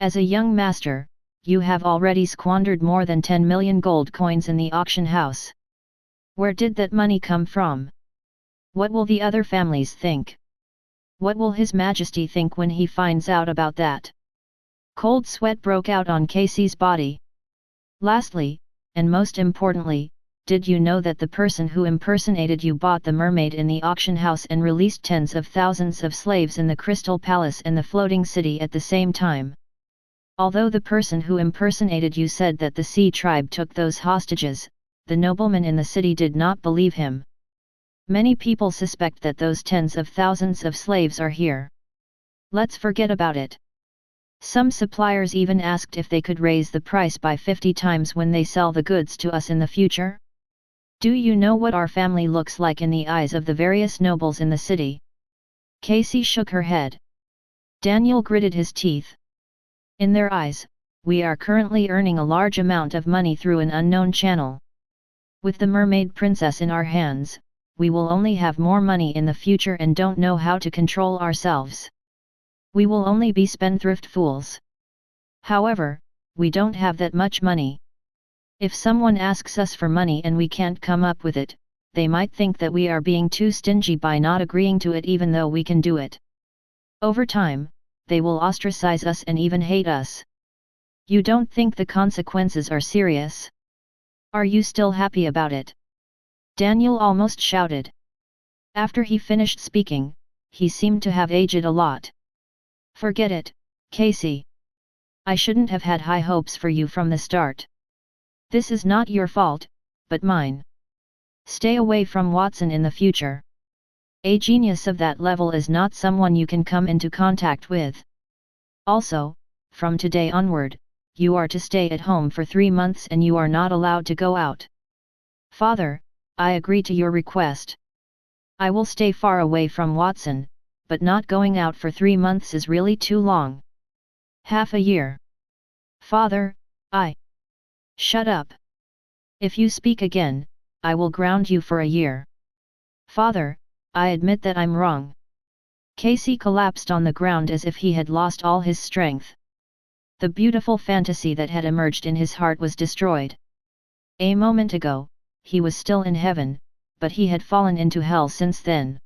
As a young master, you have already squandered more than 10 million gold coins in the auction house. Where did that money come from? What will the other families think? What will His Majesty think when he finds out about that?" Cold sweat broke out on Casey's body. Lastly, and most importantly, did you know that the person who impersonated you bought the mermaid in the auction house and released tens of thousands of slaves in the Crystal Palace and the floating city at the same time? Although the person who impersonated you said that the Sea tribe took those hostages, the noblemen in the city did not believe him. Many people suspect that those tens of thousands of slaves are here. Let's forget about it. Some suppliers even asked if they could raise the price by 50 times when they sell the goods to us in the future. Do you know what our family looks like in the eyes of the various nobles in the city? Casey shook her head. Daniel gritted his teeth. In their eyes, we are currently earning a large amount of money through an unknown channel. With the mermaid princess in our hands, we will only have more money in the future and don't know how to control ourselves. We will only be spendthrift fools. However, we don't have that much money. If someone asks us for money and we can't come up with it, they might think that we are being too stingy by not agreeing to it even though we can do it. Over time, they will ostracize us and even hate us. You don't think the consequences are serious? Are you still happy about it? Daniel almost shouted. After he finished speaking, he seemed to have aged a lot. Forget it, Casey. I shouldn't have had high hopes for you from the start. This is not your fault, but mine. Stay away from Watson in the future. A genius of that level is not someone you can come into contact with. Also, from today onward, you are to stay at home for 3 months and you are not allowed to go out. Father, I agree to your request. I will stay far away from Watson, but not going out for 3 months is really too long. Half a year. Father, Shut up. If you speak again, I will ground you for a year. Father, I admit that I'm wrong. Casey collapsed on the ground as if he had lost all his strength. The beautiful fantasy that had emerged in his heart was destroyed. A moment ago, he was still in heaven, but he had fallen into hell since then.